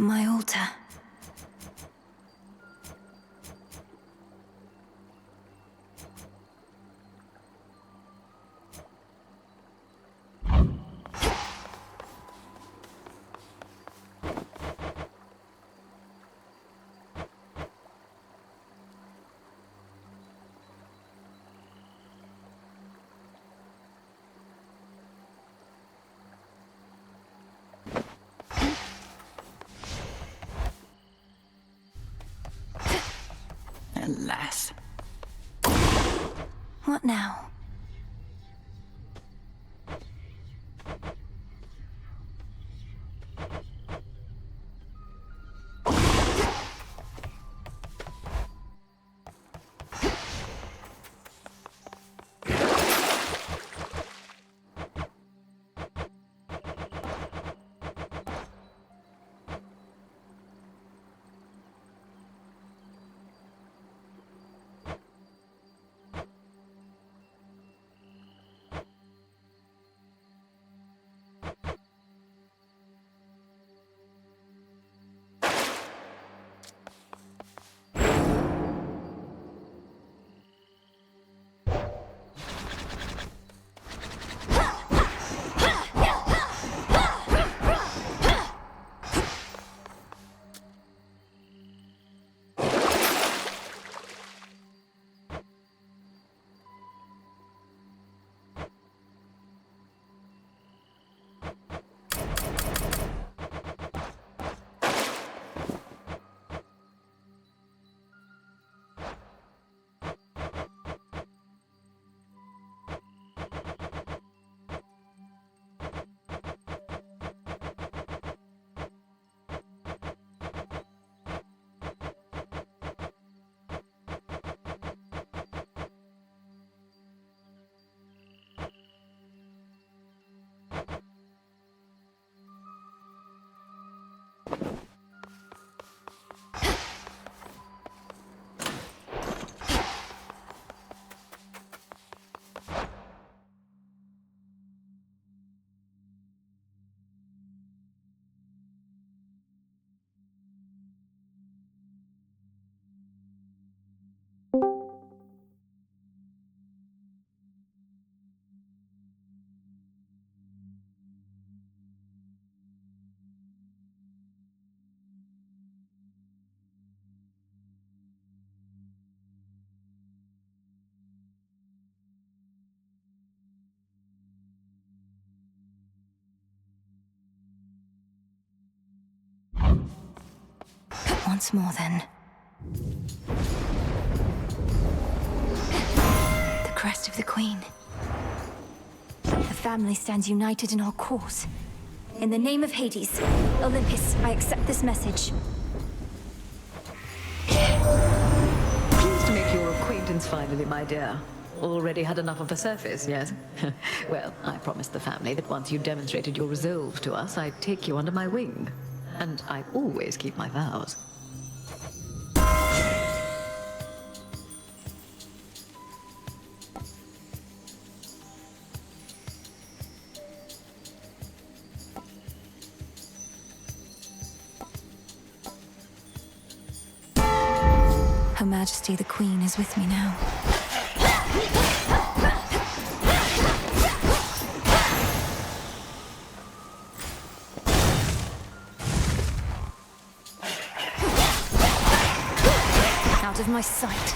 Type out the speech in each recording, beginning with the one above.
My altar. Alas. What now? Once more, then. The crest of the Queen. The family stands united in our cause. In the name of Hades, Olympus, I accept this message. Pleased to make your acquaintance finally, my dear. Already had enough of the surface, yes? Well, I promised the family that once you demonstrated your resolve to us, I'd take you under my wing. And I always keep my vows. Her Majesty the Queen is with me now. Out of my sight.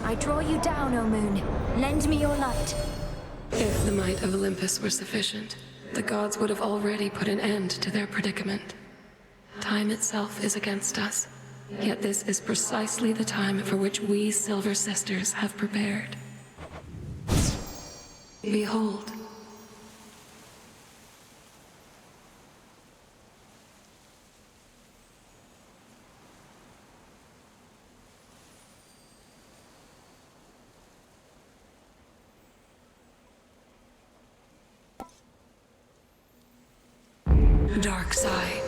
I draw you down, O Moon. Lend me your light. If the might of Olympus were sufficient, the gods would have already put an end to their predicament. Time itself is against us, yet this is precisely the time for which we Silver Sisters have prepared. Behold. dark side.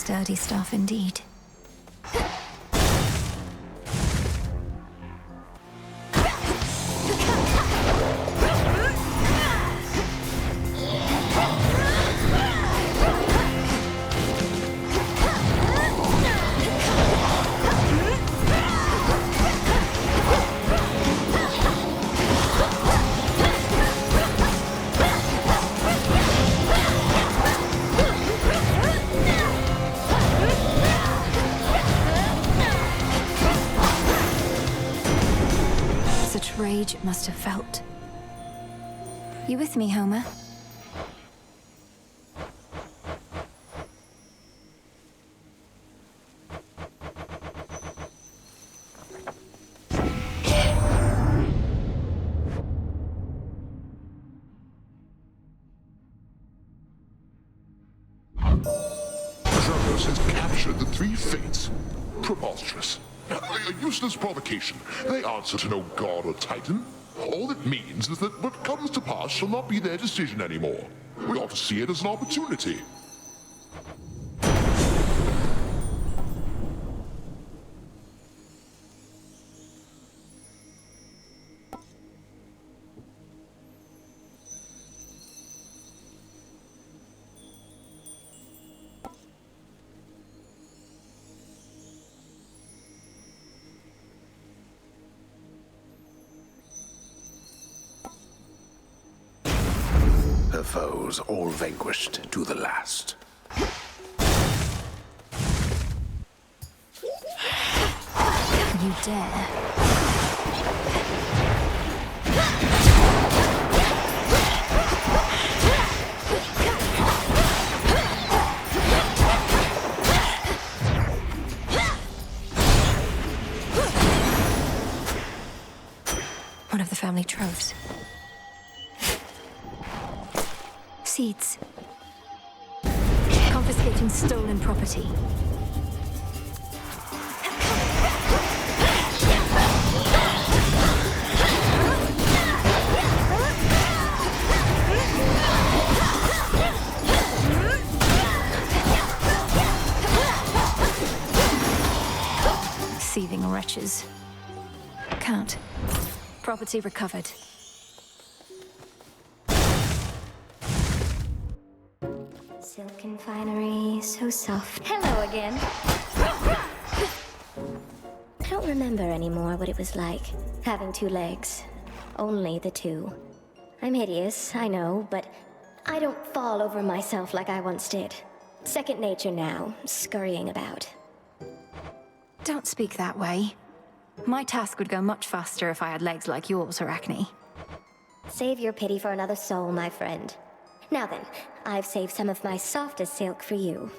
Sturdy stuff indeed. Such rage it must have felt. You with me, Homer? Xerxes has captured the three fates. Preposterous. A useless provocation. They answer to no god or titan. All it means is that what comes to pass shall not be their decision anymore. We ought to see it as an opportunity. Her foes all vanquished to the last. You dare. One of the family troves. Seeds. Confiscating stolen property. wretches. Count. Property recovered. Silken finery, so soft. Hello again. I don't remember anymore what it was like, having two legs. Only the two. I'm hideous, I know, but I don't fall over myself like I once did. Second nature now, scurrying about. Don't speak that way. My task would go much faster if I had legs like yours, Arachne. Save your pity for another soul, my friend. Now then, I've saved some of my softest silk for you.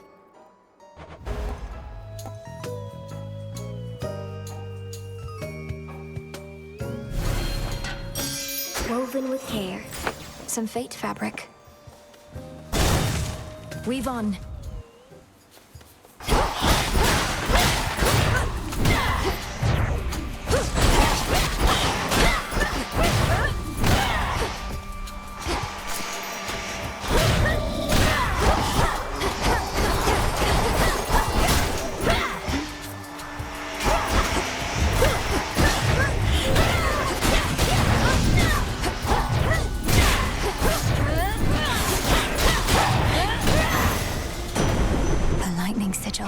Woven with care. Some fate fabric. Weave on. Sigil.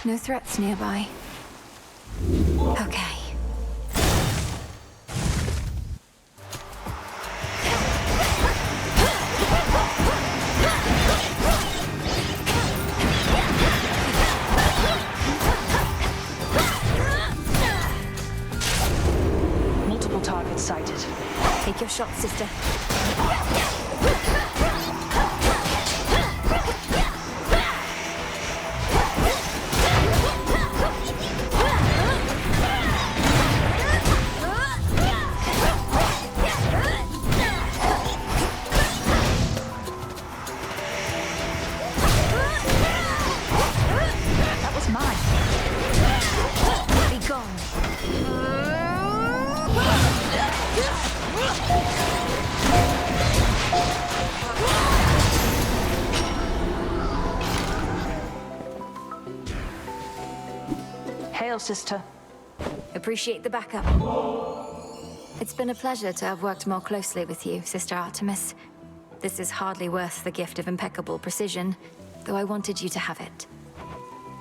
No threats nearby. Okay. Take your shot, sister. That was mine. Be gone. Hail, sister. Appreciate the backup. It's been a pleasure to have worked more closely with you, Sister Artemis. This is hardly worth the gift of impeccable precision, though I wanted you to have it.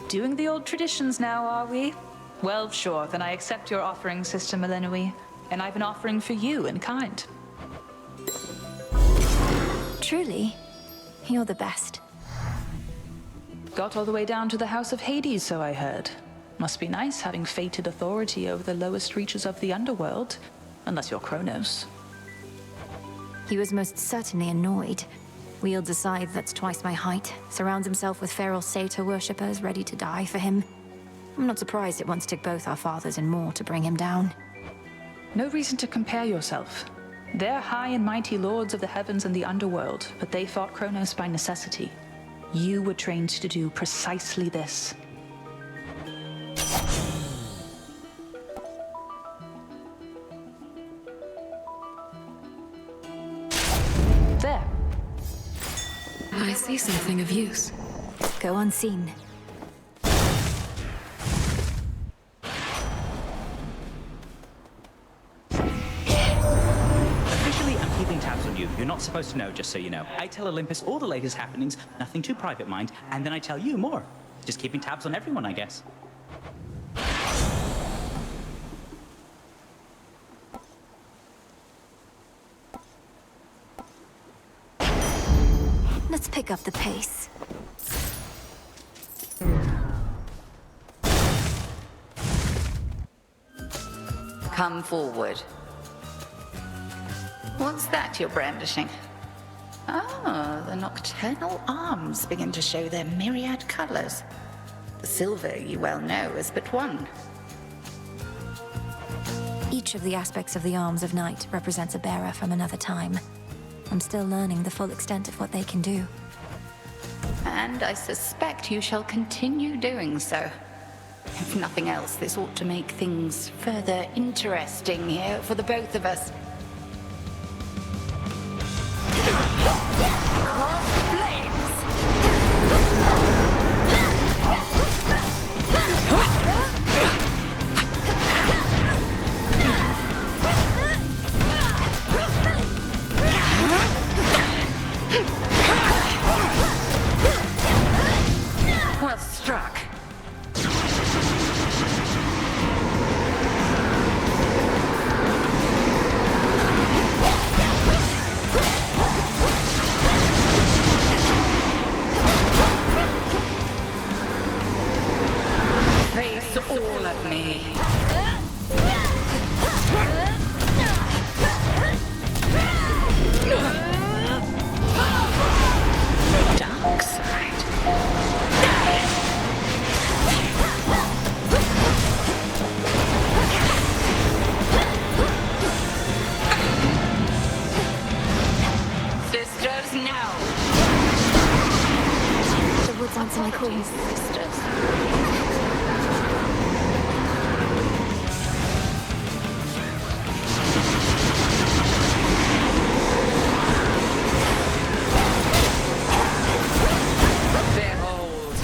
Doing the old traditions now, are we? Well, sure, then I accept your offering, Sister Melinoe. And I've an offering for you in kind. Truly, you're the best. Got all the way down to the House of Hades, so I heard. Must be nice having fated authority over the lowest reaches of the underworld. Unless you're Kronos. He was most certainly annoyed. Wields a scythe that's twice my height, surrounds himself with feral satyr worshippers ready to die for him. I'm not surprised it once took both our fathers and more to bring him down. No reason to compare yourself. They're high and mighty lords of the heavens and the underworld, but they fought Kronos by necessity. You were trained to do precisely this. There. I see something of use. Go unseen. You're not supposed to know, just so you know. I tell Olympus all the latest happenings, nothing too private, mind, and then I tell you more. Just keeping tabs on everyone, I guess. Let's pick up the pace. Come forward. What's that you're brandishing? Ah, the nocturnal arms begin to show their myriad colors. The silver, you well know, is but one. Each of the aspects of the arms of night represents a bearer from another time. I'm still learning the full extent of what they can do. And I suspect you shall continue doing so. If nothing else, this ought to make things further interesting here for the both of us. Cross flames! Well struck. Face all of me. Dark side. Sisters, now. The woods answer my calls. Sisters. Behold.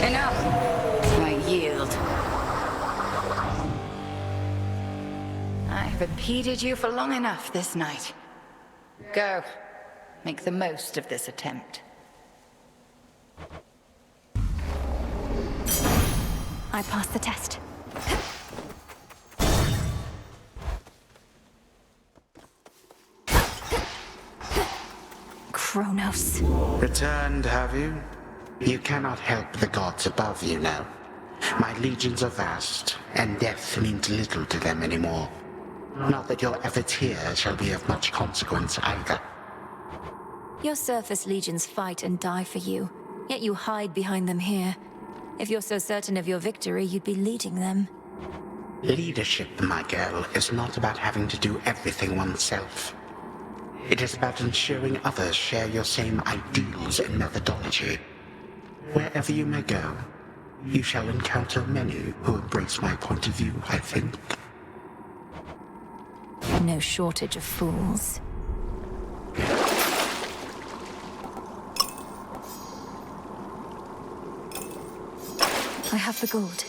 Enough. I yield. I've impeded you for long enough this night. Go. Make the most of this attempt. I passed the test. Kronos. Returned, have you? You cannot help the gods above you now. My legions are vast, and death means little to them anymore. Not that your efforts here shall be of much consequence either. Your surface legions fight and die for you, yet you hide behind them here. If you're so certain of your victory, you'd be leading them. Leadership, my girl, is not about having to do everything oneself. It is about ensuring others share your same ideals and methodology. Wherever you may go, you shall encounter many who embrace my point of view, I think. No shortage of fools. I have the gold.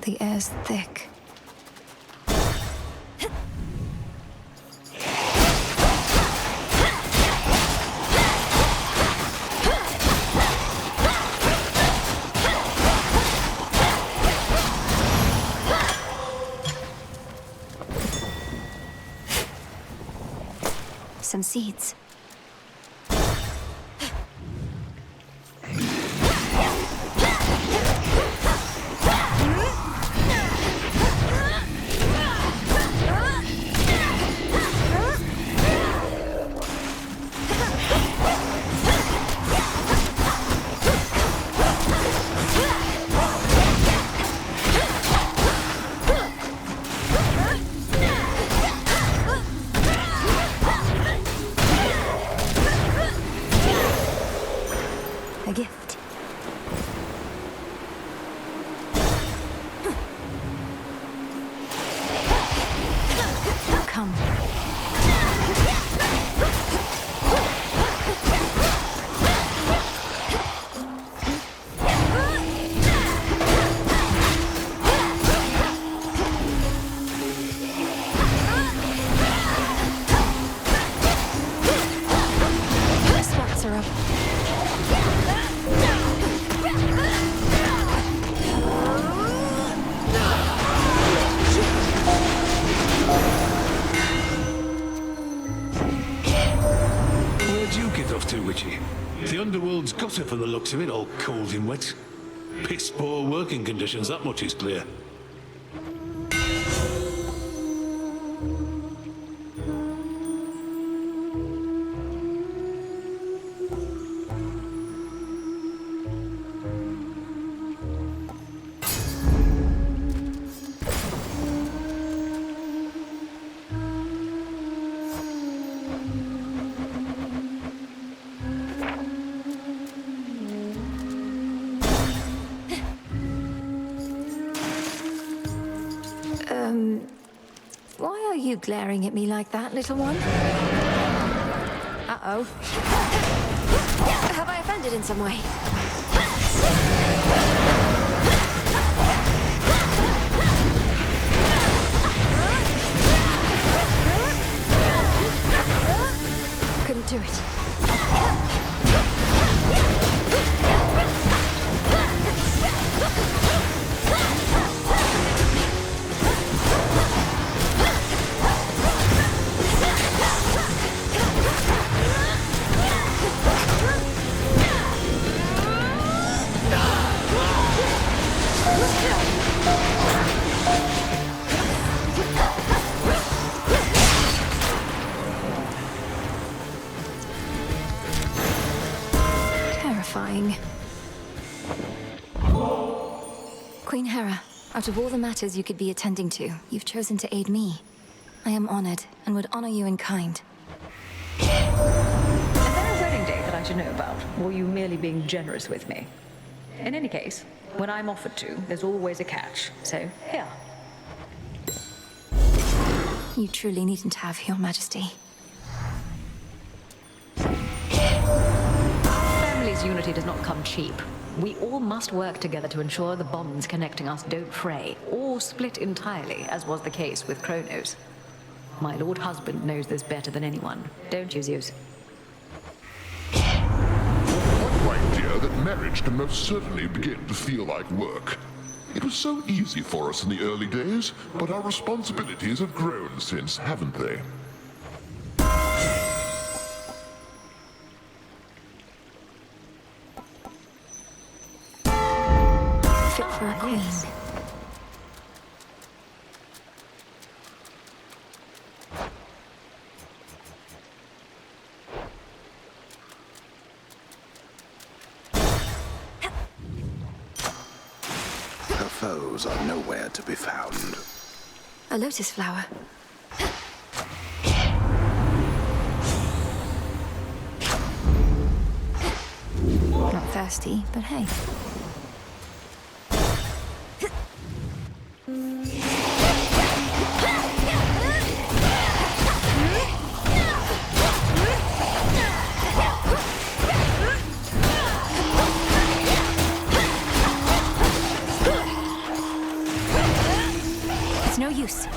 The air's thick. Some seeds. too witchy. The underworld's got her for the looks of it, all cold and wet. Piss poor working conditions, that much is clear. Why are you glaring at me like that, little one? Uh-oh. Have I offended in some way? Couldn't do it. Terrifying. Queen Hera, out of all the matters you could be attending to, you've chosen to aid me. I am honored and would honor you in kind. Is there a wedding date that I should know about, or are you merely being generous with me? In any case, when I'm offered to, there's always a catch, so here. You truly needn't have, Your Majesty. Family's unity does not come cheap. We all must work together to ensure the bonds connecting us don't fray, or split entirely, as was the case with Kronos. My lord husband knows this better than anyone, don't you, Zeus? Right, dear, that marriage can most certainly begin to feel like work. It was so easy for us in the early days, but our responsibilities have grown since, haven't they? Fit for a queen. Her foes are nowhere to be found. A lotus flower. Not thirsty, but hey. It's no use.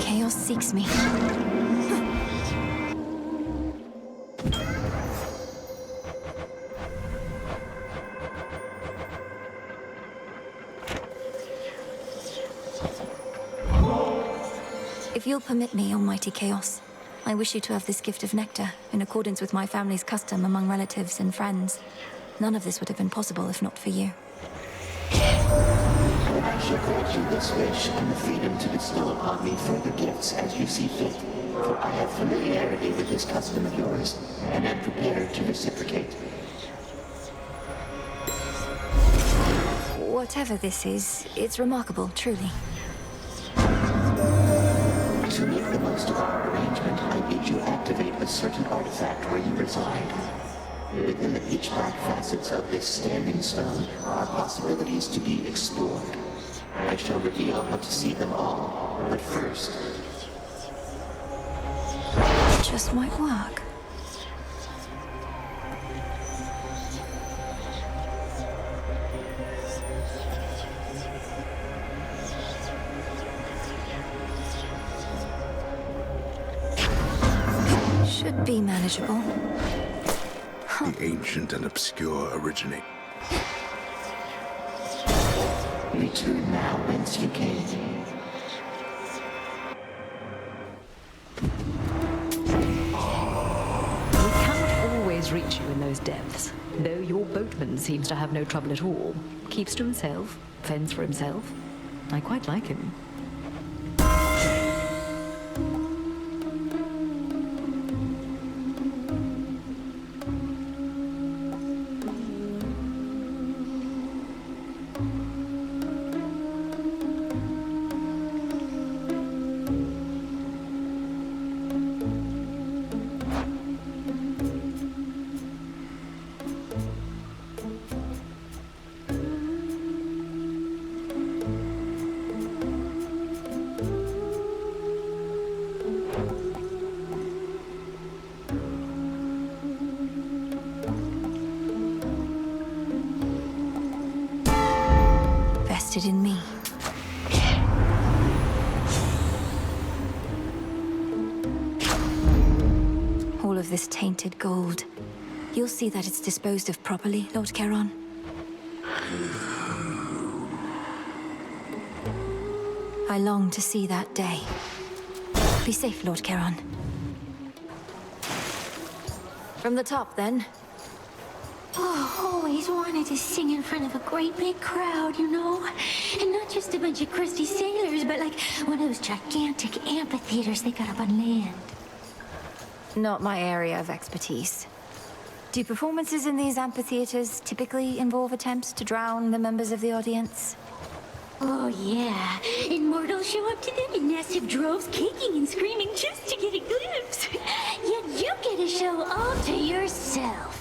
Chaos seeks me. If you'll permit me, Almighty Chaos, I wish you to have this gift of nectar, in accordance with my family's custom among relatives and friends. None of this would have been possible if not for you. I shall grant you this wish and the freedom to bestow upon me further gifts as you see fit, for I have familiarity with this custom of yours, and am prepared to reciprocate. Whatever this is, it's remarkable, truly. To make the most of our arrangement, I bid you activate a certain artifact where you reside. Within the pitch-black facets of this standing stone are possibilities to be explored. I shall reveal how to see them all, but first... It just might work. Should be manageable. The ancient and obscure originate. Return now whence you came. We cannot always reach you in those depths, though your boatman seems to have no trouble at all. Keeps to himself, fends for himself. I quite like him. Vested in me. All of this tainted gold. You'll see that it's disposed of properly, Lord Charon. I long to see that day. Be safe, Lord Charon. From the top, then. Oh, always wanted to sing in front of a great big crowd, you know? And not just a bunch of crusty sailors, but like one of those gigantic amphitheaters they got up on land. Not my area of expertise. Do performances in these amphitheaters typically involve attempts to drown the members of the audience? Oh, yeah. And mortals show up to them in massive droves, kicking and screaming just to get a glimpse. Yet you get a show all to yourself.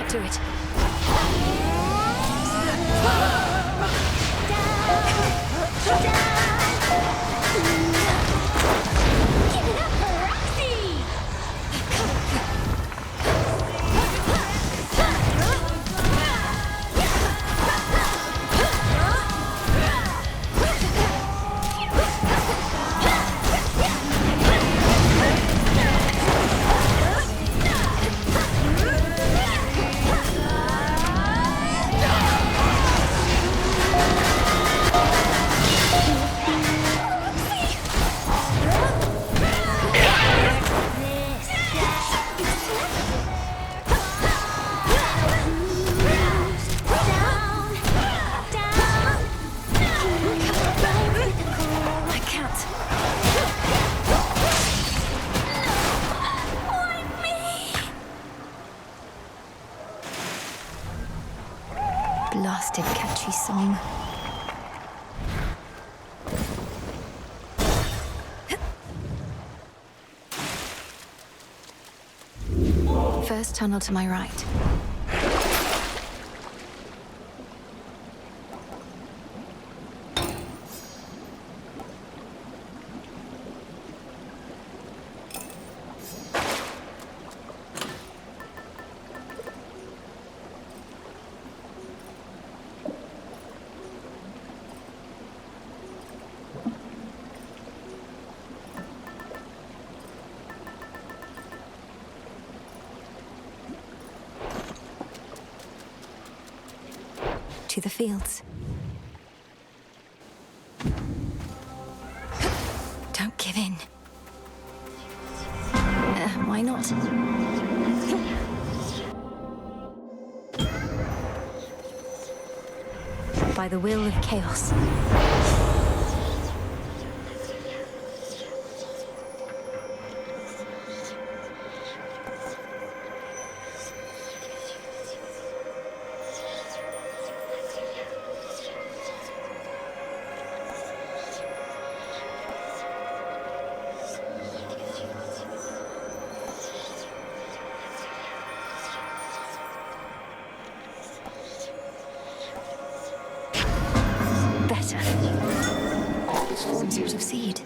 Do it. Blasted catchy song. First tunnel to my right. To the fields. Don't give in. Why not? By the will of chaos. is for Some you. sort of seed.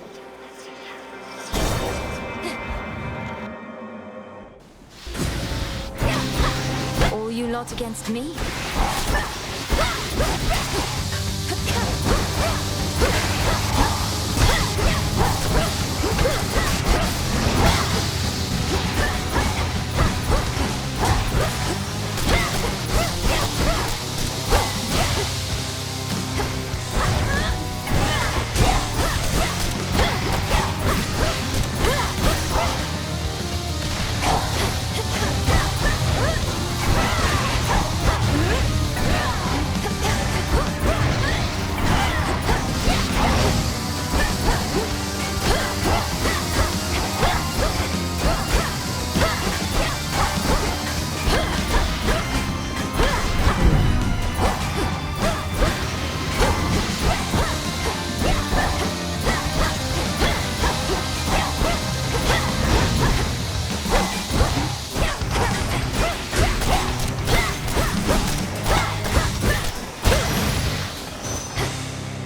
All you lot against me?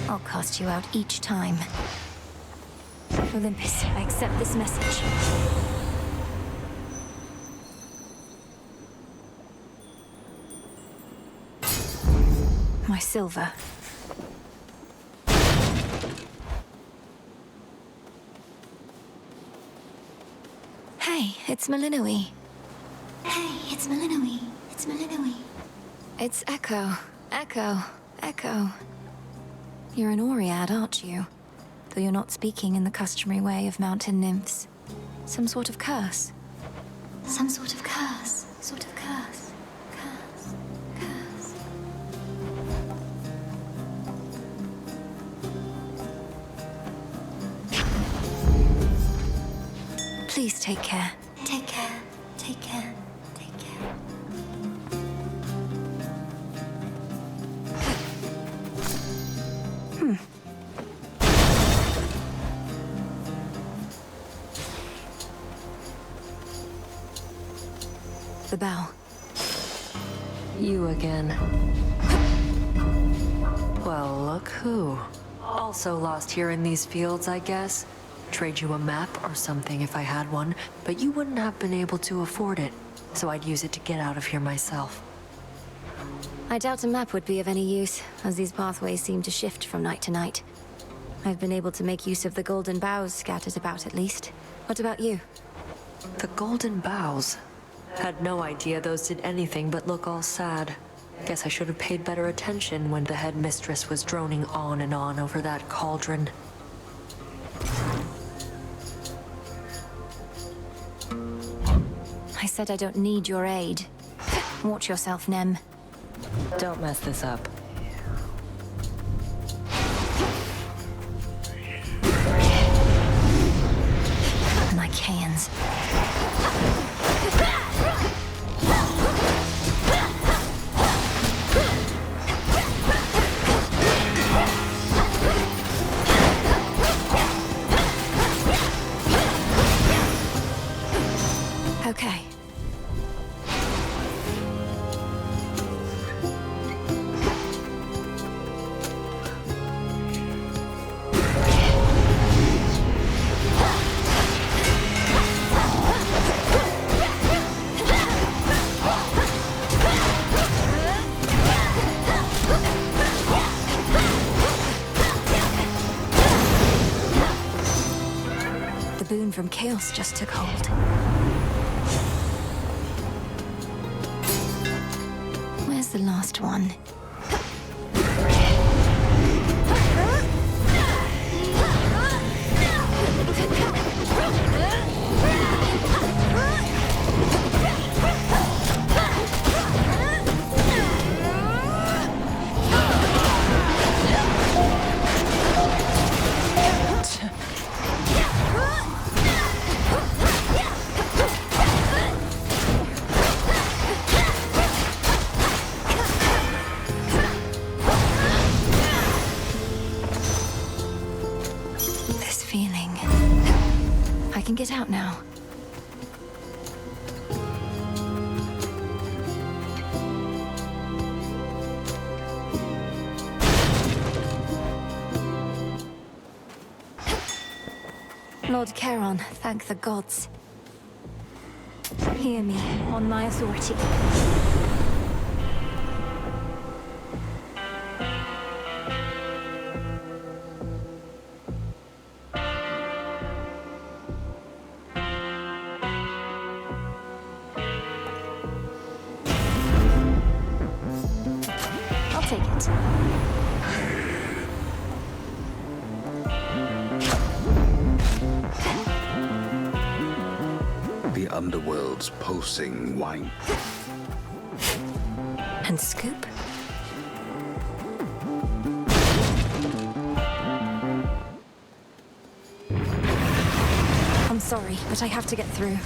I'll cast you out each time. Olympus, I accept this message. My silver. Hey, it's Malinoe. Hey, it's Malinoe. It's Malinoe. It's Echo. Echo. Echo. You're an Oread, aren't you? Though you're not speaking in the customary way of mountain nymphs. Some sort of curse. Some sort of curse. Sort of curse. Curse. Curse. Please take care. Take care. Take care. Take care. The bow. You again. Well, look who. Also lost here in these fields, I guess. Trade you a map or something if I had one, but you wouldn't have been able to afford it, so I'd use it to get out of here myself. I doubt a map would be of any use, as these pathways seem to shift from night to night. I've been able to make use of the golden boughs scattered about at least. What about you? The golden boughs? Had no idea those did anything but look all sad. Guess I should have paid better attention when the headmistress was droning on and on over that cauldron. I said I don't need your aid. Watch yourself, Nem. Don't mess this up. My cans. Okay. The boon from Chaos just took hold. Where's the last one? This feeling. I can get out now. Lord Charon, thank the gods. Hear me, on my authority. I'll take it. The underworld's pulsing wine. And scoop? I'm sorry, but I have to get through.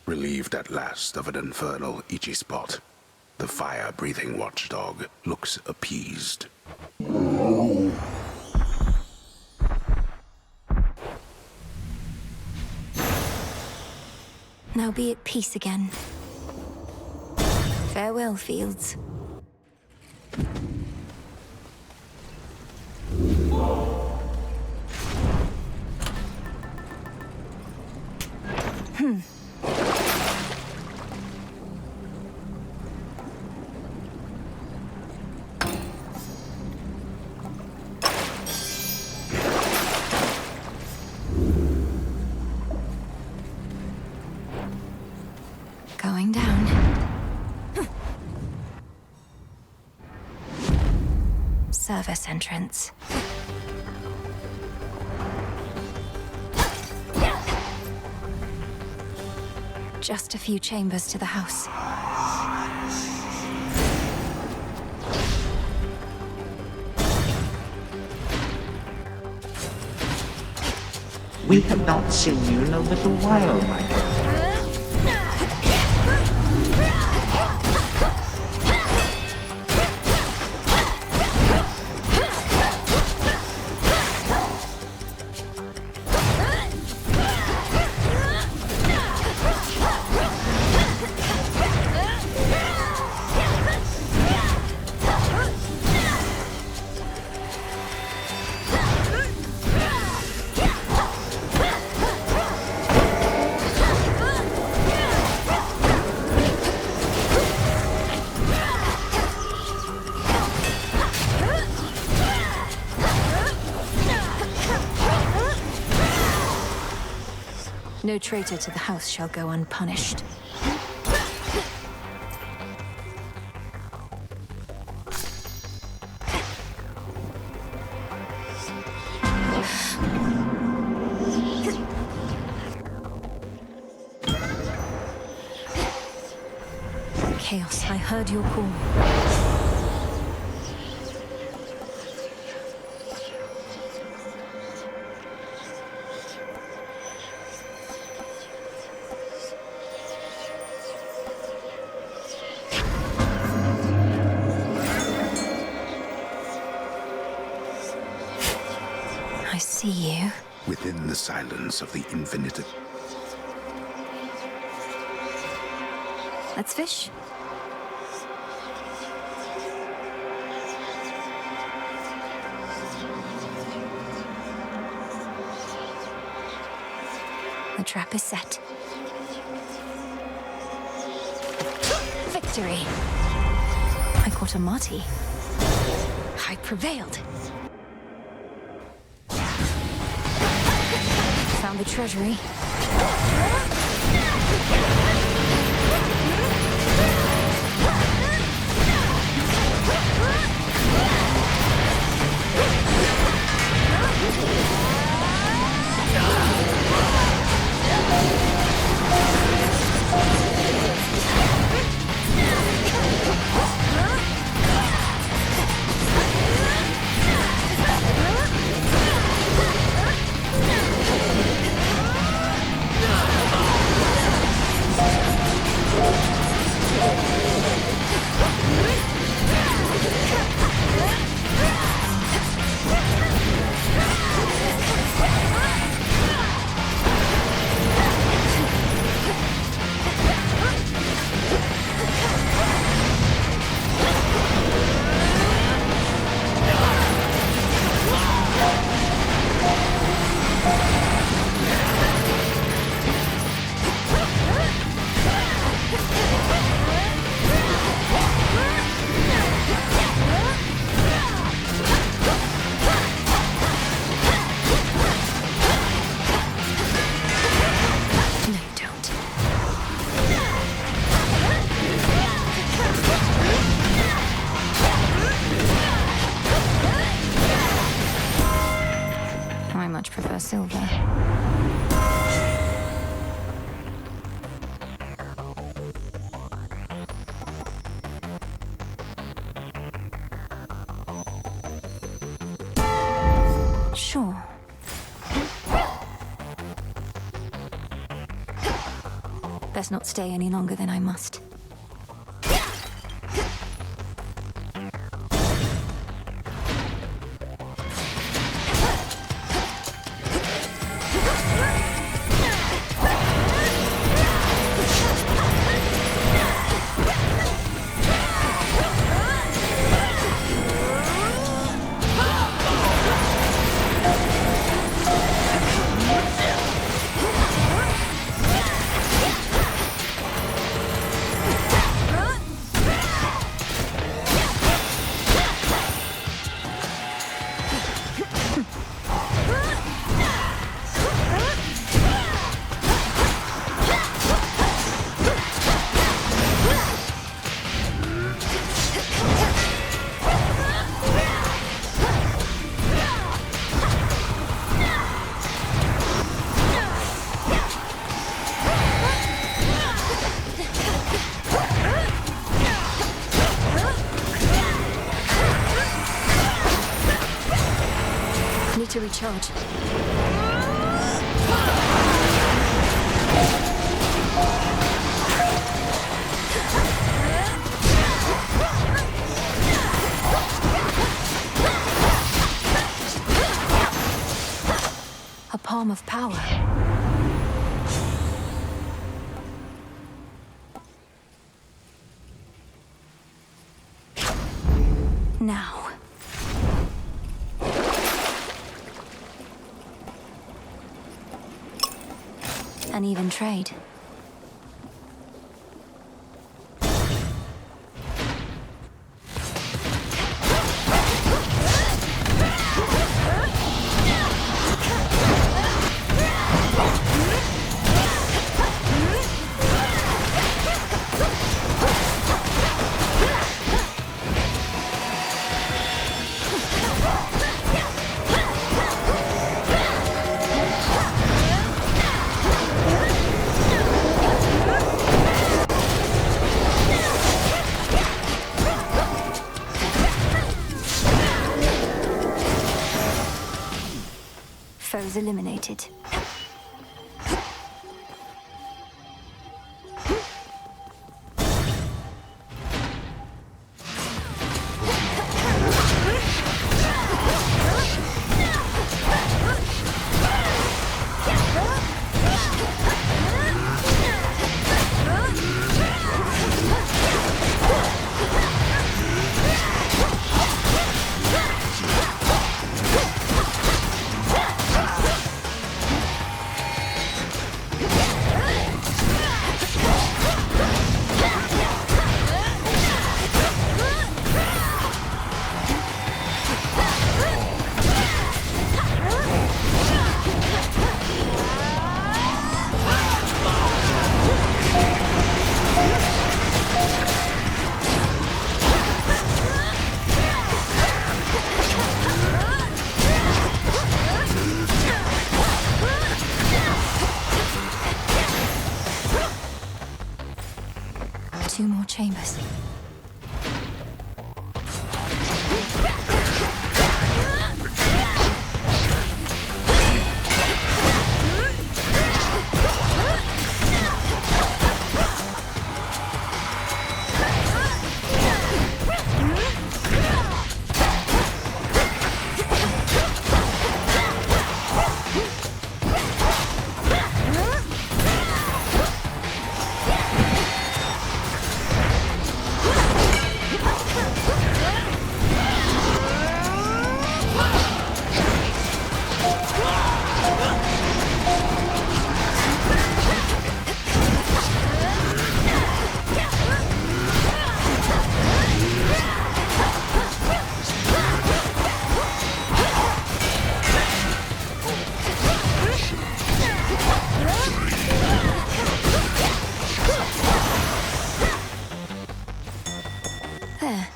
Relieved at last of an infernal itchy spot, the fire-breathing watchdog looks appeased. Now be at peace again. Farewell, Fields. Going down. Service entrance. Just a few chambers to the house. We have not seen you in a little while, my girl. No traitor to the house shall go unpunished. Chaos, I heard your call. I see you. Within the silence of the infinite. Let's fish. The trap is set. Victory! I caught a Marty. I prevailed. Found the treasury. I much prefer silver. Sure. Best not stay any longer than I must. recharge. A palm of power. Now. An even trade. Foes eliminated. Two more chambers. There.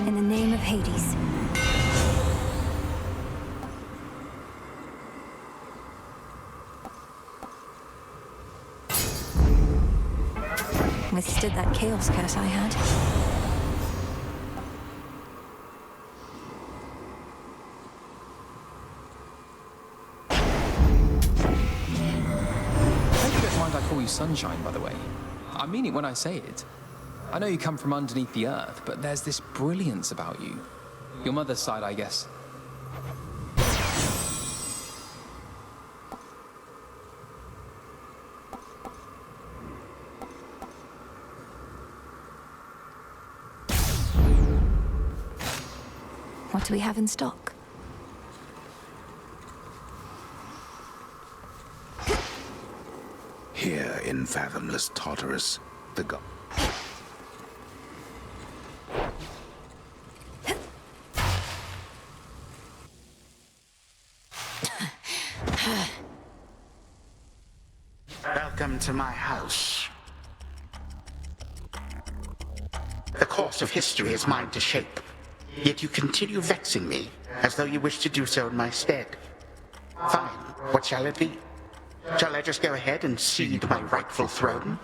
In the name of Hades. Withstood that chaos curse I had. I hope you don't mind I call you Sunshine, by the way. I mean it when I say it. I know you come from underneath the earth, but there's this brilliance about you. Your mother's side, I guess. What do we have in stock? Here in fathomless Tartarus, the god. Welcome to my house. The course of history is mine to shape, yet you continue vexing me, as though you wish to do so in my stead. Fine, what shall it be? Shall I just go ahead and cede my rightful throne?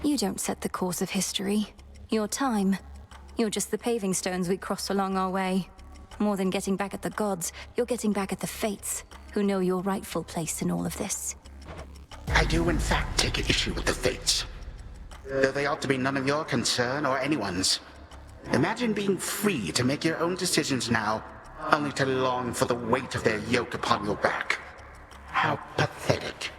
You don't set the course of history. Your time. You're just the paving stones we cross along our way. More than getting back at the gods, you're getting back at the fates, who know your rightful place in all of this. I do in fact take issue with the fates, though they ought to be none of your concern or anyone's. Imagine being free to make your own decisions now, only to long for the weight of their yoke upon your back. How pathetic.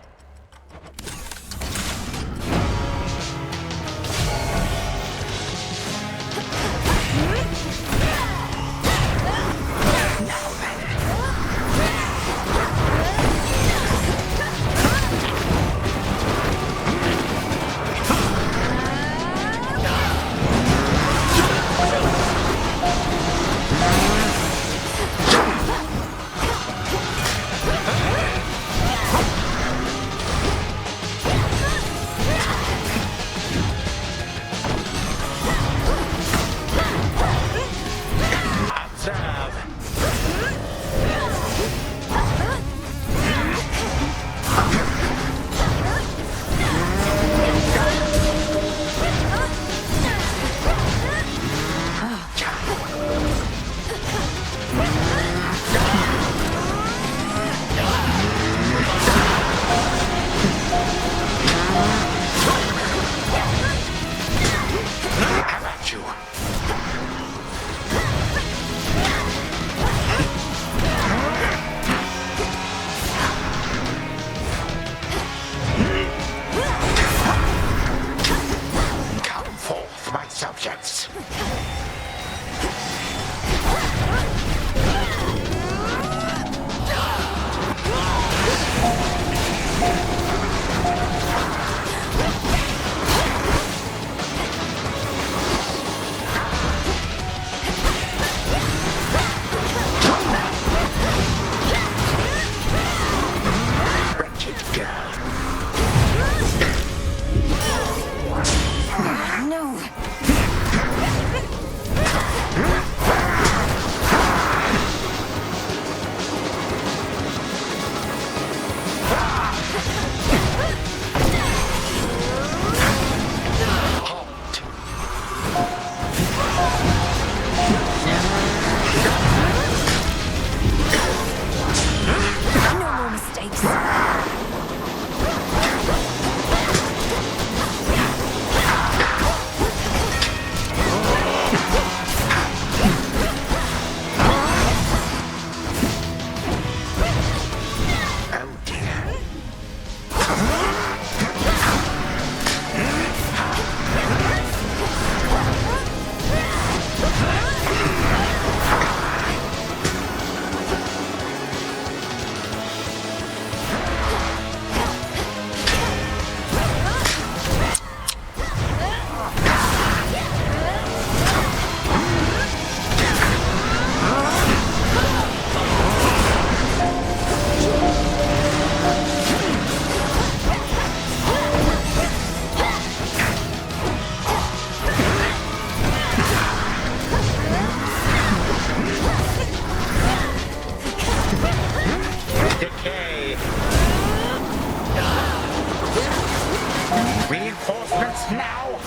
Reinforcements now!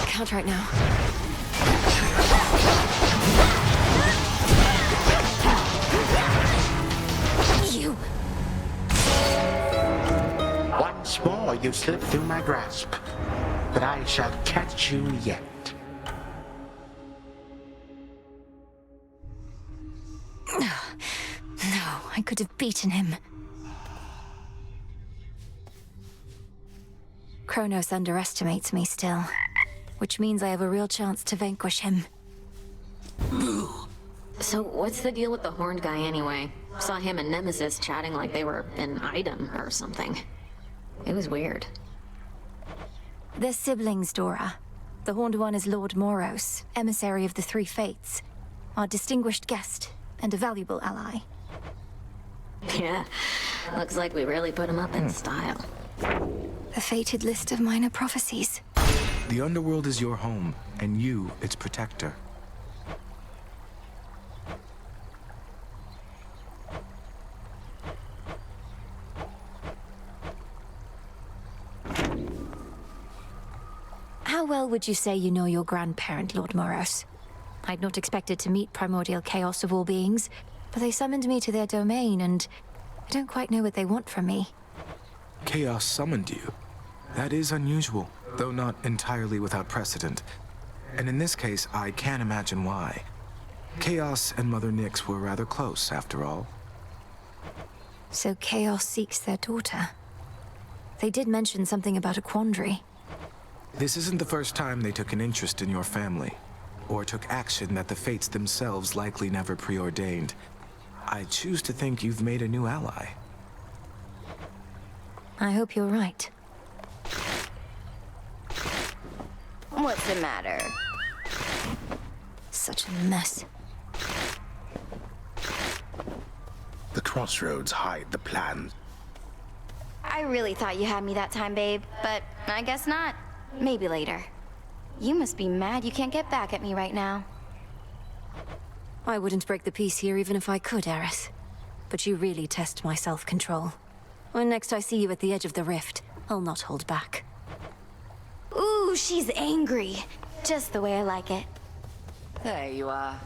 Can't right now. swore you slipped through my grasp, but I shall catch you yet. No, I could have beaten him. Kronos underestimates me still, which means I have a real chance to vanquish him. So what's the deal with the horned guy anyway? Saw him and Nemesis chatting like they were an item or something. It was weird. They're siblings, Dora. The Horned One is Lord Moros, emissary of the Three Fates, our distinguished guest and a valuable ally. Yeah, looks like we really put him up in style. The fated list of minor prophecies. The Underworld is your home, and you its protector. How well would you say you know your grandparent, Lord Moros? I'd not expected to meet primordial chaos of all beings, but they summoned me to their domain, and I don't quite know what they want from me. Chaos summoned you. That is unusual, though not entirely without precedent. And in this case, I can't imagine why. Chaos and Mother Nyx were rather close, after all. So Chaos seeks their daughter. They did mention something about a quandary. This isn't the first time they took an interest in your family, or took action that the fates themselves likely never preordained. I choose to think you've made a new ally. I hope you're right. What's the matter? Such a mess. The crossroads hide the plan. I really thought you had me that time, babe, but I guess not. Maybe later. You must be mad you can't get back at me right now. I wouldn't break the peace here even if I could, Aerith. But you really test my self-control. When next I see you at the edge of the rift, I'll not hold back. Ooh, she's angry. Just the way I like it. There you are.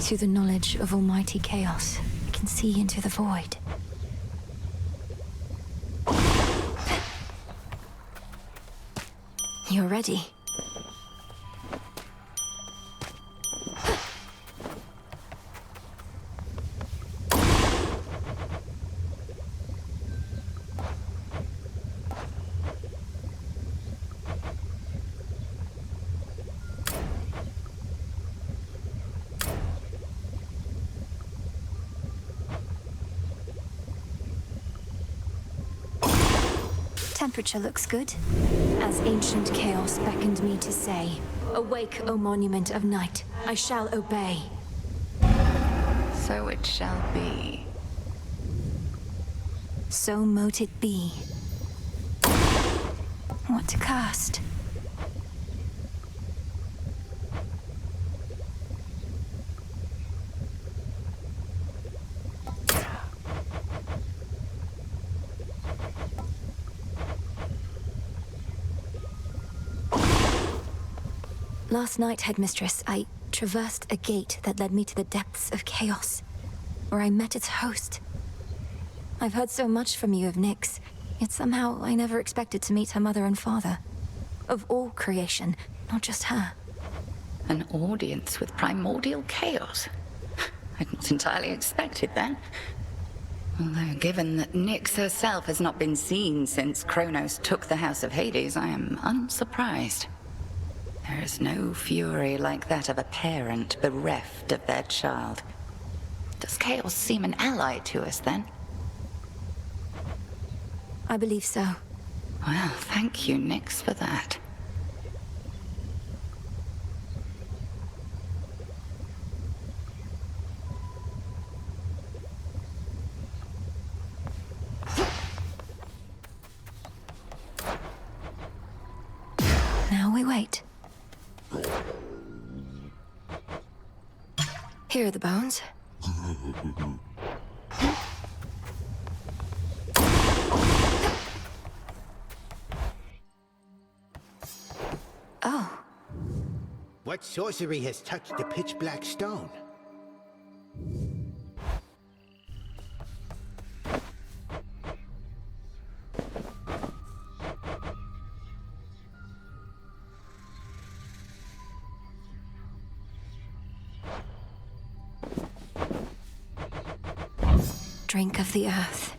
Through the knowledge of almighty chaos, I can see into the void. You're ready. Temperature looks good. As ancient chaos beckoned me to say, "Awake, O monument of night, I shall obey." So it shall be. So mote it be. What to cast? Last night, Headmistress, I traversed a gate that led me to the depths of chaos, where I met its host. I've heard so much from you of Nyx, yet somehow I never expected to meet her mother and father. Of all creation, not just her. An audience with primordial chaos? I'd not entirely expected that. Although, given that Nyx herself has not been seen since Kronos took the House of Hades, I am unsurprised. There is no fury like that of a parent bereft of their child. Does chaos seem an ally to us, then? I believe so. Well, thank you, Nyx, for that. Now we wait. Here are the bones. Oh. What sorcery has touched the pitch black stone? drink of the earth.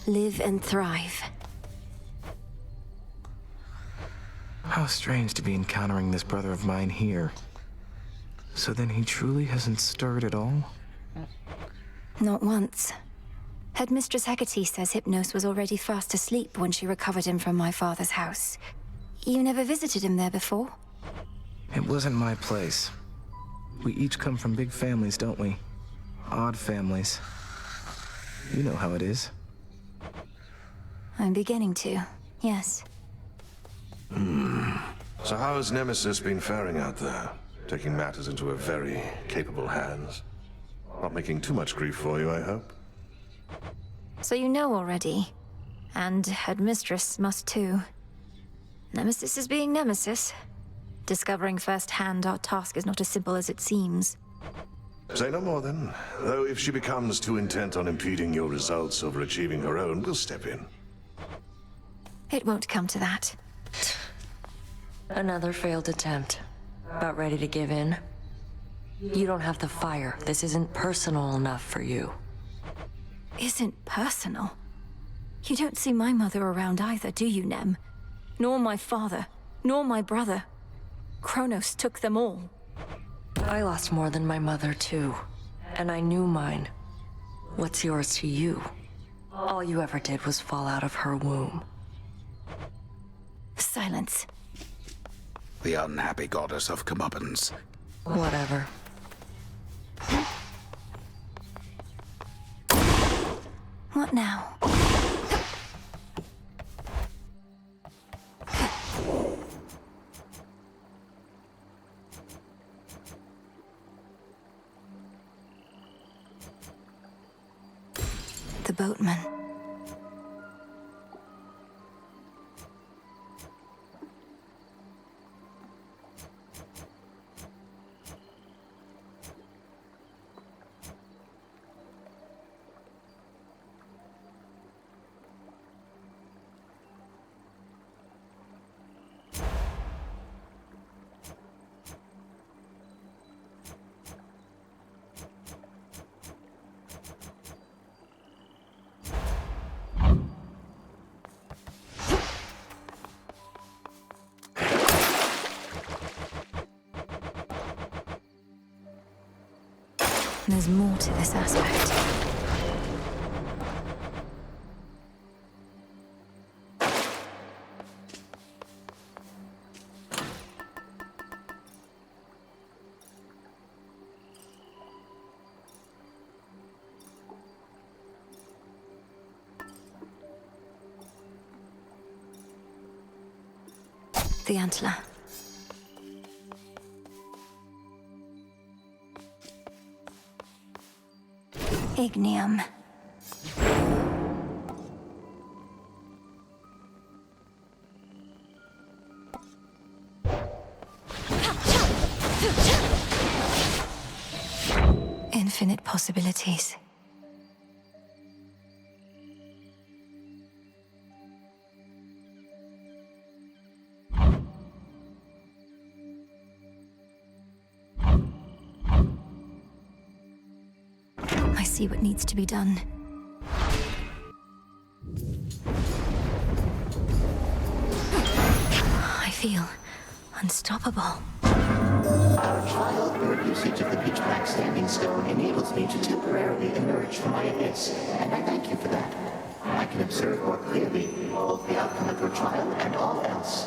Live and thrive. How strange to be encountering this brother of mine here. So then he truly hasn't stirred at all? Not once. Headmistress Hecate says Hypnos was already fast asleep when she recovered him from my father's house. You never visited him there before? It wasn't my place. We each come from big families, don't we? Odd families. You know how it is. I'm beginning to, yes. So how has Nemesis been faring out there? Taking matters into her very capable hands. Not making too much grief for you, I hope? So you know already. And Headmistress must too. Nemesis is being Nemesis. Discovering firsthand our task is not as simple as it seems. Say no more then. Though if she becomes too intent on impeding your results over achieving her own, we'll step in. It won't come to that. Another failed attempt. About ready to give in? You don't have the fire. This isn't personal enough for you. Isn't personal? You don't see my mother around either, do you, Nem? Nor my father, nor my brother. Kronos took them all. I lost more than my mother, too. And I knew mine. What's yours to you? All you ever did was fall out of her womb. Silence. The unhappy goddess of comeuppance. Whatever. What now? The boatman. There's more to this aspect. The antler. Ignium. Infinite possibilities. I see what needs to be done. I feel unstoppable. Our trial bird usage of the pitch black standing stone enables me to temporarily emerge from my abyss, and I thank you for that. I can observe more clearly both the outcome of your trial and all else.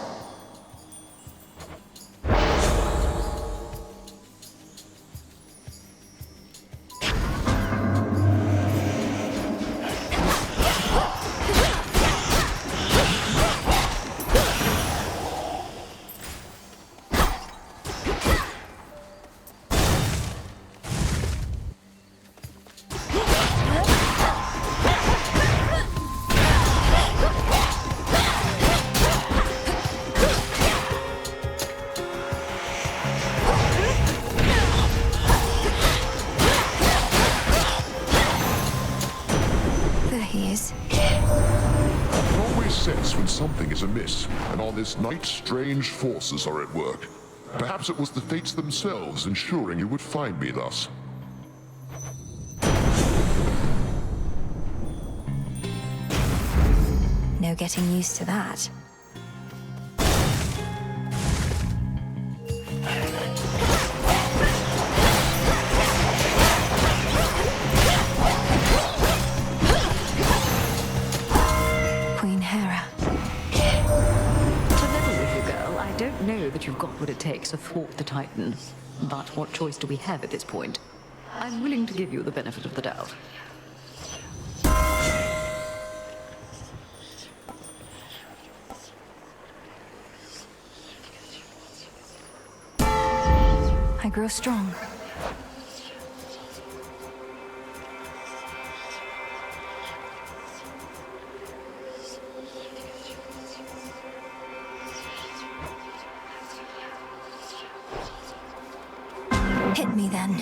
when something is amiss, and on this night strange forces are at work. Perhaps it was the fates themselves ensuring you would find me thus. No getting used to that. Queen Hera. To level with you, girl, I don't know that you've got what it takes to thwart the Titan. But what choice do we have at this point? I'm willing to give you the benefit of the doubt. I grow strong. Hit me then.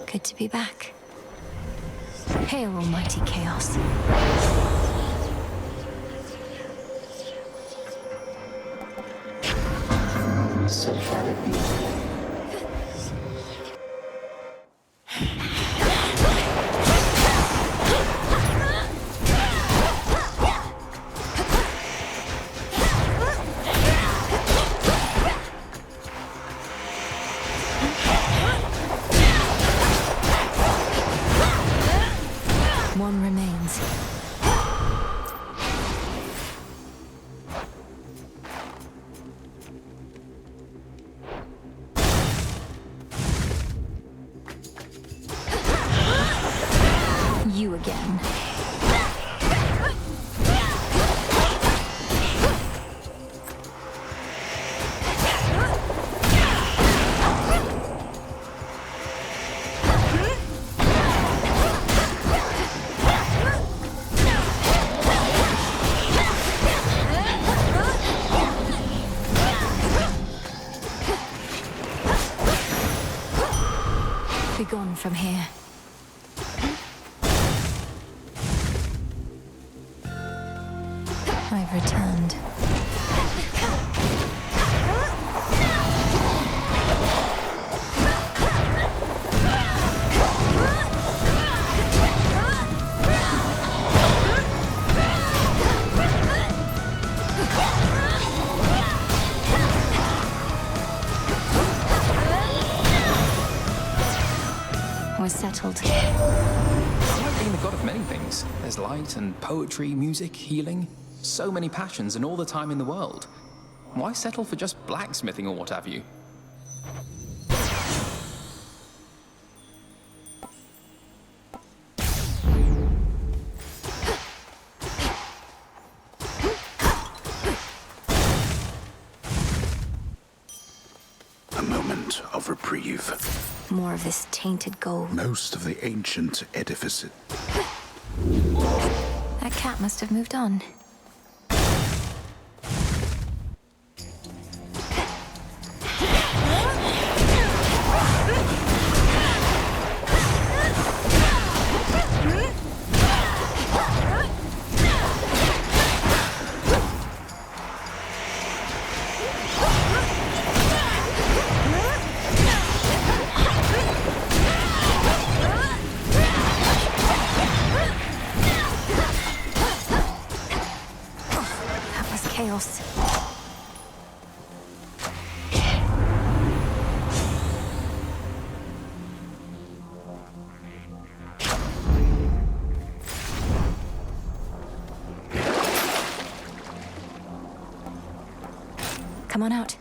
Good to be back. Hail, almighty chaos. So shall it be. One remains. You again. Be gone from here. I've returned. We're settled. It's like being the god of many things. There's light and poetry, music, healing. So many passions and all the time in the world. Why settle for just blacksmithing or what have you? A moment of reprieve. More of this tainted gold. Most of the ancient edifices. That cat must have moved on. Chaos. Come on out.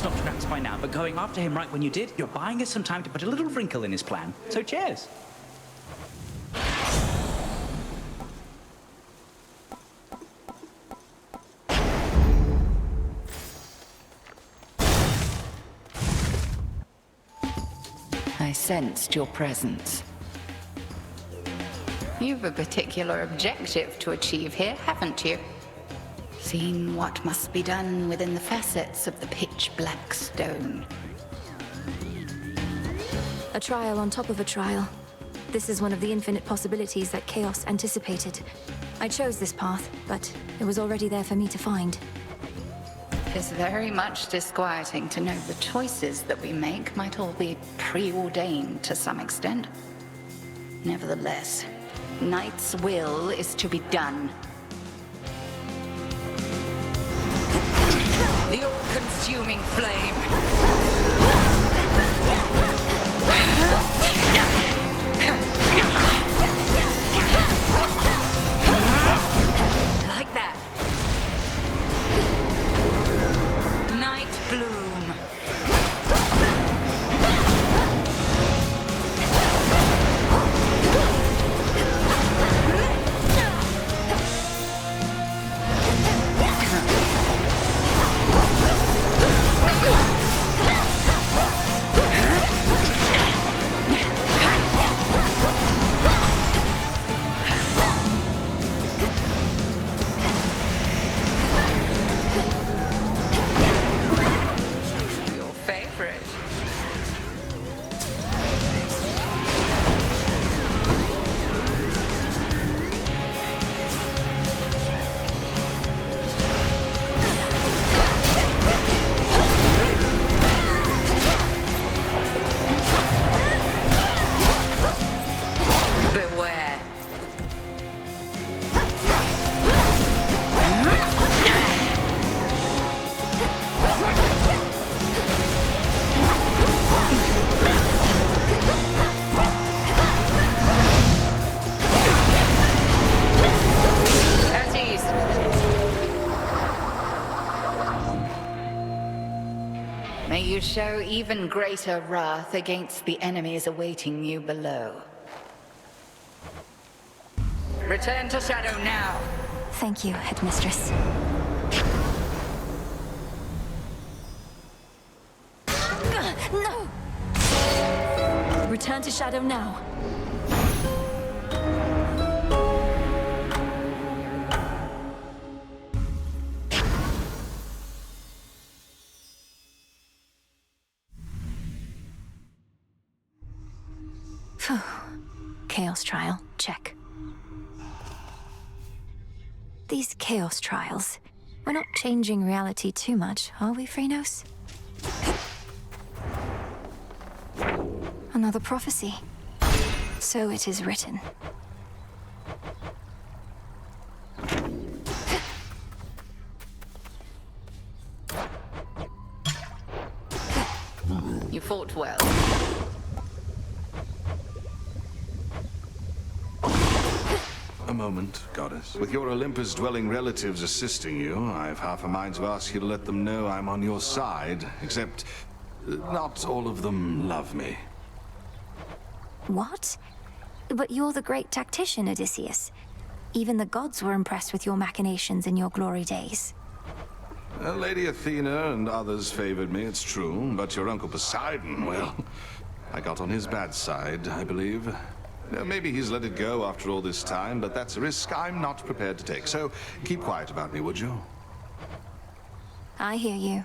stopped tracks by now, but going after him right when you did, you're buying us some time to put a little wrinkle in his plan. So cheers. I sensed your presence. You've a particular objective to achieve here, haven't you? Seen what must be done within the facets of the pitch-black stone. A trial on top of a trial. This is one of the infinite possibilities that Chaos anticipated. I chose this path, but it was already there for me to find. It's very much disquieting to know the choices that we make might all be preordained to some extent. Nevertheless, Knight's will is to be done. The all-consuming flame. Like that. Night Bloom. May you show even greater wrath against the enemies awaiting you below. Return to Shadow now. Thank you, Headmistress. No! Return to Shadow now. Phew. Chaos Trial, check. These Chaos Trials. We're not changing reality too much, are we, Phrenos? Another prophecy. So it is written. You fought well. A moment, Goddess. With your Olympus-dwelling relatives assisting you, I've half a mind to ask you to let them know I'm on your side, except not all of them love me. What? But you're the great tactician, Odysseus. Even the gods were impressed with your machinations in your glory days. Lady Athena and others favored me, it's true, but your Uncle Poseidon, well, I got on his bad side, I believe. Maybe he's let it go after all this time, but that's a risk I'm not prepared to take. So keep quiet about me, would you? I hear you.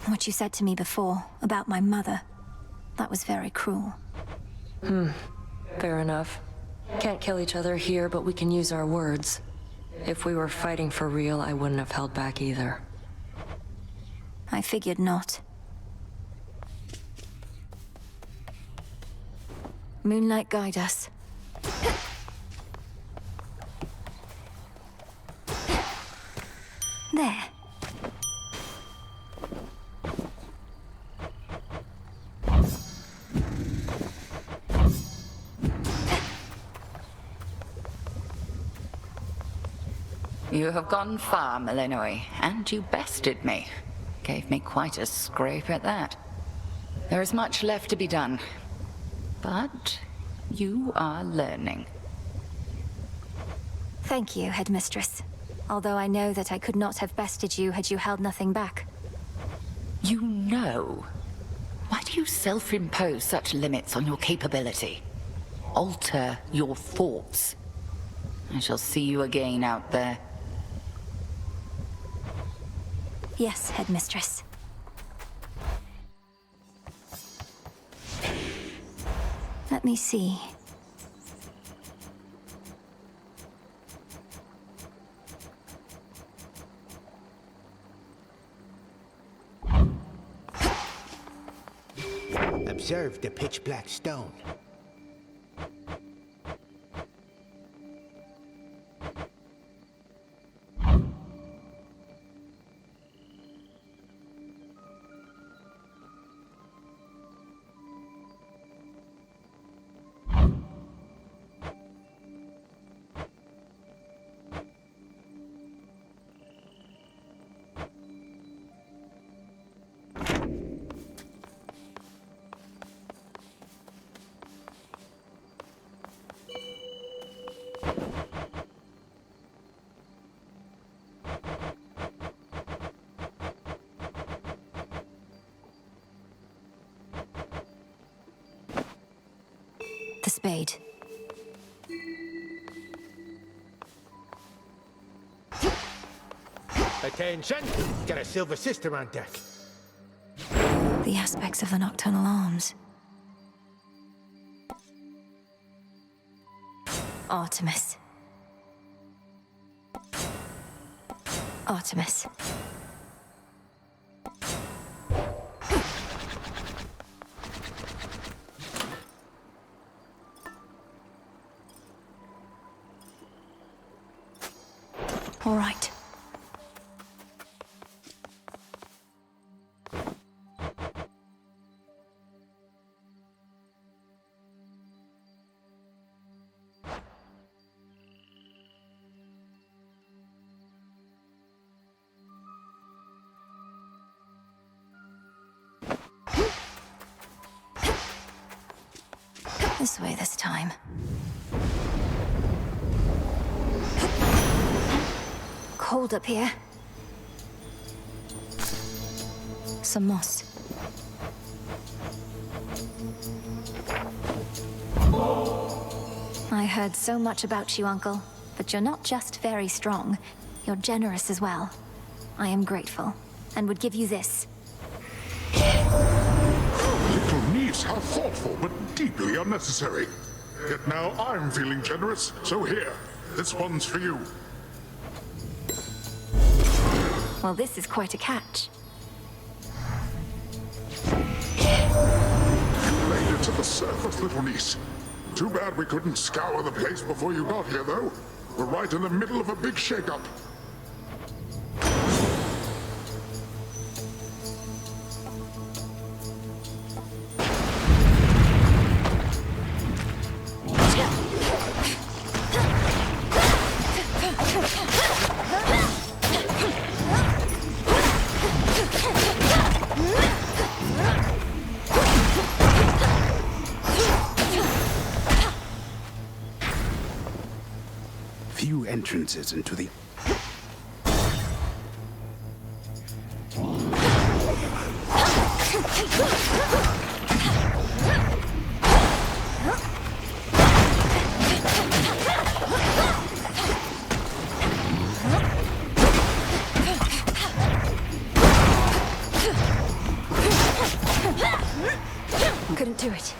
What you said to me before, about my mother, that was very cruel. Fair enough. Can't kill each other here, but we can use our words. If we were fighting for real, I wouldn't have held back either. I figured not. Moonlight guide us. There. You have gone far, Malinois, and you bested me. Gave me quite a scrape at that. There is much left to be done, but you are learning. Thank you, Headmistress. Although I know that I could not have bested you had you held nothing back. You know? Why do you self-impose such limits on your capability? Alter your thoughts. I shall see you again out there. Yes, Headmistress. Let me see. Observe the pitch-black stone. The spade. Attention! Got a silver sister on deck. The aspects of the nocturnal arms. Artemis. Artemis. All right. This way this time. Cold up here. Some moss. I heard so much about you, Uncle, but you're not just very strong. You're generous as well. I am grateful, and would give you this. Little niece, how thoughtful, but deeply unnecessary. Yet now I'm feeling generous, so here, this one's for you. Well, this is quite a catch. You made it to the surface, little niece. Too bad we couldn't scour the place before you got here, though. We're right in the middle of a big shakeup. Few entrances into the... Couldn't do it.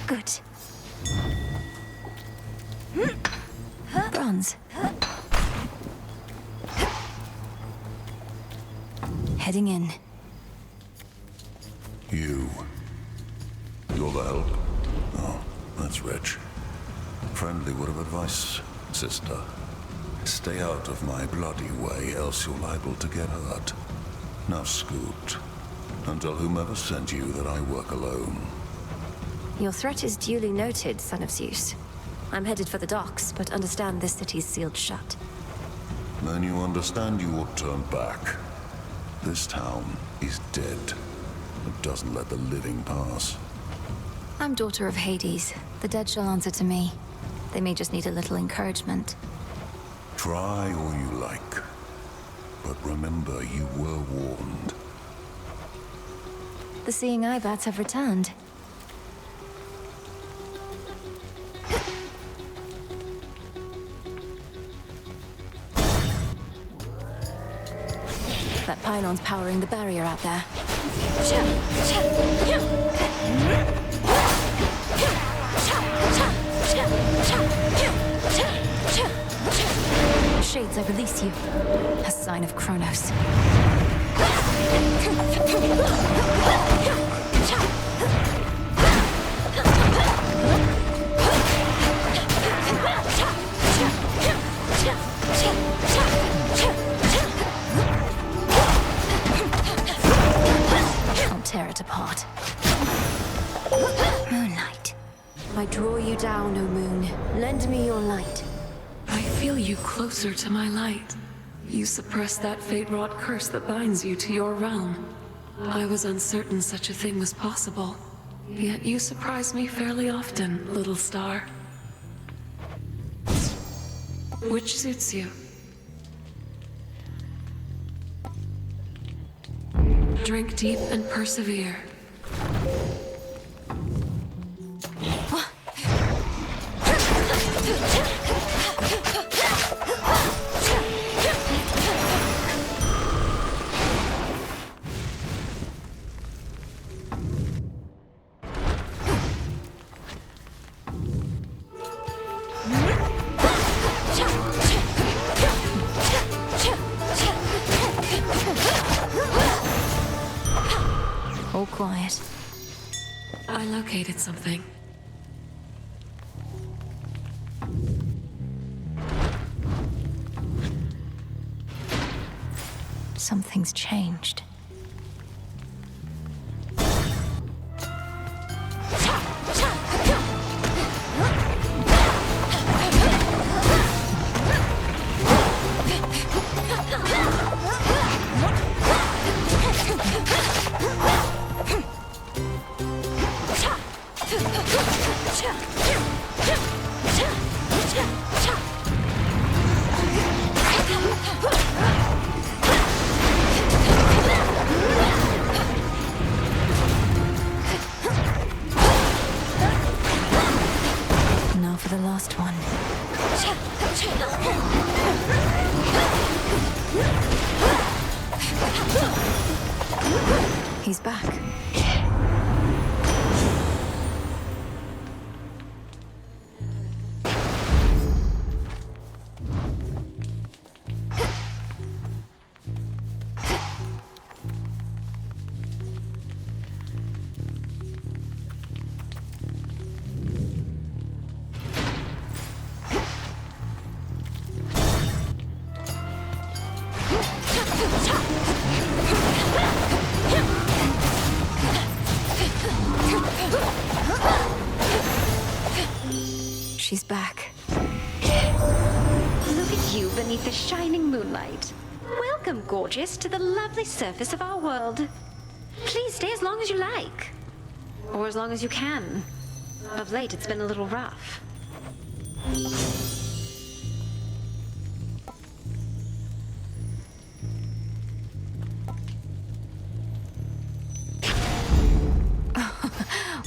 Good. Bronze. Heading in. You. You're the help? Oh, that's rich. Friendly word of advice, sister. Stay out of my bloody way, else you're liable to get hurt. Now scoot, and tell whomever sent you that I work alone. Your threat is duly noted, son of Zeus. I'm headed for the docks, but understand this city's sealed shut. Then you understand you ought to turn back. This town is dead. It doesn't let the living pass. I'm daughter of Hades. The dead shall answer to me. They may just need a little encouragement. Try all you like. But remember, you were warned. The seeing eye bats have returned. That pylon's powering the barrier out there. Shades, I release you. A sign of Kronos. I'll tear it apart. Moonlight. I draw you down, O moon. Lend me your light. I feel you closer to my light. You suppress that fate-wrought curse that binds you to your realm. I was uncertain such a thing was possible. Yet you surprise me fairly often, little star. Which suits you? Drink deep and persevere. All quiet. I located something. Something's changed. Now for the last one. He's back. She's back. Look at you beneath the shining moonlight. Welcome, gorgeous, to the lovely surface of our world. Please stay as long as you like. Or as long as you can. Of late, it's been a little rough.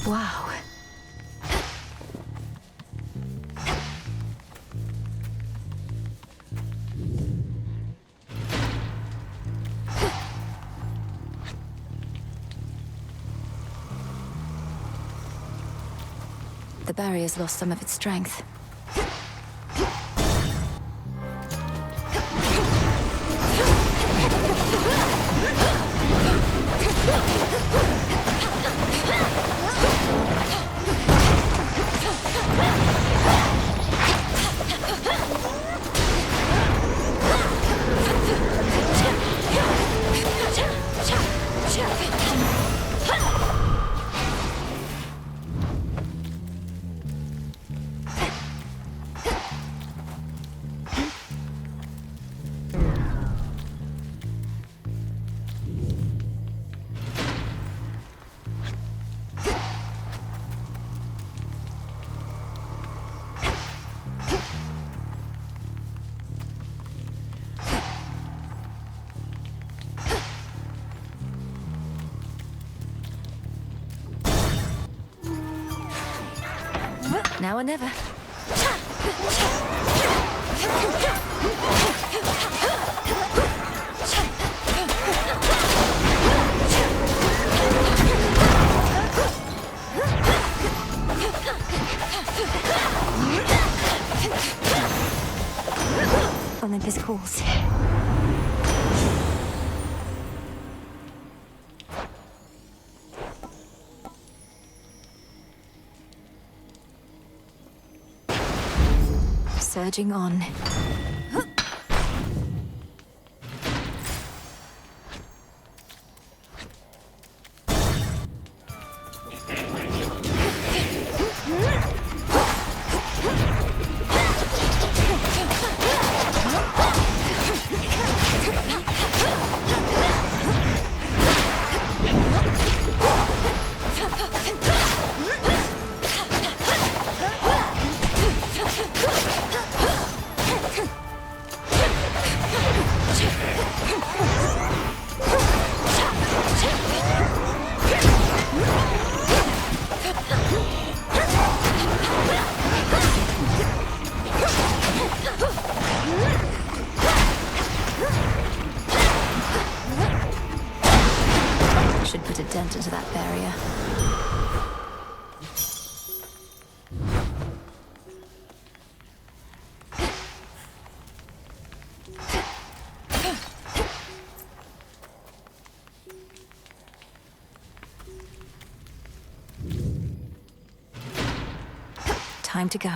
Wow. The barrier's lost some of its strength. Now or never. Olympus calls. Surging on. Should put a dent into that barrier. Time to go.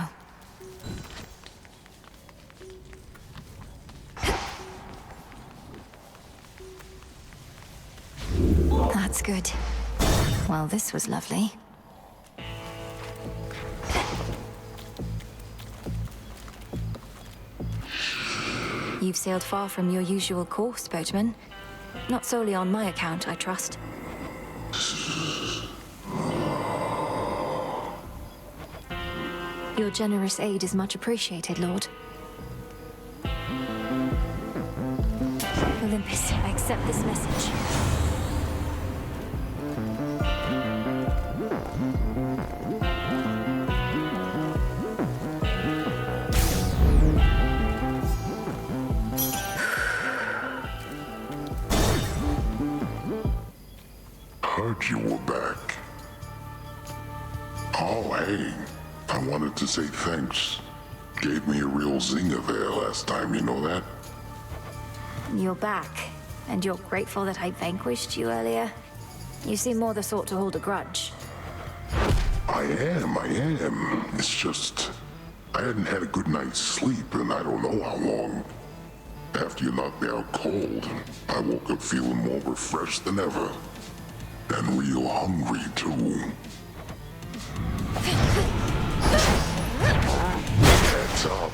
That's good. Well, this was lovely. You've sailed far from your usual course, boatman. Not solely on my account, I trust. Your generous aid is much appreciated, Lord. Olympus, I accept this message. Heard you were back. Oh, hey. I wanted to say thanks. Gave me a real zinger there last time, you know that? You're back, and you're grateful that I vanquished you earlier? You seem more the sort to hold a grudge. I am. It's just, I hadn't had a good night's sleep in I don't know how long. After you knocked me out cold, I woke up feeling more refreshed than ever. And real hungry, too. Heads up.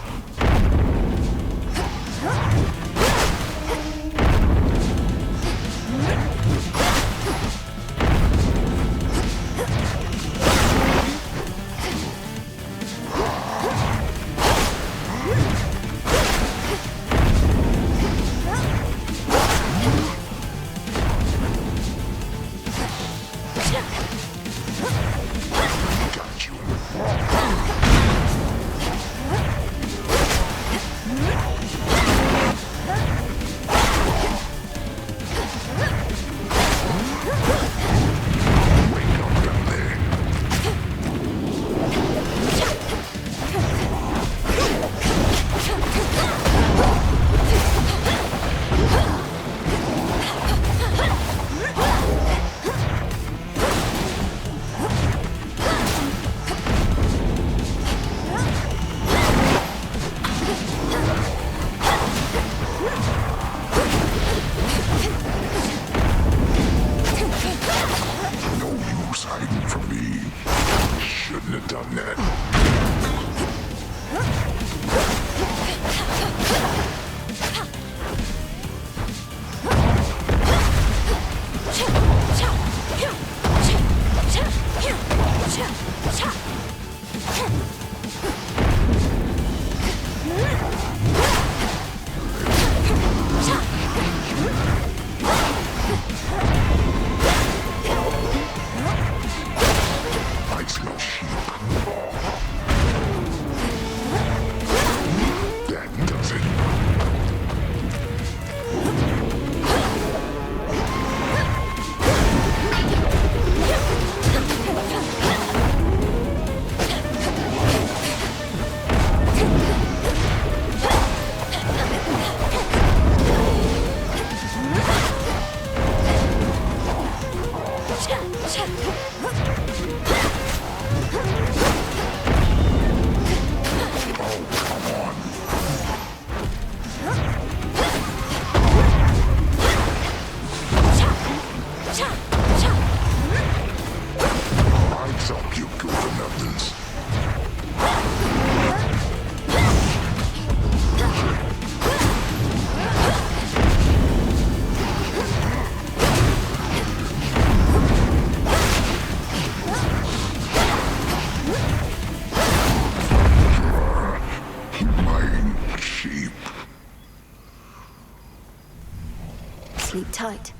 Sleep tight.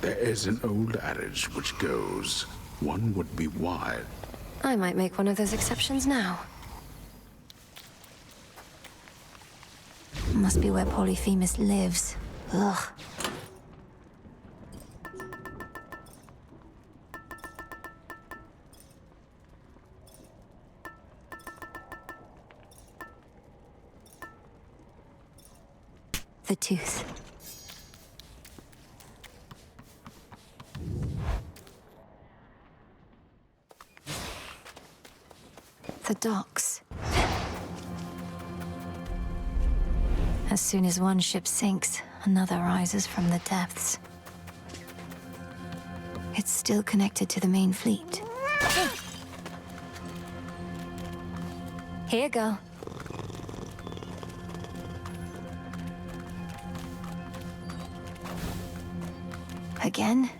There is an old adage which goes, one would be wise. I might make one of those exceptions now. Must be where Polyphemus lives. Ugh. The tooth. The docks. As soon as one ship sinks, another rises from the depths. It's still connected to the main fleet. Here, girl. Again?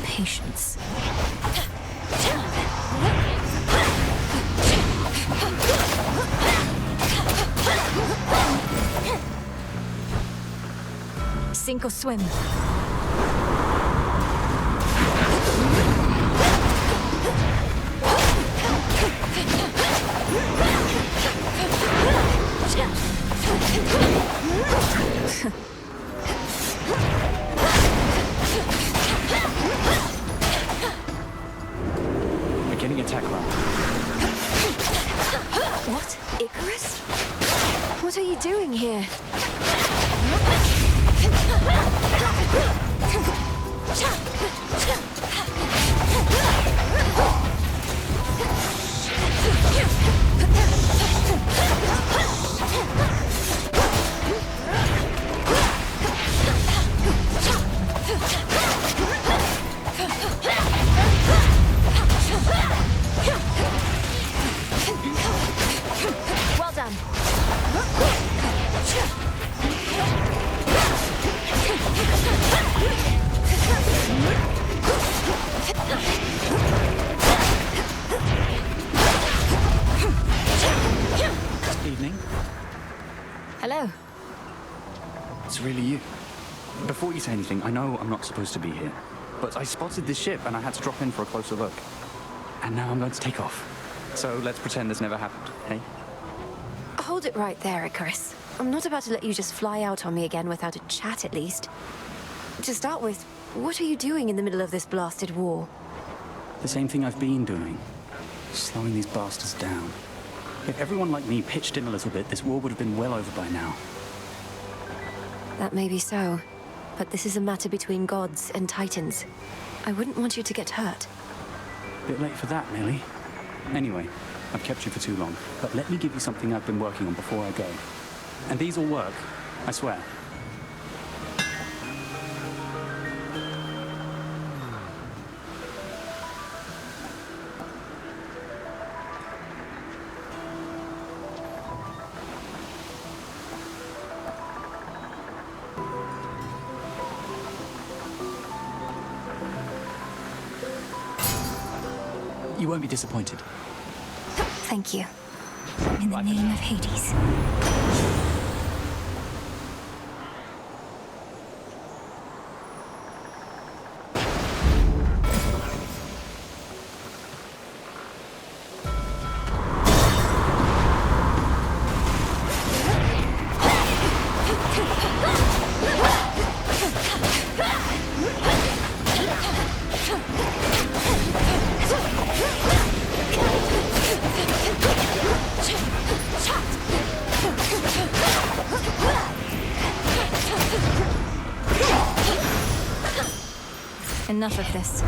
Patience. Sink or swim. Beginning attack run. What? Icarus? What are you doing here? Well done. Evening. Hello. It's really you. Before you say anything, I know I'm not supposed to be here, but I spotted this ship and I had to drop in for a closer look. And now I'm going to take off. So let's pretend this never happened, hey? Hold it right there, Icarus. I'm not about to let you just fly out on me again without a chat, at least. To start with, what are you doing in the middle of this blasted war? The same thing I've been doing. Slowing these bastards down. If everyone like me pitched in a little bit, this war would have been well over by now. That may be so, but this is a matter between gods and titans. I wouldn't want you to get hurt. Bit late for that, Millie. Anyway, I've kept you for too long, but let me give you something I've been working on before I go. And these will work, I swear. You won't be disappointed. Thank you. In the name of Hades. Enough of this.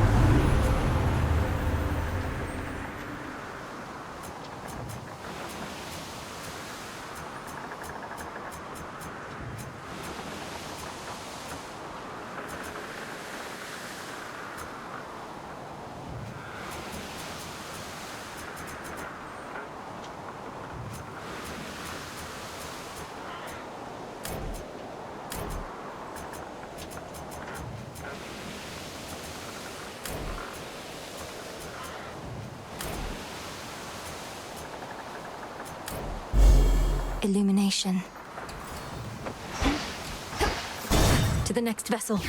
Illumination. To the next vessel.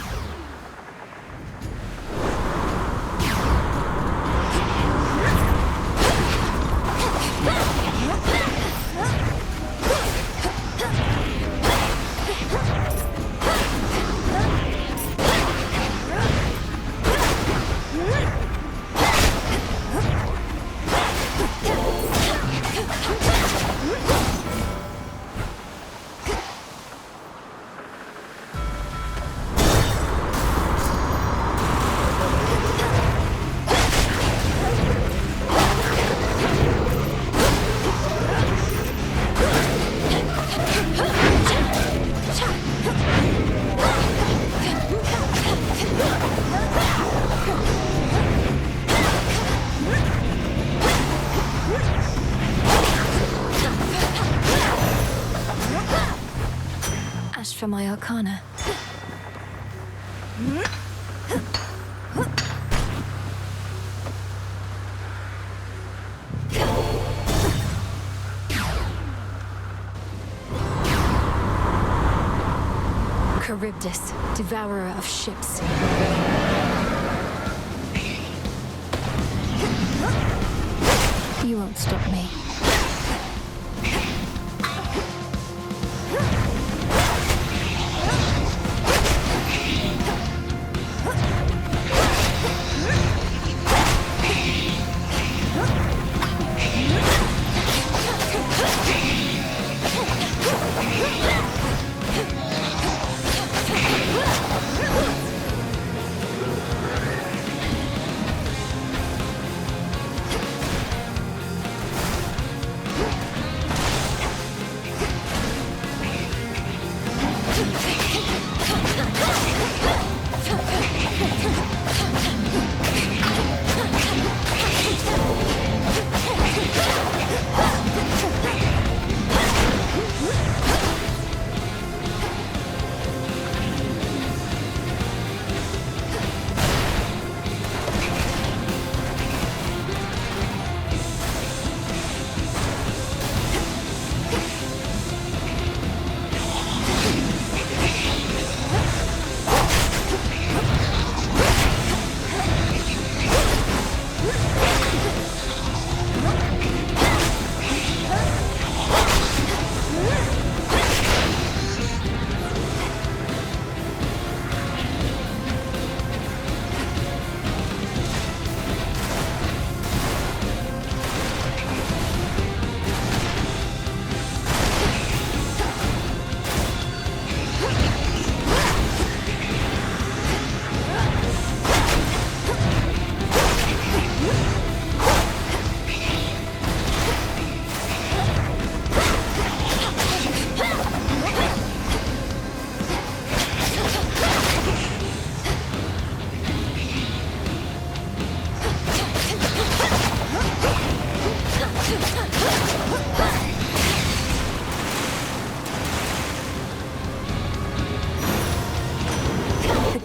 For my arcana. Charybdis, devourer of ships. You won't stop me.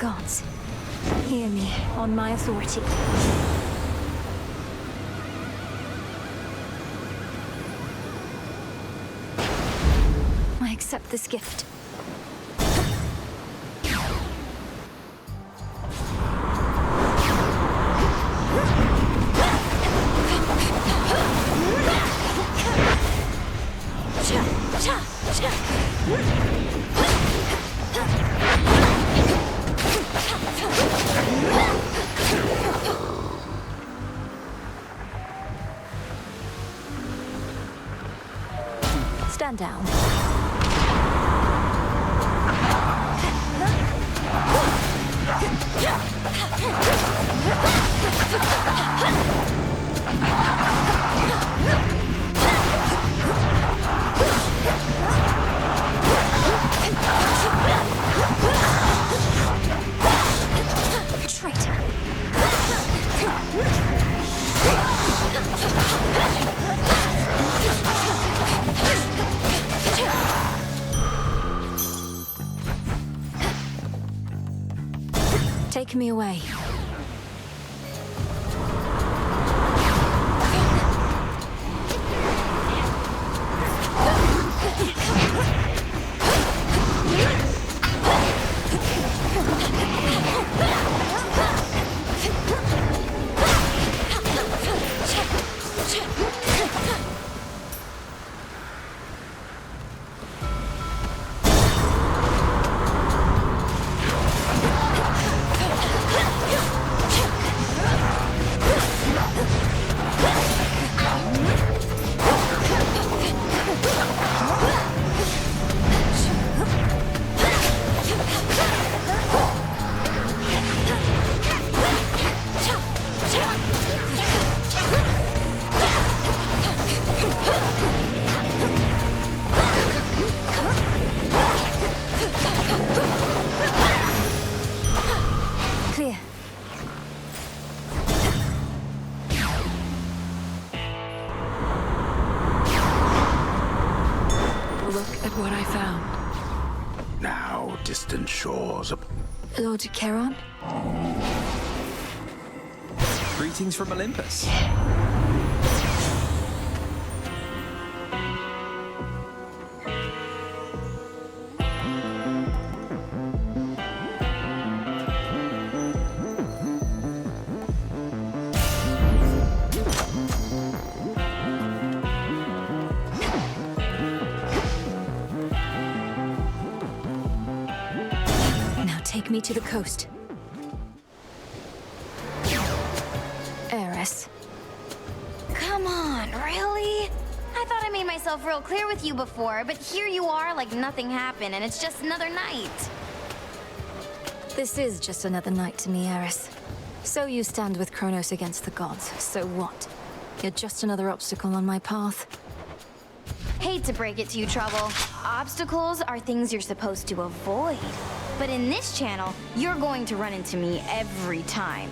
gods, hear me on my authority. I accept this gift. Stand down. Traitor. Take me away. Clear. Look at what I found. Now distant shores of... Lord Charon? Greetings from Olympus. Take me to the coast. Eris. Come on, really? I thought I made myself real clear with you before, but here you are like nothing happened and it's just another night. This is just another night to me, Eris. So you stand with Kronos against the gods. So what? You're just another obstacle on my path. Hate to break it to you, Trouble. Obstacles are things you're supposed to avoid. But in this channel, you're going to run into me every time.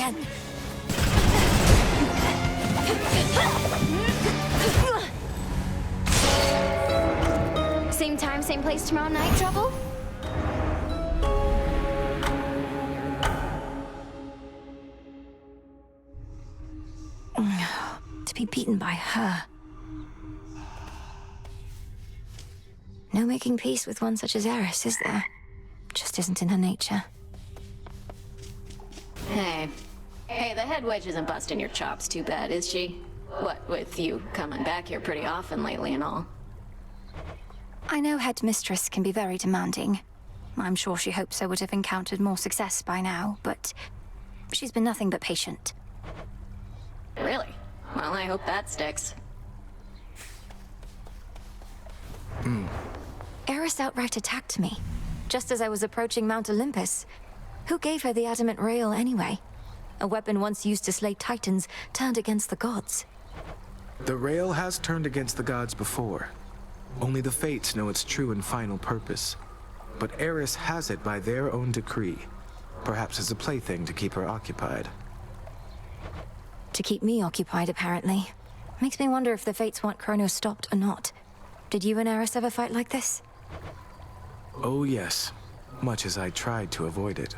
again. Same time, same place tomorrow night, Trouble? To be beaten by her. No making peace with one such as Eris, is there? Just isn't in her nature. Hey. Hey, the head wedge isn't busting your chops too bad, is she? What, with you coming back here pretty often lately and all? I know Headmistress can be very demanding. I'm sure she hopes I would have encountered more success by now, but she's been nothing but patient. Really? Well, I hope that sticks. Eris outright attacked me, just as I was approaching Mount Olympus. Who gave her the adamant rail anyway? A weapon once used to slay titans turned against the gods. The rail has turned against the gods before. Only the Fates know its true and final purpose. But Eris has it by their own decree, perhaps as a plaything to keep her occupied. To keep me occupied, apparently. Makes me wonder if the Fates want Kronos stopped or not. Did you and Eris ever fight like this? Oh yes, much as I tried to avoid it.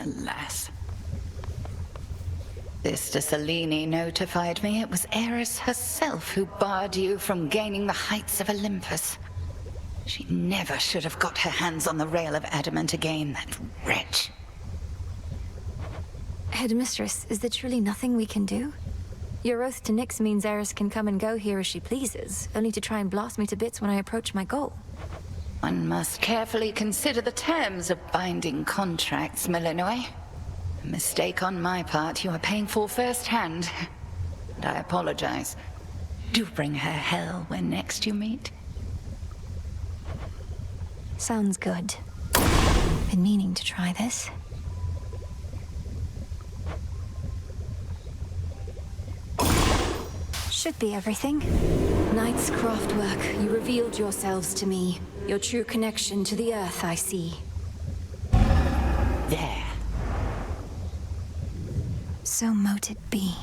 Alas. Sister Selene notified me it was Eris herself who barred you from gaining the heights of Olympus. She never should have got her hands on the rail of adamant again, that wretch. Headmistress, is there truly nothing we can do? Your oath to Nyx means Eris can come and go here as she pleases, only to try and blast me to bits when I approach my goal. One must carefully consider the terms of binding contracts, Malinois. A mistake on my part you are paying for firsthand. And I apologize. Do bring her hell when next you meet. Sounds good. Been meaning to try this. Should be everything. Knight's craftwork, you revealed yourselves to me. Your true connection to the earth, I see. There. So mote it be.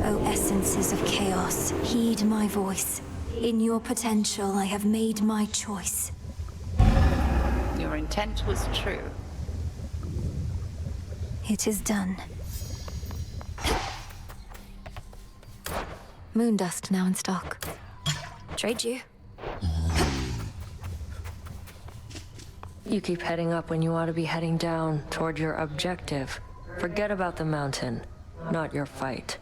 O essences of chaos, heed my voice. In your potential, I have made my choice. Your intent was true. It is done. Moondust now in stock. Trade you. You keep heading up when you ought to be heading down toward your objective. Forget about the mountain, not your fight.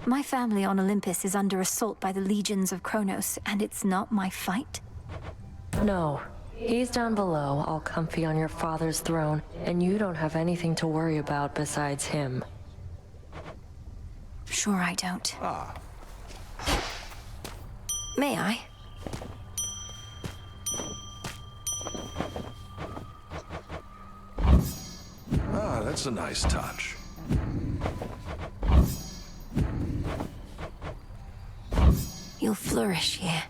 My family on Olympus is under assault by the legions of Kronos, and it's not my fight? No. He's down below, all comfy on your father's throne, and you don't have anything to worry about besides him. Sure I don't. Ah. May I? Ah, that's a nice touch. You'll flourish here.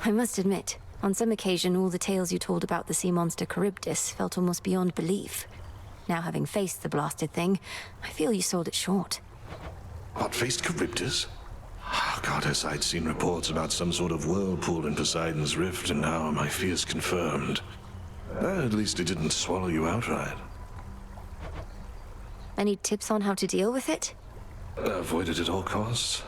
I must admit, on some occasion, all the tales you told about the sea monster Charybdis felt almost beyond belief. Now, having faced the blasted thing, I feel you sold it short. What, faced Charybdis? Oh, Goddess, I'd seen reports about some sort of whirlpool in Poseidon's Rift, and now my fears confirmed. At least it didn't swallow you outright. Any tips on how to deal with it? Avoid it at all costs.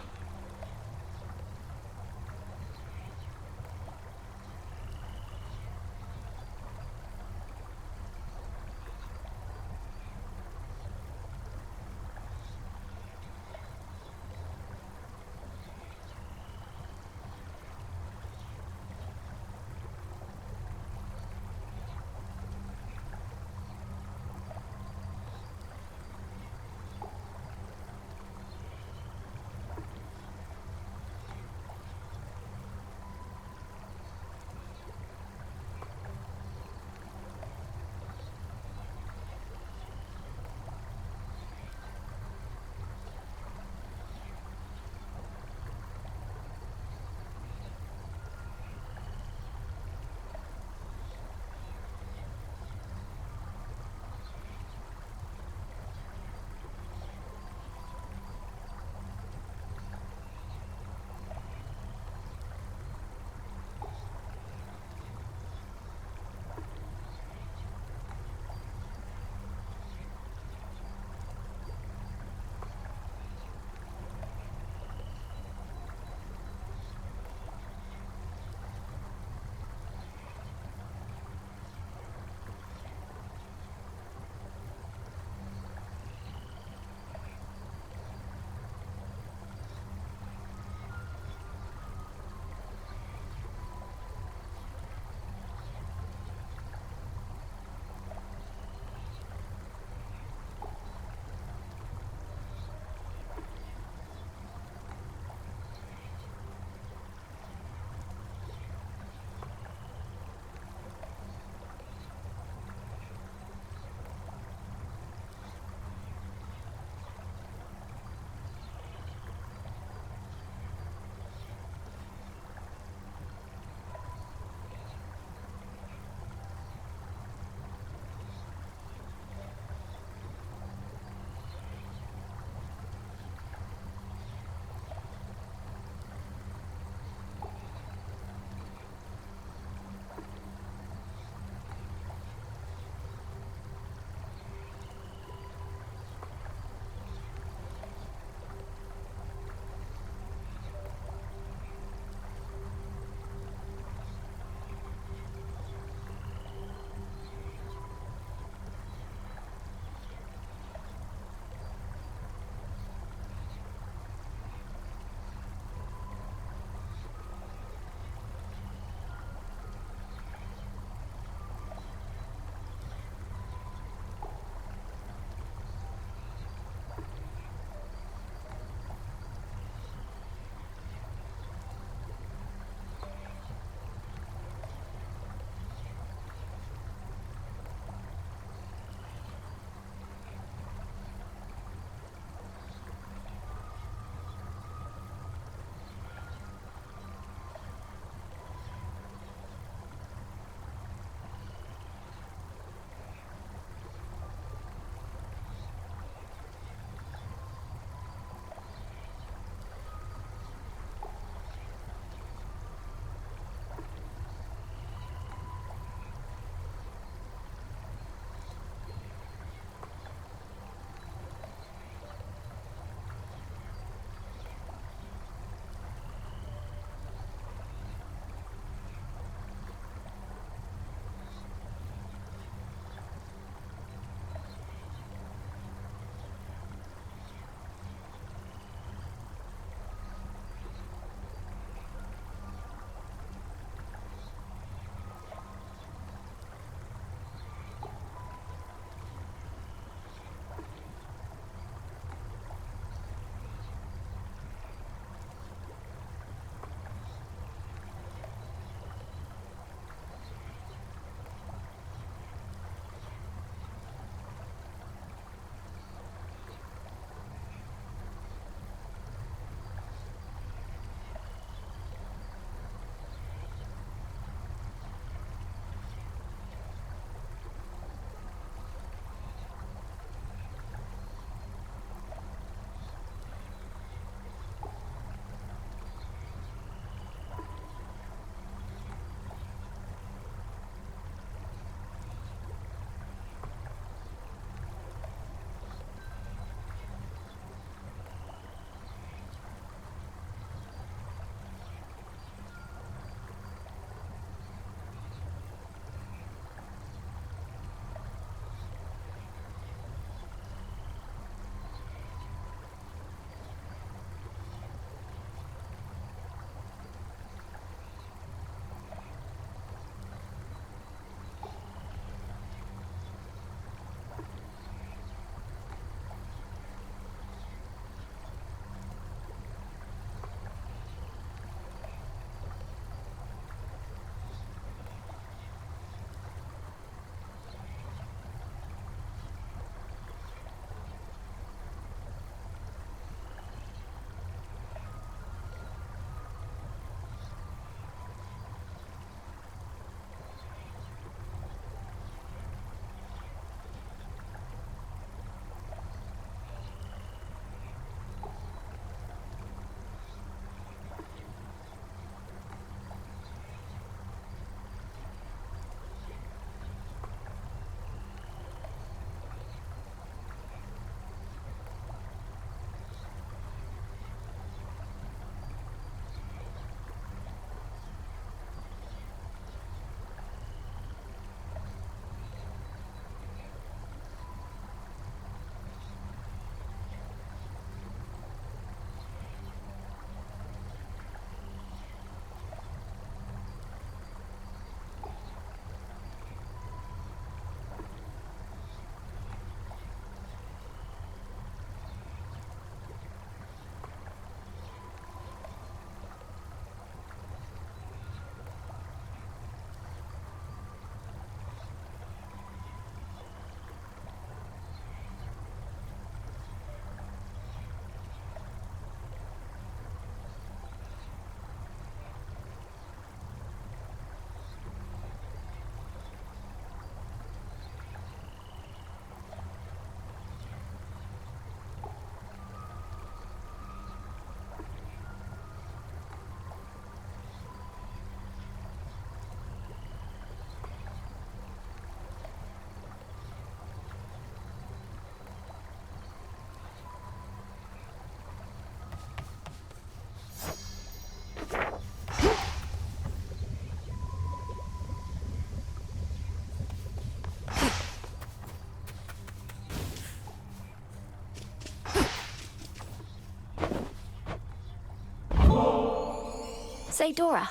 Say, Dora,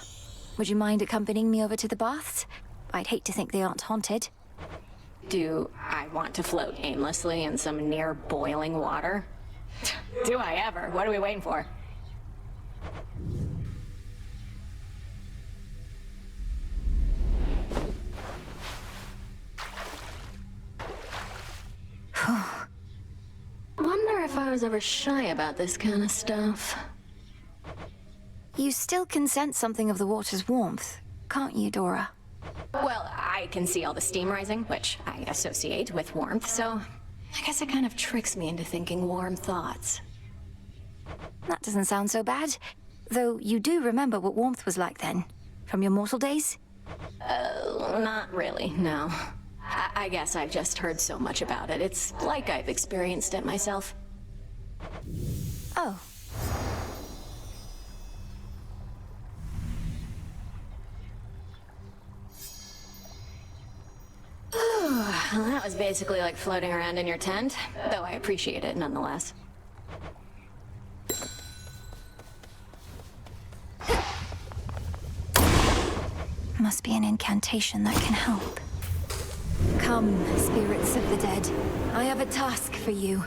would you mind accompanying me over to the baths? I'd hate to think they aren't haunted. Do I want to float aimlessly in some near boiling water? Do I ever? What are we waiting for? Wonder if I was ever shy about this kind of stuff. You still can sense something of the water's warmth, can't you, Dora? Well, I can see all the steam rising, which I associate with warmth, so I guess it kind of tricks me into thinking warm thoughts. That doesn't sound so bad. Though you do remember what warmth was like then, from your mortal days? Not really, no. I guess I've just heard so much about it. It's like I've experienced it myself. Oh. Well, that was basically like floating around in your tent, though I appreciate it nonetheless. Must be an incantation that can help. Come, spirits of the dead. I have a task for you.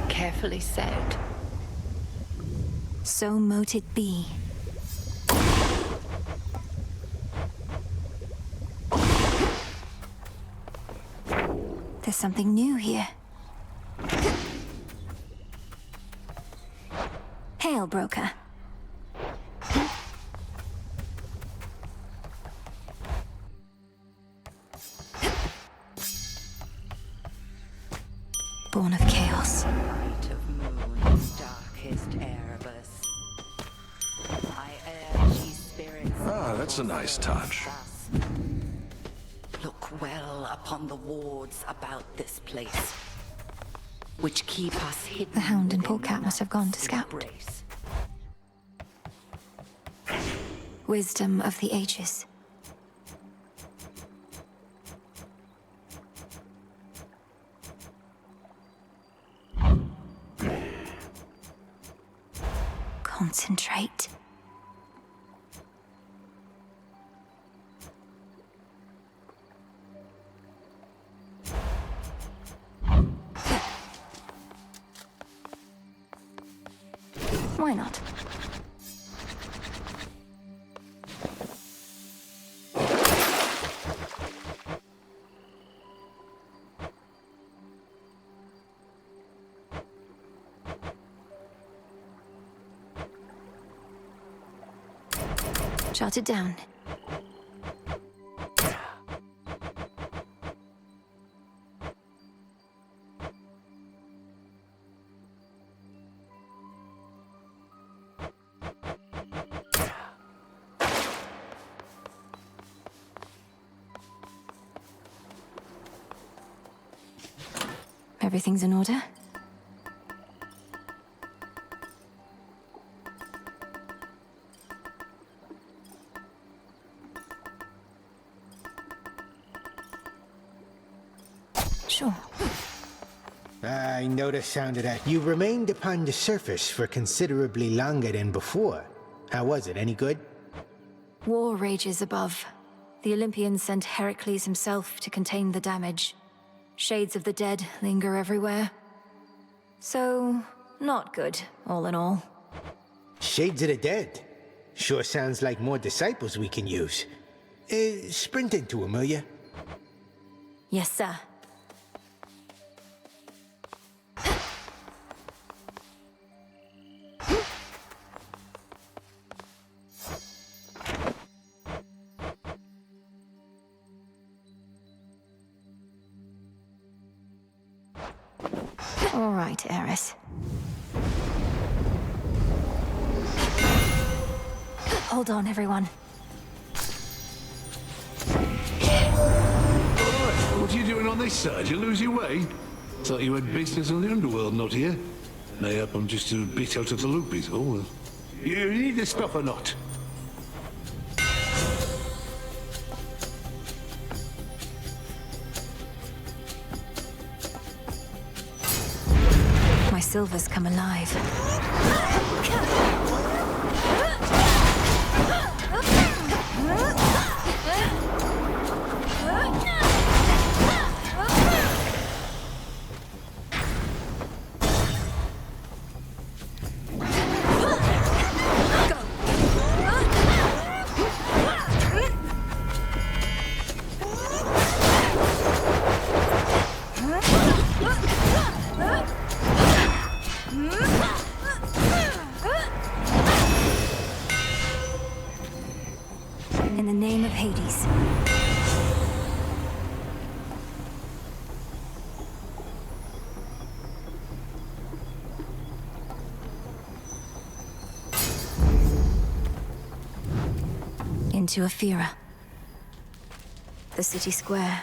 Carefully said. So mote it be. There's something new here. Hail, Broker. Born of chaos. Light of moon's darkest Erebus. I urge ye spirits. Ah, that's a nice touch. Look well upon the wards about this place, which keep us hidden. The Hound and Polecat must have gone to scout. Wisdom of the ages. Concentrate. Why not? Jot it down. Everything's in order? Sure. I know the sound of that. You remained upon the surface for considerably longer than before. How was it? Any good? War rages above. The Olympians sent Heracles himself to contain the damage. Shades of the dead linger everywhere. So, not good, all in all. Shades of the dead? Sure sounds like more disciples we can use. Sprint into them, will ya? Yes, sir. All right, Eris. Hold on, everyone. What are you doing on this side? You lose your way? Thought you had business on the underworld, not here. Mayhap I'm just a bit out of the loop, is all. You need to stop or not? My silver's come alive. In the name of Hades. Into Aphira. The city square.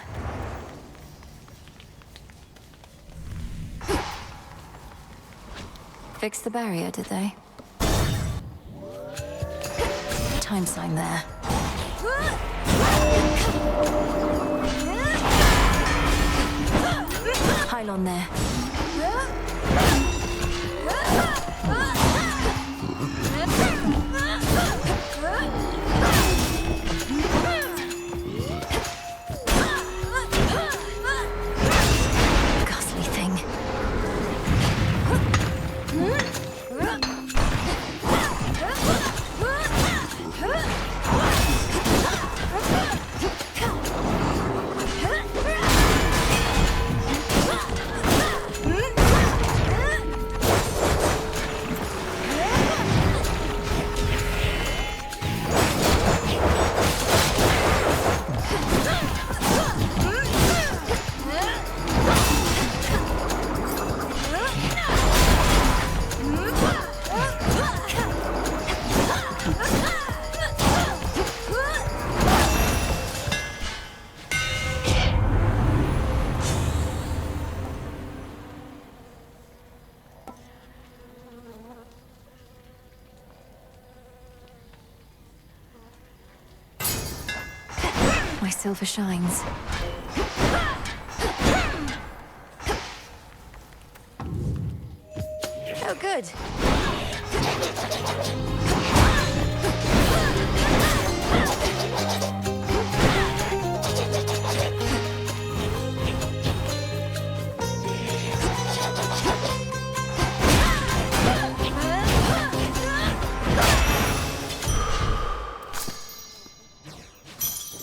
Fixed the barrier, did they? Time sign there. Pylon there. Ghastly thing. My silver shines. Oh, good.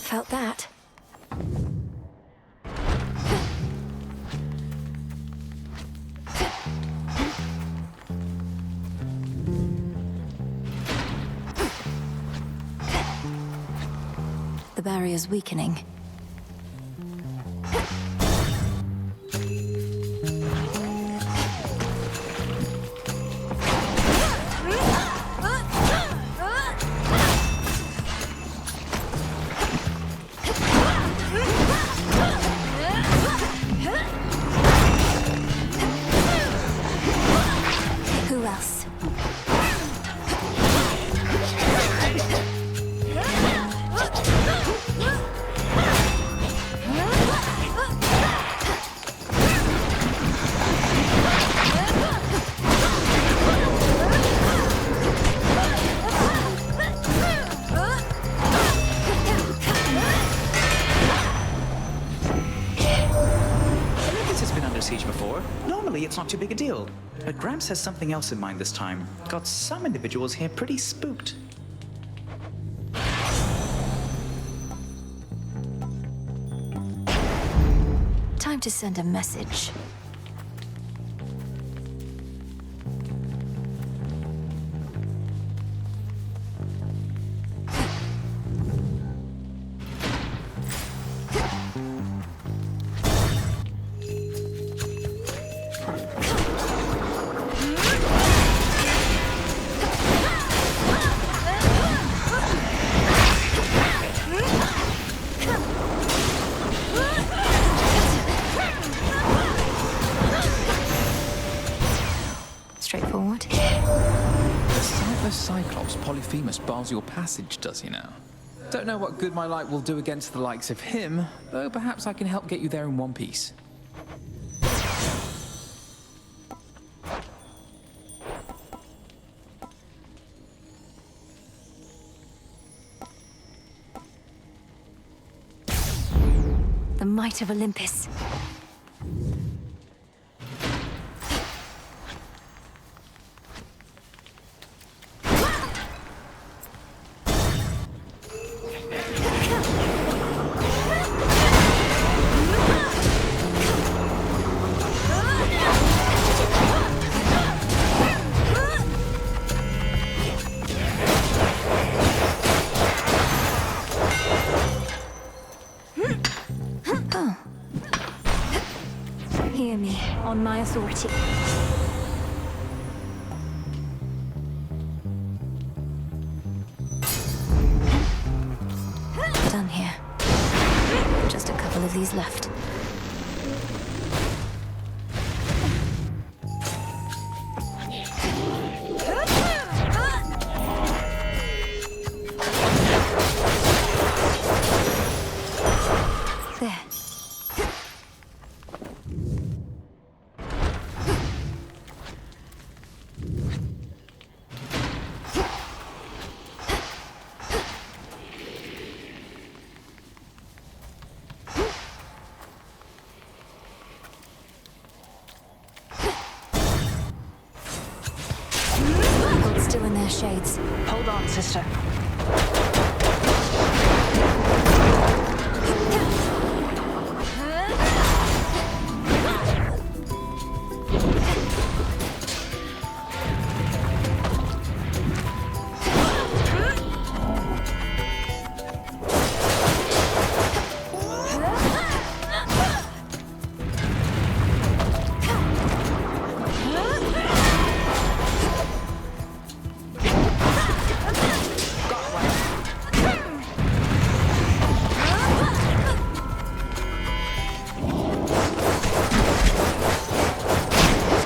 Felt that. The barrier's weakening. Who else? Olympus has been under siege before. Normally, it's not too big a deal. But Gramps has something else in mind this time. Got some individuals here pretty spooked. Time to send a message. Straightforward. The sightless Cyclops Polyphemus bars your passage, does he now? Don't know what good my light will do against the likes of him, though perhaps I can help get you there in one piece. might of Olympus. Hear me, on my authority. Done here. Just a couple of these left. There. Hold still in their shades. Hold on, sister.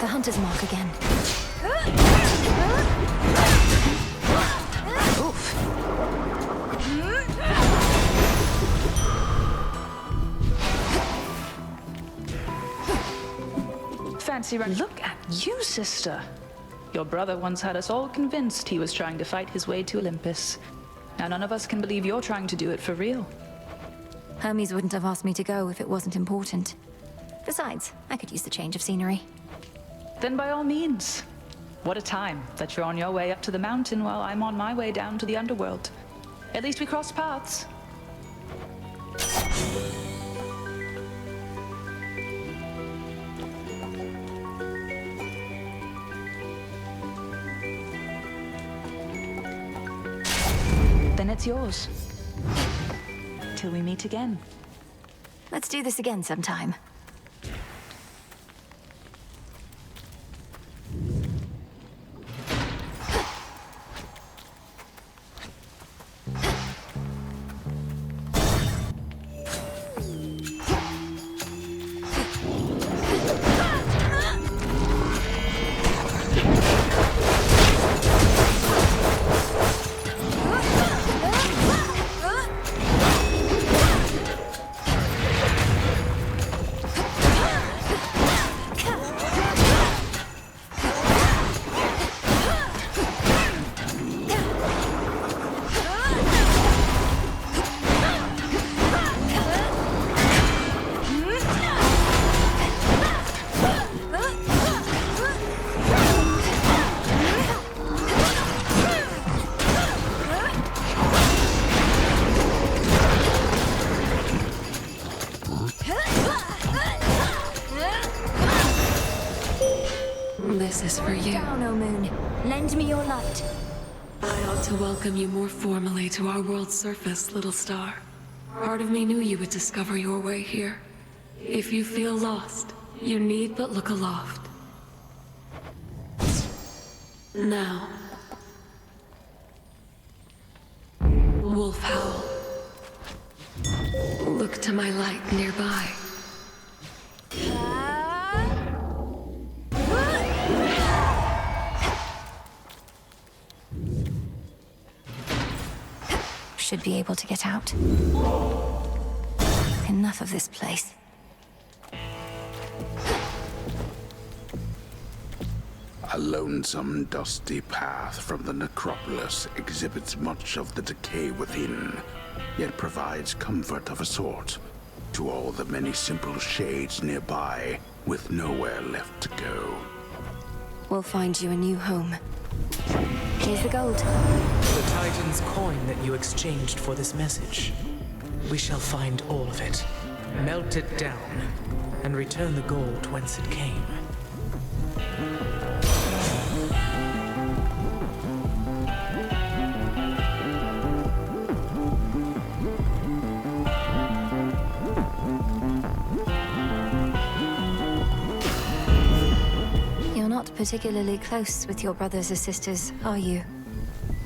The hunter's mark again. Oof. Fancy run. Look at you, sister. Your brother once had us all convinced he was trying to fight his way to Olympus. Now none of us can believe you're trying to do it for real. Hermes wouldn't have asked me to go if it wasn't important. Besides, I could use the change of scenery. Then by all means. What a time that you're on your way up to the mountain while I'm on my way down to the underworld. At least we crossed paths. Then it's yours. Till we meet again. Let's do this again sometime. This is for you. Down, O moon. Lend me your light. I ought to welcome you more formally to our world's surface, little star. Part of me knew you would discover your way here. If you feel lost, you need but look aloft. Now. Wolf howl. Look to my light nearby. Should be able to get out. Enough of this place. A lonesome, dusty path from the necropolis exhibits much of the decay within, yet provides comfort of a sort. To all the many simple shades nearby, with nowhere left to go. We'll find you a new home. Here's the gold. The Titan's coin that you exchanged for this message. We shall find all of it, melt it down, and return the gold whence it came. You're not particularly close with your brothers or sisters, are you?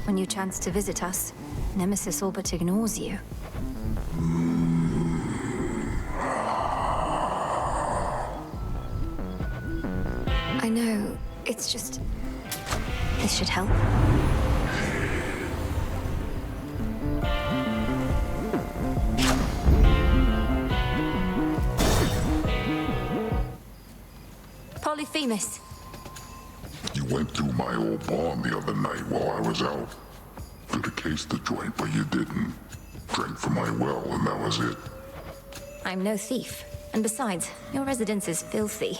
When you chance to visit us, Nemesis all but ignores you. I know, it's just... this should help. Polyphemus. You went through my old barn the other night while I was out. Could have cased the joint, but you didn't. Drank from my well, and that was it. I'm no thief. And besides, your residence is filthy.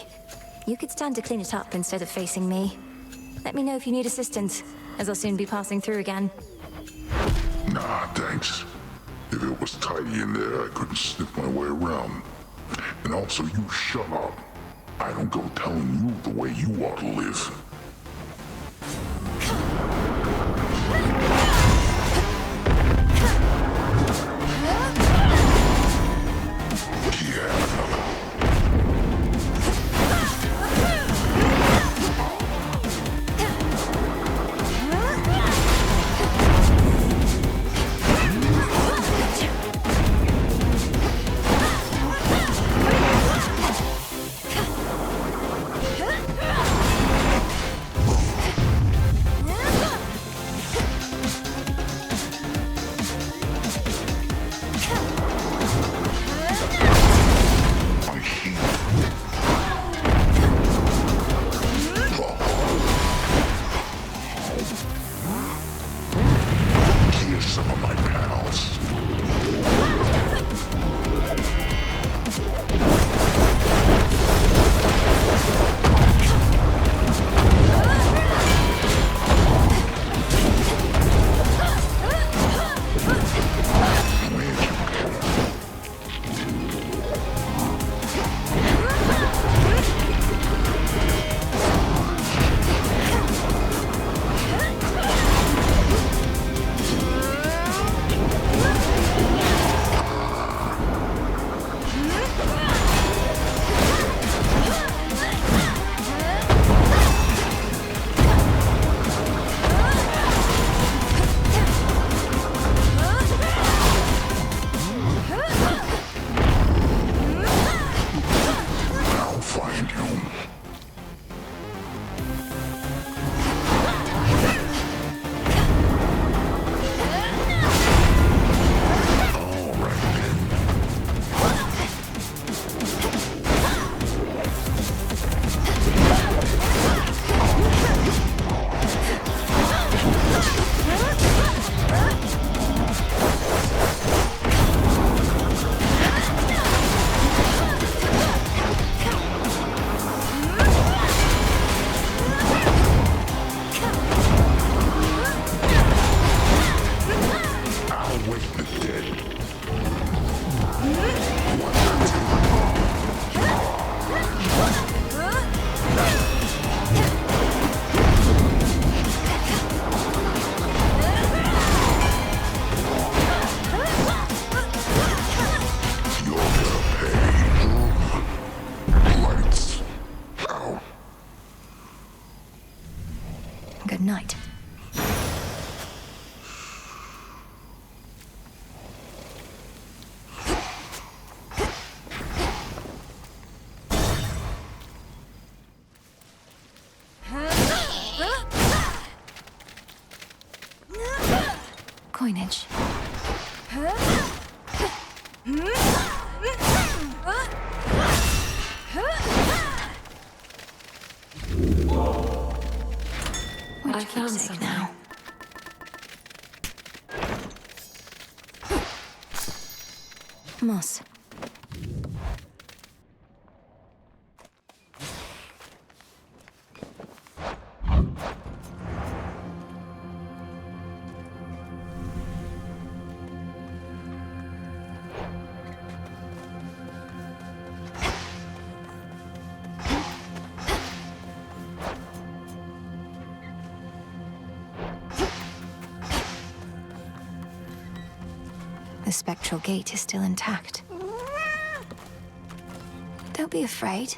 You could stand to clean it up instead of facing me. Let me know if you need assistance, as I'll soon be passing through again. Nah, thanks. If it was tidy in there, I couldn't sniff my way around. And also, you shut up. I don't go telling you the way you ought to live. Good night. Coinage. I found something now. Moss. The spectral gate is still intact. Don't be afraid.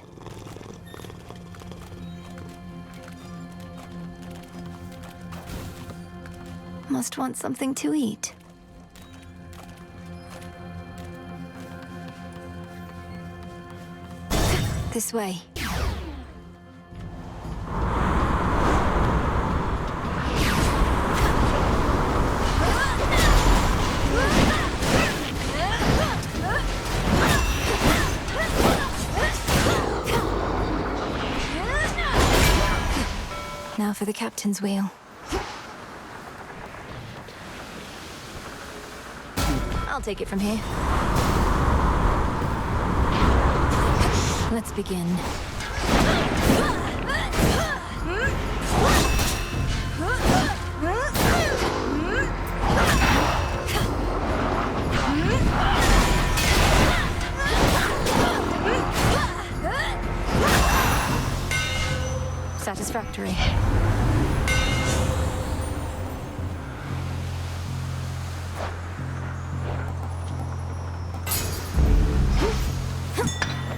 Must want something to eat. This way. Now for the captain's wheel. I'll take it from here. Let's begin. Satisfactory.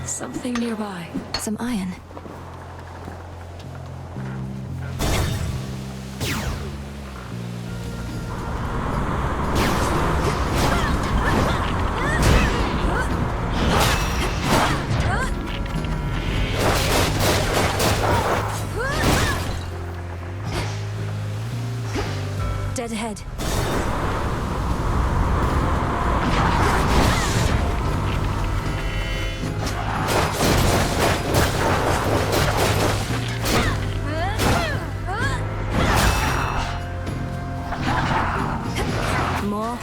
Something nearby. Some iron. Dead ahead. More.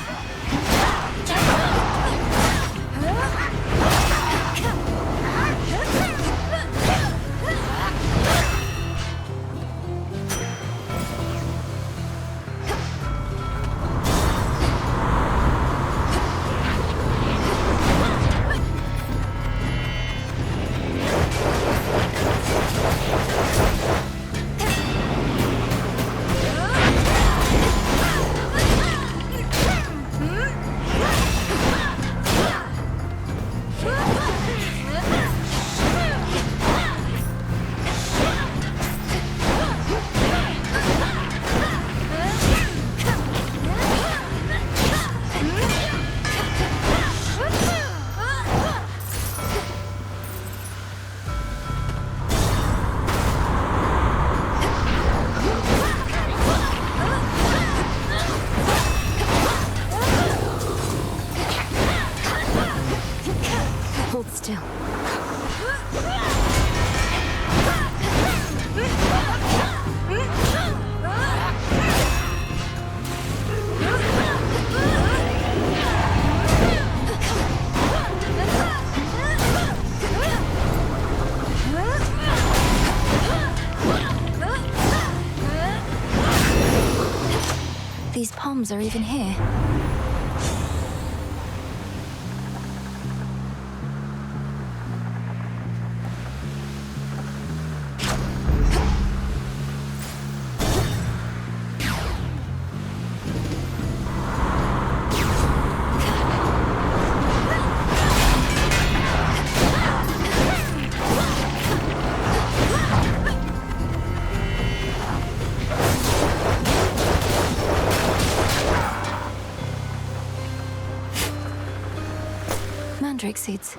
Hold still. These palms are even here. Mandrake seeds.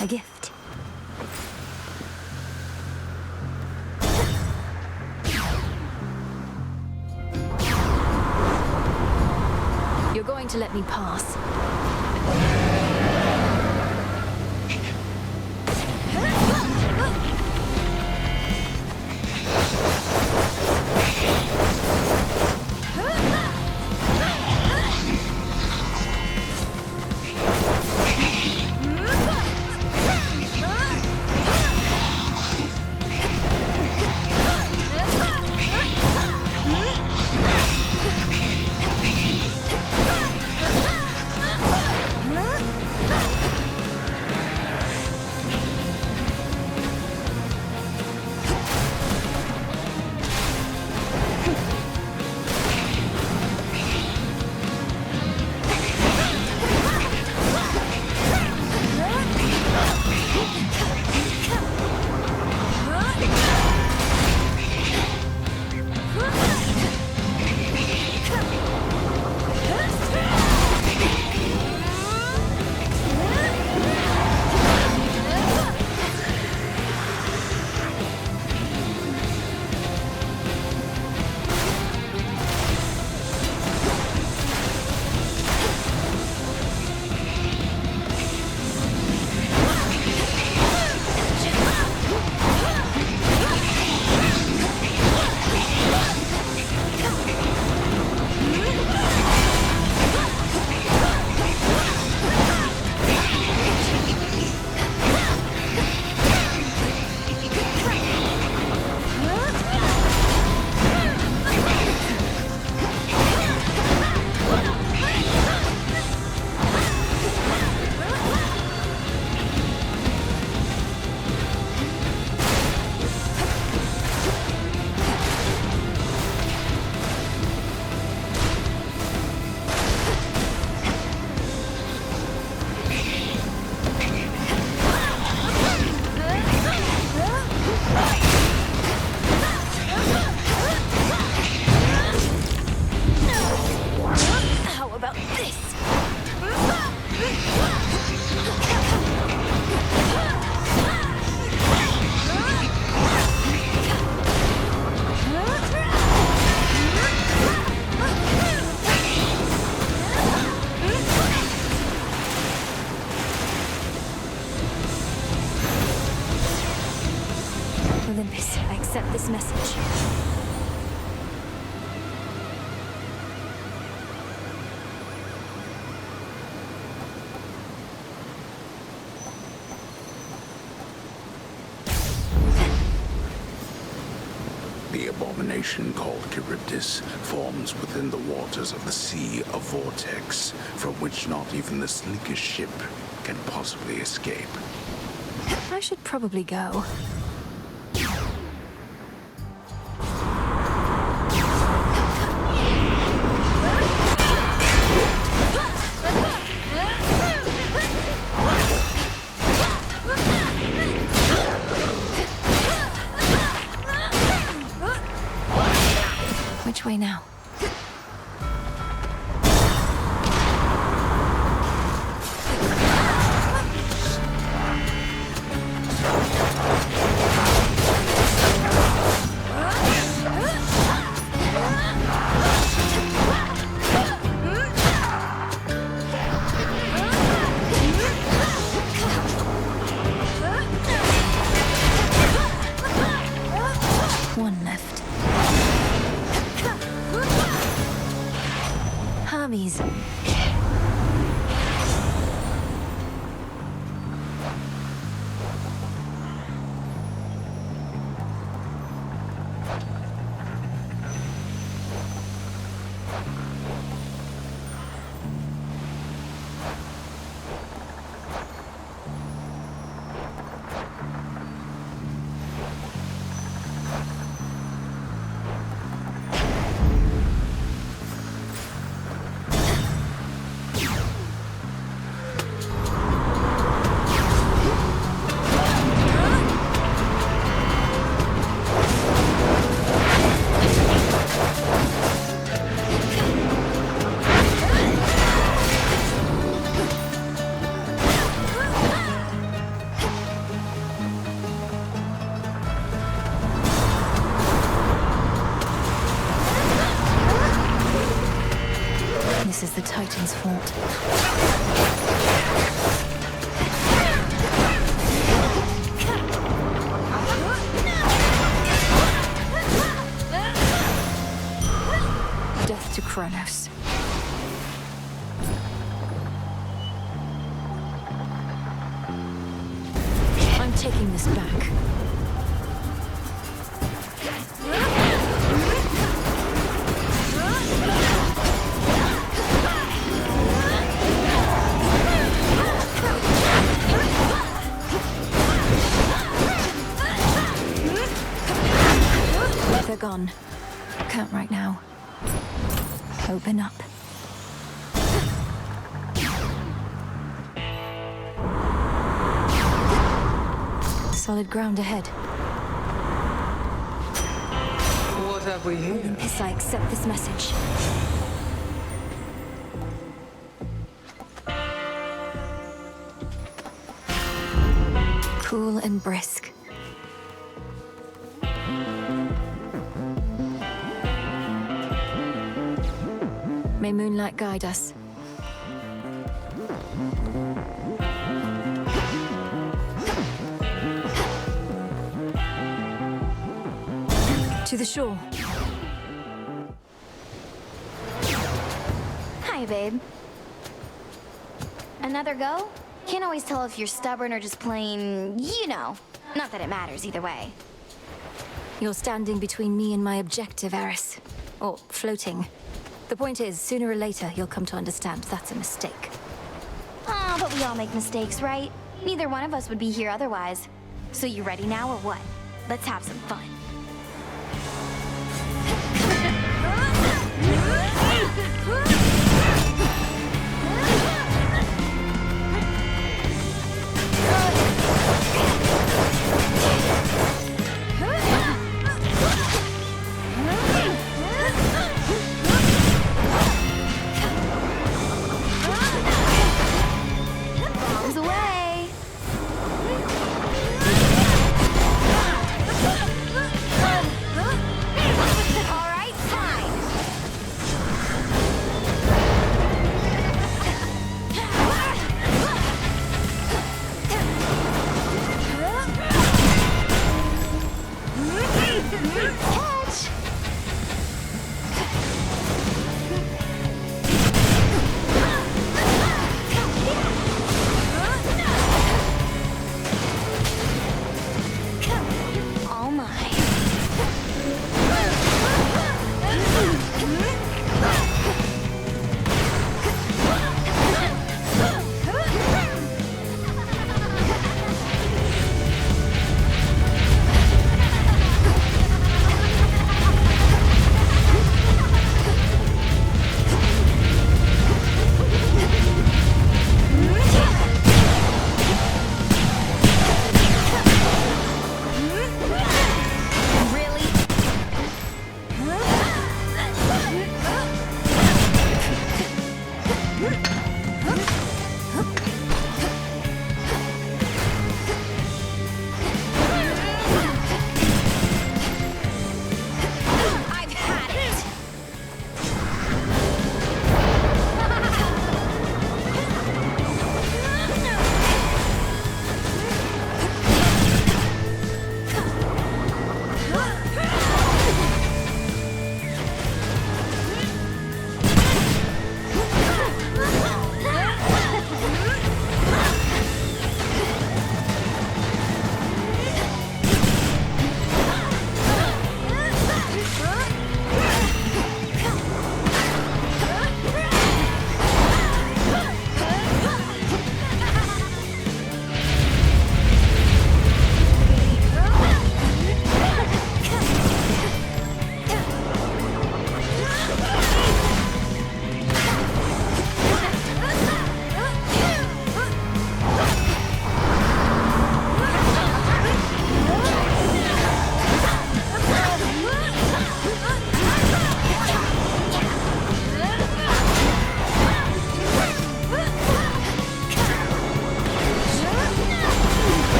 A gift. You're going to let me pass. this message. The abomination called Charybdis forms within the waters of the Sea of Vortex, from which not even the sleekest ship can possibly escape. I should probably go. Which way now? One left. Hermes. This is the Titan's fault. Death to Kronos. I'm taking this back. They're gone. Can't right now. Open up. Solid ground ahead. What have we here? Olympus, I accept this message. Cool and brisk. May moonlight guide us. To the shore. Hi, babe. Another go? Can't always tell if you're stubborn or just plain, you know. Not that it matters either way. You're standing between me and my objective, Eris. Or floating. The point is, sooner or later, you'll come to understand that's a mistake. Aw, but we all make mistakes, right? Neither one of us would be here otherwise. So you ready now or what? Let's have some fun. Bombs away!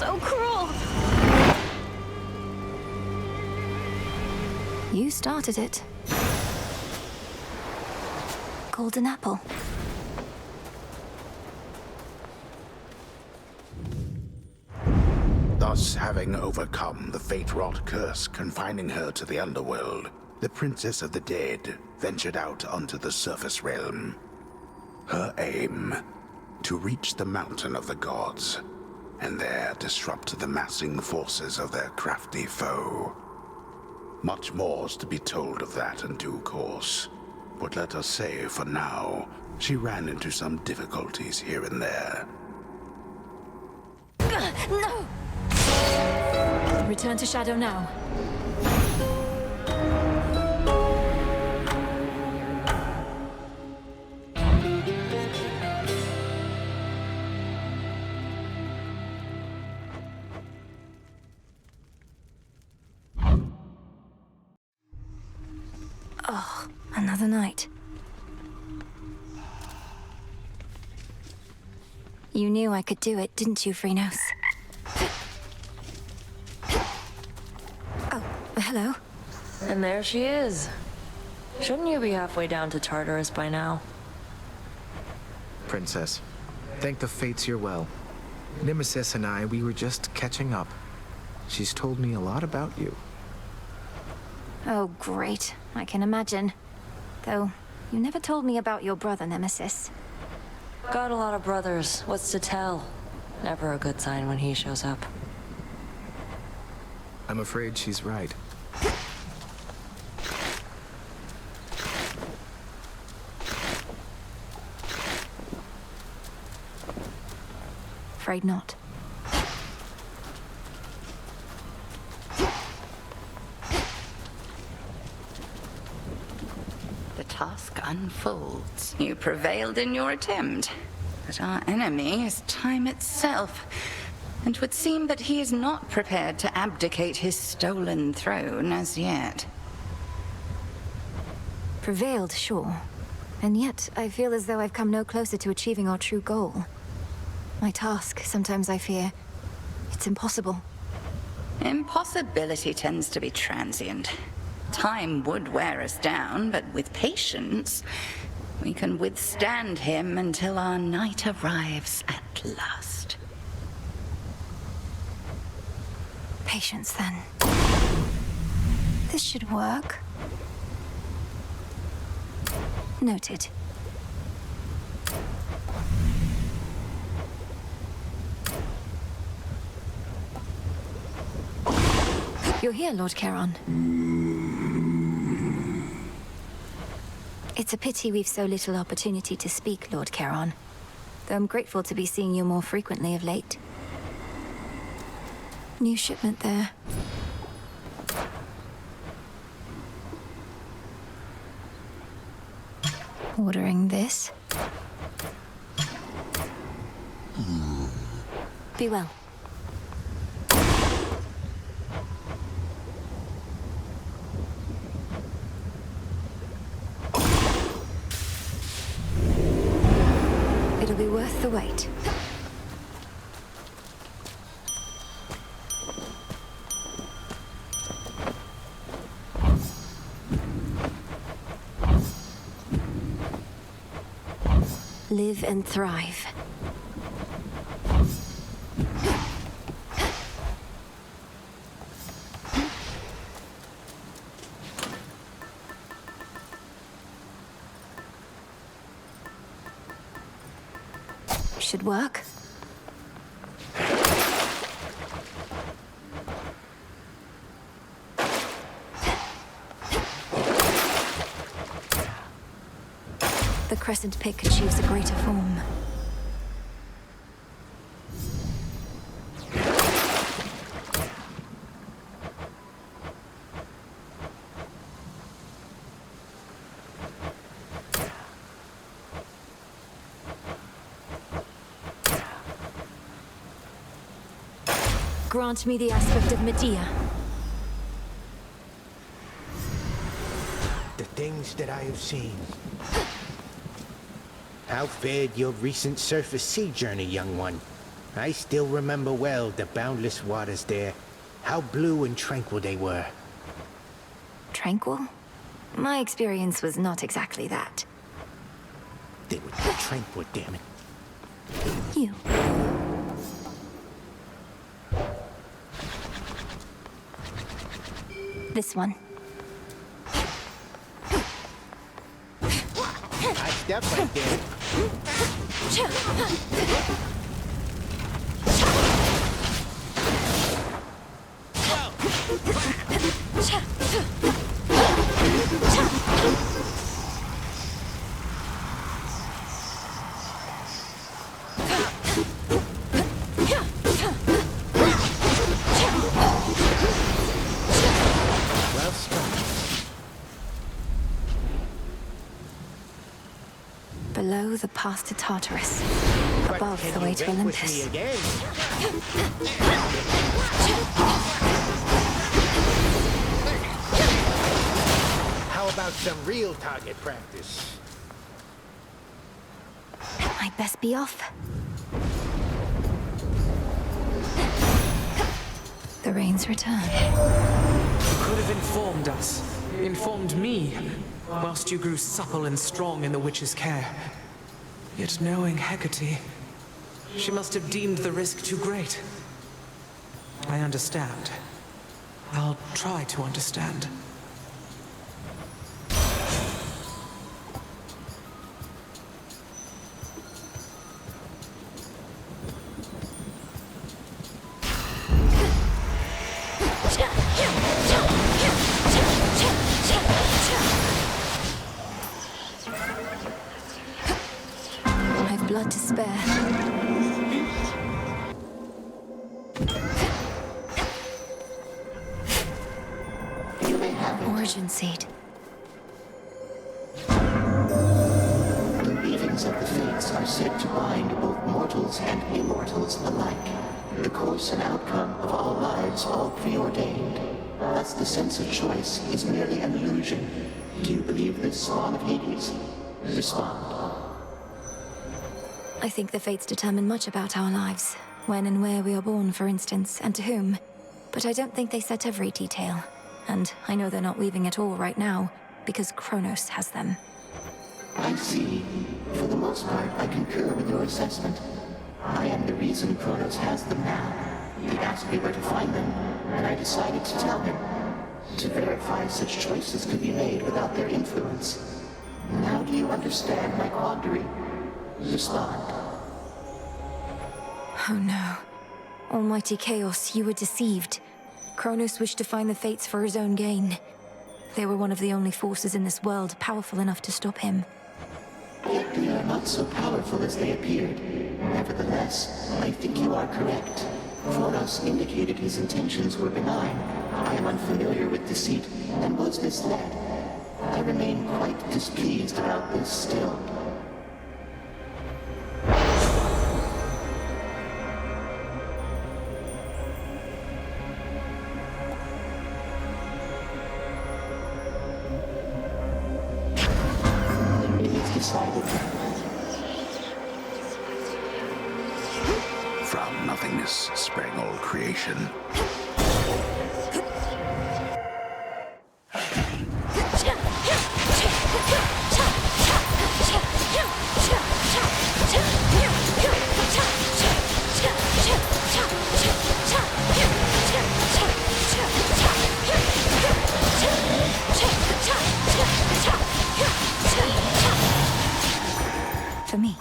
so cruel. You started it. Golden apple. Thus, having overcome the fate-wrought curse confining her to the underworld, the Princess of the Dead ventured out onto the surface realm. Her aim, to reach the Mountain of the Gods, and there disrupt the massing forces of their crafty foe. Much more's to be told of that in due course, but let us say, for now, she ran into some difficulties here and there. No! Return to Shadow now. Oh, another night. You knew I could do it, didn't you, Phrynos? Oh, hello. And there she is. Shouldn't you be halfway down to Tartarus by now? Princess, thank the fates you're well. Nemesis and I, we were just catching up. She's told me a lot about you. Oh, great. I can imagine. Though, you never told me about your brother, Nemesis. Got a lot of brothers. What's to tell? Never a good sign when he shows up. I'm afraid she's right. Afraid not. The task unfolds. You prevailed in your attempt. But our enemy is time itself. And 'twould seem that he is not prepared to abdicate his stolen throne as yet. Prevailed, sure. And yet, I feel as though I've come no closer to achieving our true goal. My task, sometimes I fear, it's impossible. Impossibility tends to be transient. Time would wear us down, but with patience, we can withstand him until our night arrives at last. Patience, then. This should work. Noted. You're here, Lord Charon. It's a pity we've so little opportunity to speak, Lord Charon. Though I'm grateful to be seeing you more frequently of late. New shipment there. Ordering this. Be well. It'll be worth the wait. Live and thrive. Should work. The crescent pick achieves a greater form. Grant me the aspect of Medea. The things that I have seen. How fared your recent surface sea journey, young one? I still remember well the boundless waters there. How blue and tranquil they were. Tranquil? My experience was not exactly that. They were tranquil, damn it. You. This one. I stepped right there. Well struck. Below the path to Tartarus. Above the way to Olympus. How about some real target practice? I'd best be off. The rains return. You could have informed us. Informed me. Whilst you grew supple and strong in the witch's care. Yet knowing Hecate, she must have deemed the risk too great. I understand. I'll try to understand. I've blood to spare. Origin seed. The weavings of the Fates are said to bind both mortals and immortals alike. The course and outcome of all lives all preordained. Thus the sense of choice is merely an illusion. Do you believe this, Spawn of Hades? Respond. I think the fates determine much about our lives. When and where we are born, for instance, and to whom. But I don't think they set every detail. And I know they're not weaving at all right now, because Kronos has them. I see. For the most part, I concur with your assessment. I am the reason Kronos has them now. He asked me where to find them, and I decided to tell him. To verify such choices could be made without their influence. Now do you understand my quandary? Respond. Oh no. Almighty Chaos, you were deceived. Kronos wished to find the Fates for his own gain. They were one of the only forces in this world powerful enough to stop him. Yet they are not so powerful as they appeared. Nevertheless, I think you are correct. Kronos indicated his intentions were benign. I am unfamiliar with deceit and was misled. I remain quite displeased about this still. From nothingness sprang all creation. For me.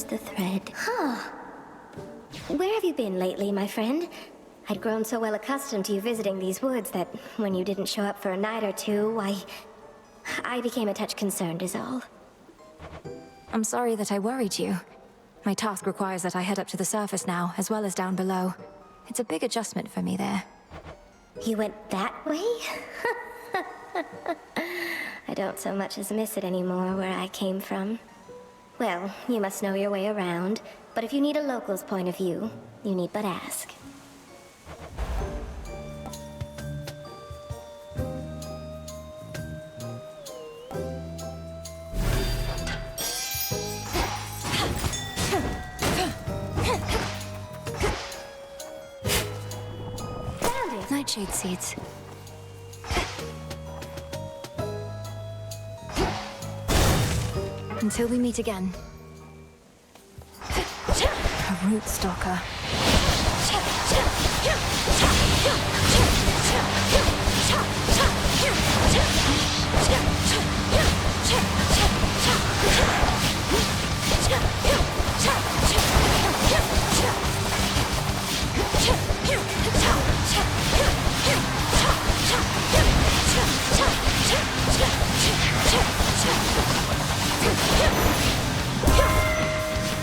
the thread. Huh. Where have you been lately, my friend? I'd grown so well accustomed to you visiting these woods that when you didn't show up for a night or two, I became a touch concerned is all. I'm sorry that I worried you. My task requires that I head up to the surface now, as well as down below. It's a big adjustment for me there. You went that way? I don't so much as miss it anymore where I came from. Well, you must know your way around, but if you need a local's point of view, you need but ask. Nightshade seeds. Until we meet again. A root stalker.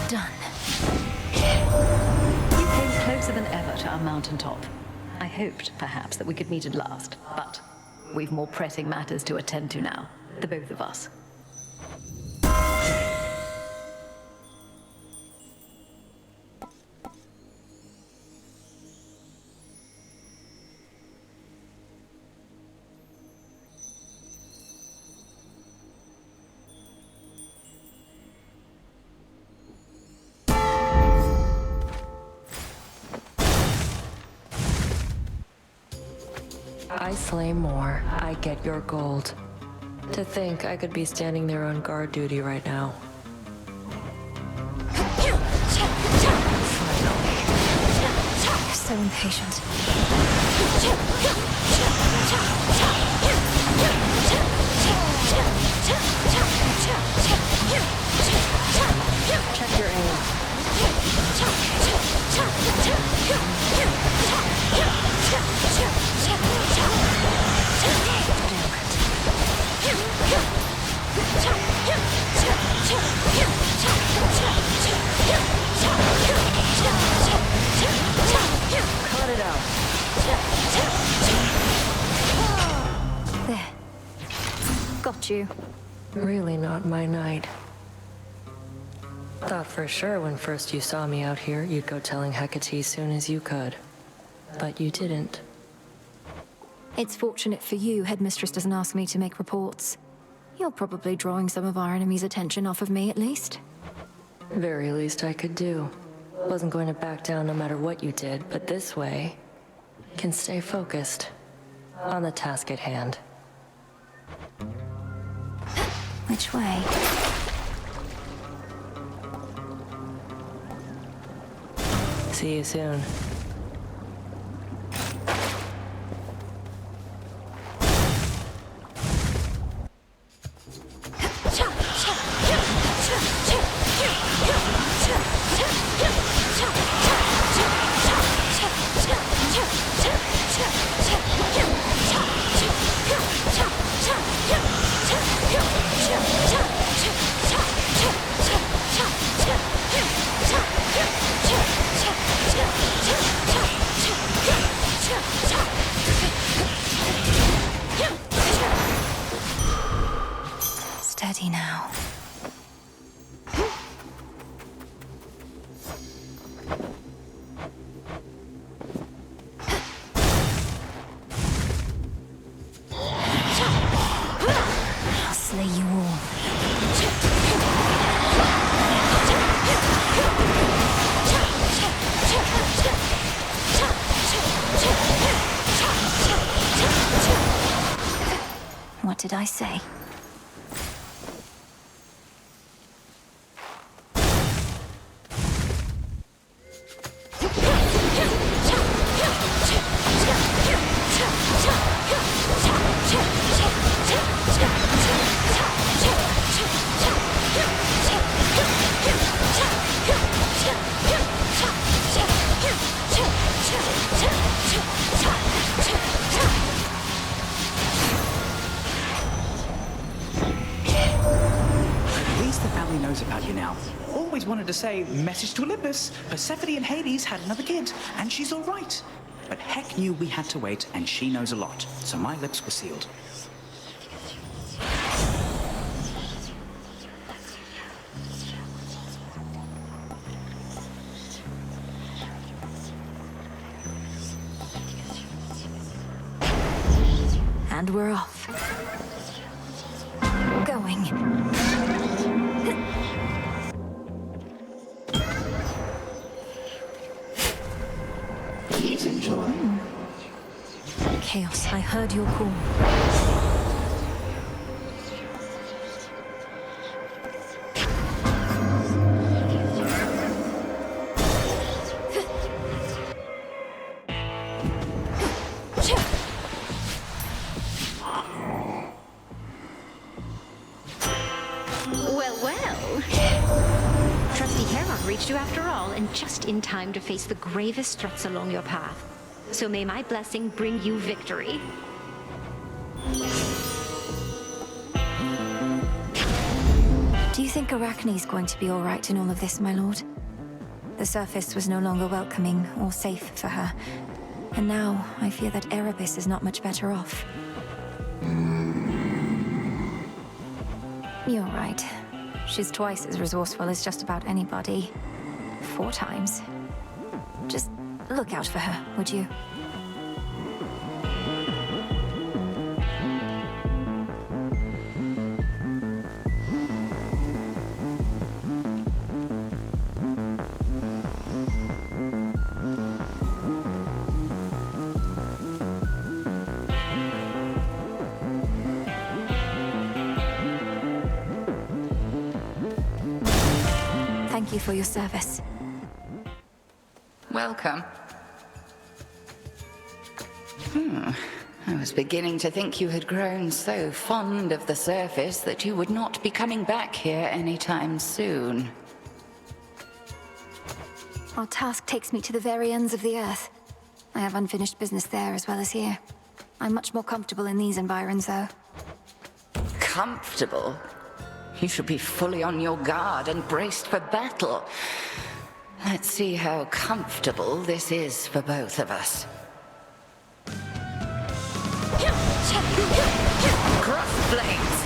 Done. You came closer than ever to our mountaintop. I hoped, perhaps, that we could meet at last, but we've more pressing matters to attend to now, the both of us. I slay more, I get your gold. To think I could be standing there on guard duty right now. You're so impatient. Check your aim. Cut it out. There. Got you. Really not my night. Thought for sure when first you saw me out here, you'd go telling Hecate soon as you could. But you didn't. It's fortunate for you, Headmistress doesn't ask me to make reports. You're probably drawing some of our enemy's attention off of me, at least. Very least I could do. Wasn't going to back down no matter what you did, but this way, can stay focused on the task at hand. Which way? See you soon. Steady now. I'll slay you all. What did I say? always wanted to say, message to Olympus, Persephone and Hades had another kid, and she's all right. But Heck knew we had to wait, and she knows a lot, so my lips were sealed. And we're off. Going. Please enjoy. Chaos, I heard your call. Trusty Hermod reached you after all, and just in time to face the gravest threats along your path. So may my blessing bring you victory. Do you think Arachne's going to be all right in all of this, my lord? The surface was no longer welcoming or safe for her. And now, I fear that Erebus is not much better off. You're right. She's twice as resourceful as just about anybody. 4 times. Just look out for her, would you? Thank you for your service. Welcome. I was beginning to think you had grown so fond of the surface that you would not be coming back here anytime soon. Our task takes me to the very ends of the earth. I have unfinished business there as well as here. I'm much more comfortable in these environs, though. Comfortable? You should be fully on your guard and braced for battle. Let's see how comfortable this is for both of us. Crossblades!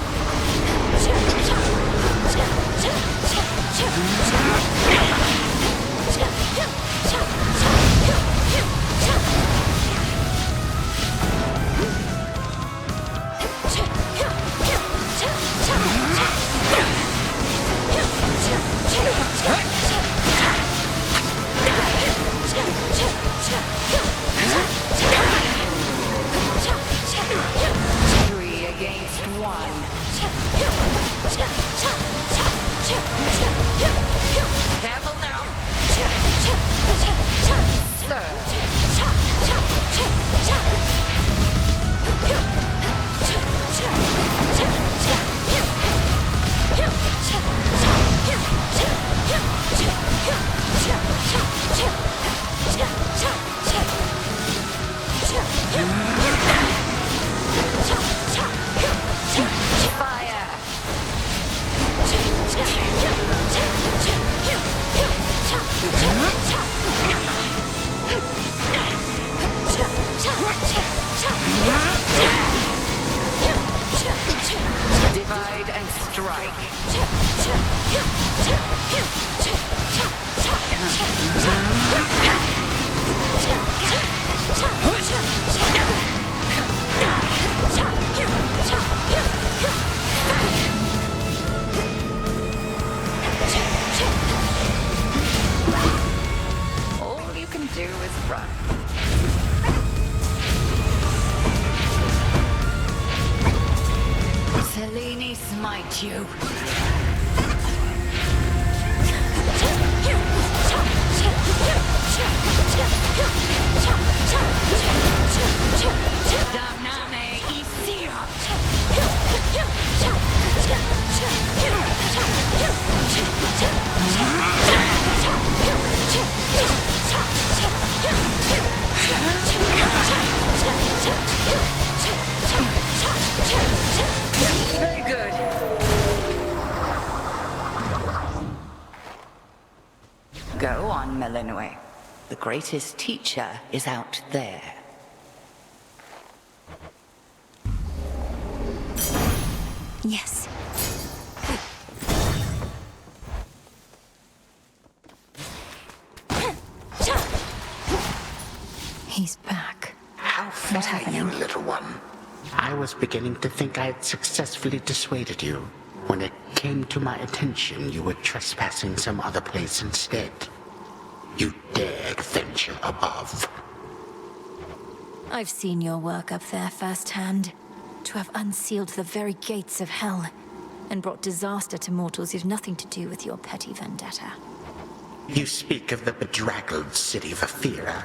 Divide and strike. All you can do is run. Selene smite you. Damname Isia. Very good. anyway. The greatest teacher is out there. Yes. He's back. How fare you, little one? I was beginning to think I had successfully dissuaded you. When it came to my attention, you were trespassing some other place instead. You dared venture above. I've seen your work up there firsthand. To have unsealed the very gates of hell, and brought disaster to mortals who've nothing to do with your petty vendetta. You speak of the bedraggled city of Athera,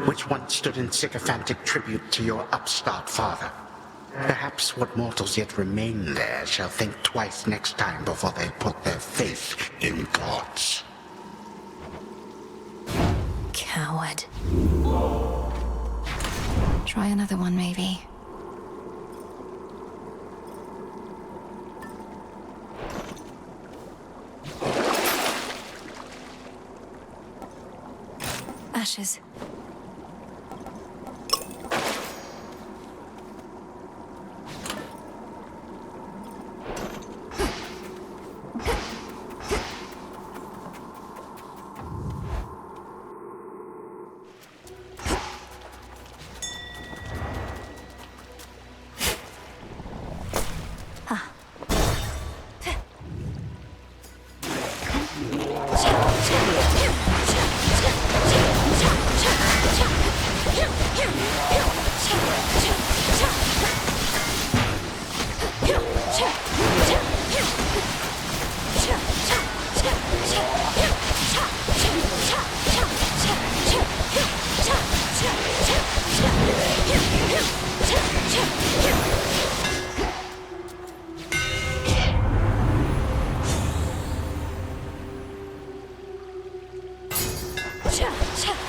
which once stood in sycophantic tribute to your upstart father. Perhaps what mortals yet remain there shall think twice next time before they put their faith in gods. Coward. Try another one, maybe. Ashes.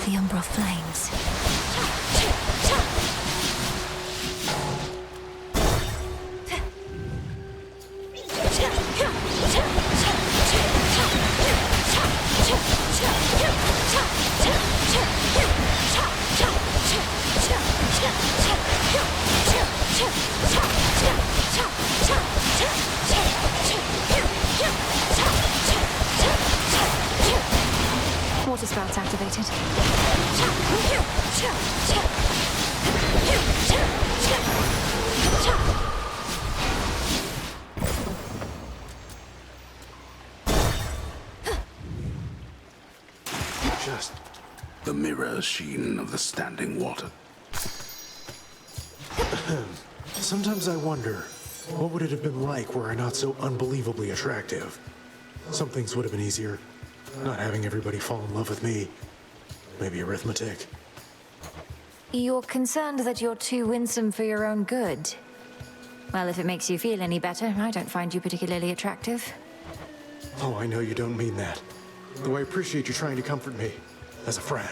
The Umbral Flames. Water spouts activated. Just the mirror sheen of the standing water. Sometimes I wonder, what would it have been like were I not so unbelievably attractive? Some things would have been easier. Not having everybody fall in love with me. Maybe arithmetic. You're concerned that you're too winsome for your own good? Well, if it makes you feel any better, I don't find you particularly attractive. Oh, I know you don't mean that. Though I appreciate you trying to comfort me, as a friend.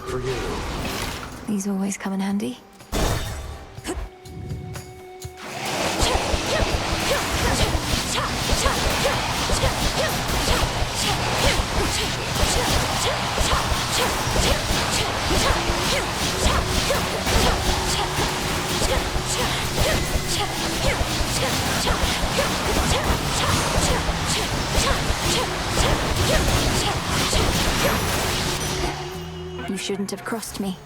For you. These always come in handy. You shouldn't have crossed me.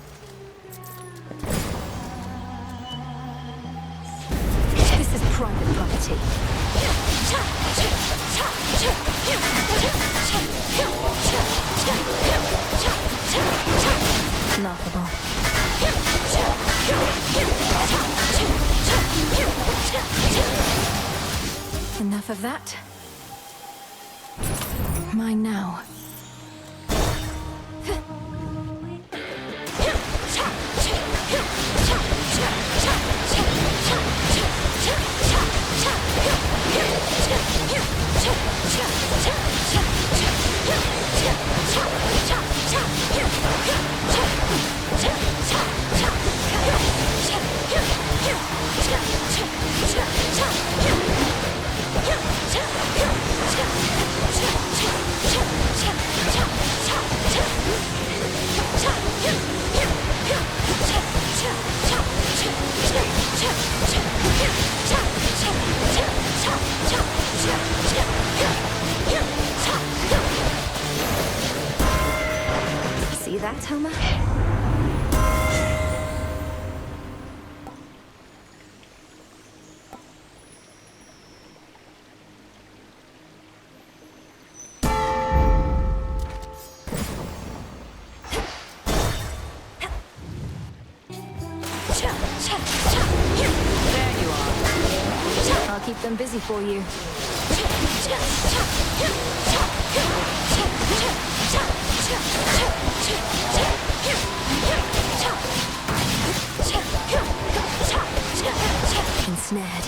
This is private property. Laughable. Enough of that. Mine now. See that, Homer? I'll keep them busy for you. Ensnared.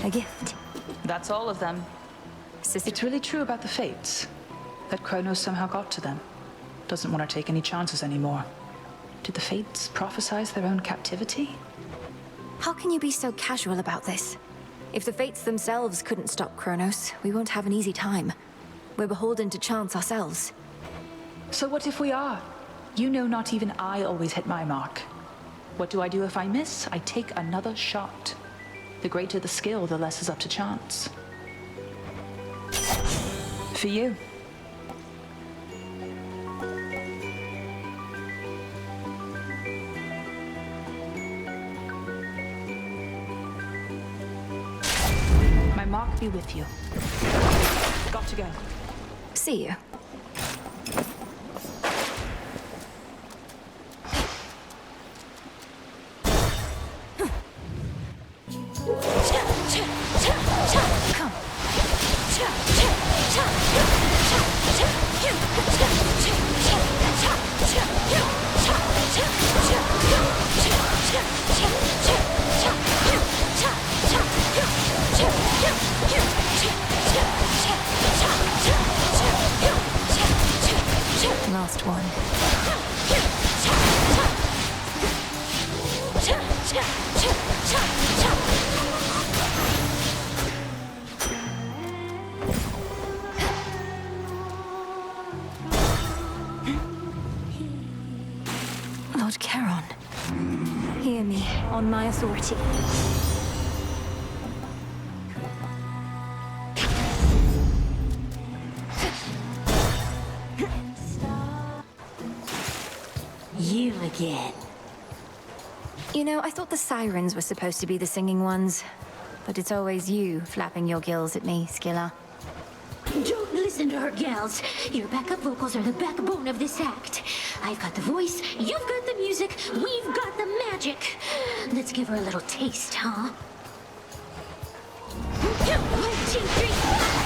A gift. That's all of them. It's really true about the Fates. That Kronos somehow got to them. Doesn't want to take any chances anymore. Did the Fates prophesize their own captivity? How can you be so casual about this? If the Fates themselves couldn't stop Kronos, we won't have an easy time. We're beholden to chance ourselves. So what if we are? You know not even I always hit my mark. What do I do if I miss? I take another shot. The greater the skill, the less is up to chance. For you. My mark be with you. Got to go. See you. Last one. Lord Charon, hear me on my authority. You again. You know, I thought the sirens were supposed to be the singing ones. But it's always you flapping your gills at me, Skilla. Don't listen to her, gals. Your backup vocals are the backbone of this act. I've got the voice, you've got the music, we've got the magic. Let's give her a little taste, huh? 1, 2, 3, 4.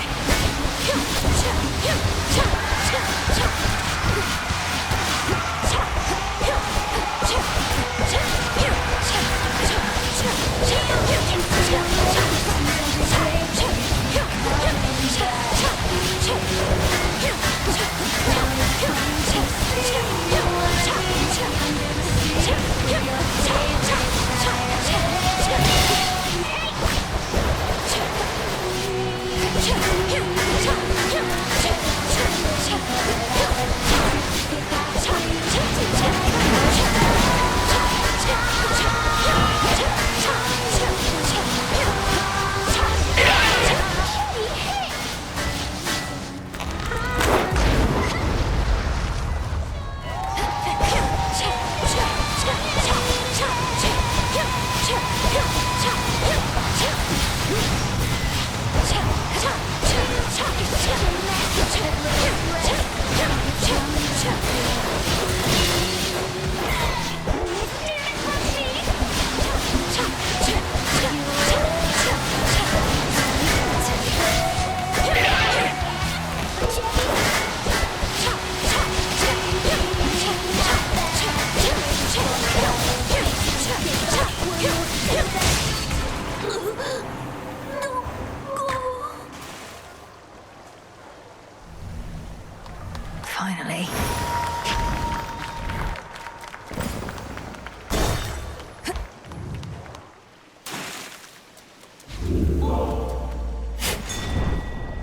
Finally.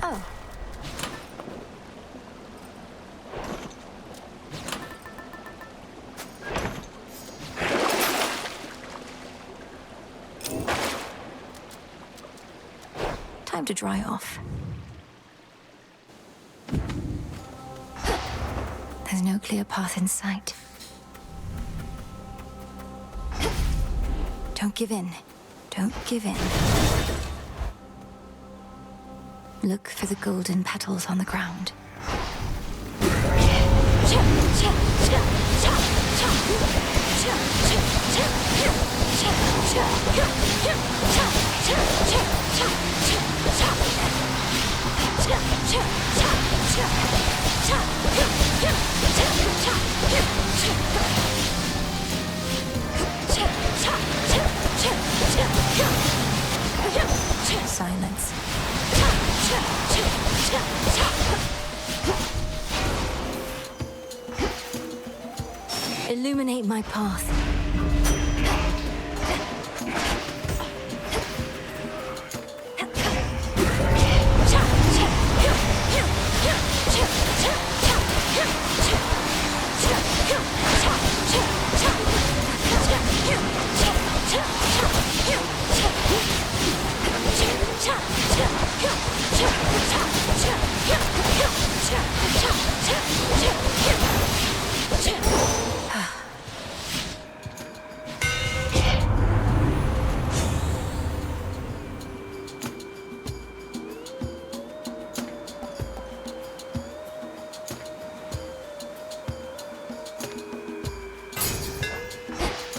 Oh. Time to dry off. There's no clear path in sight. Don't give in. Don't give in. Look for the golden petals on the ground. Silence. Illuminate my path.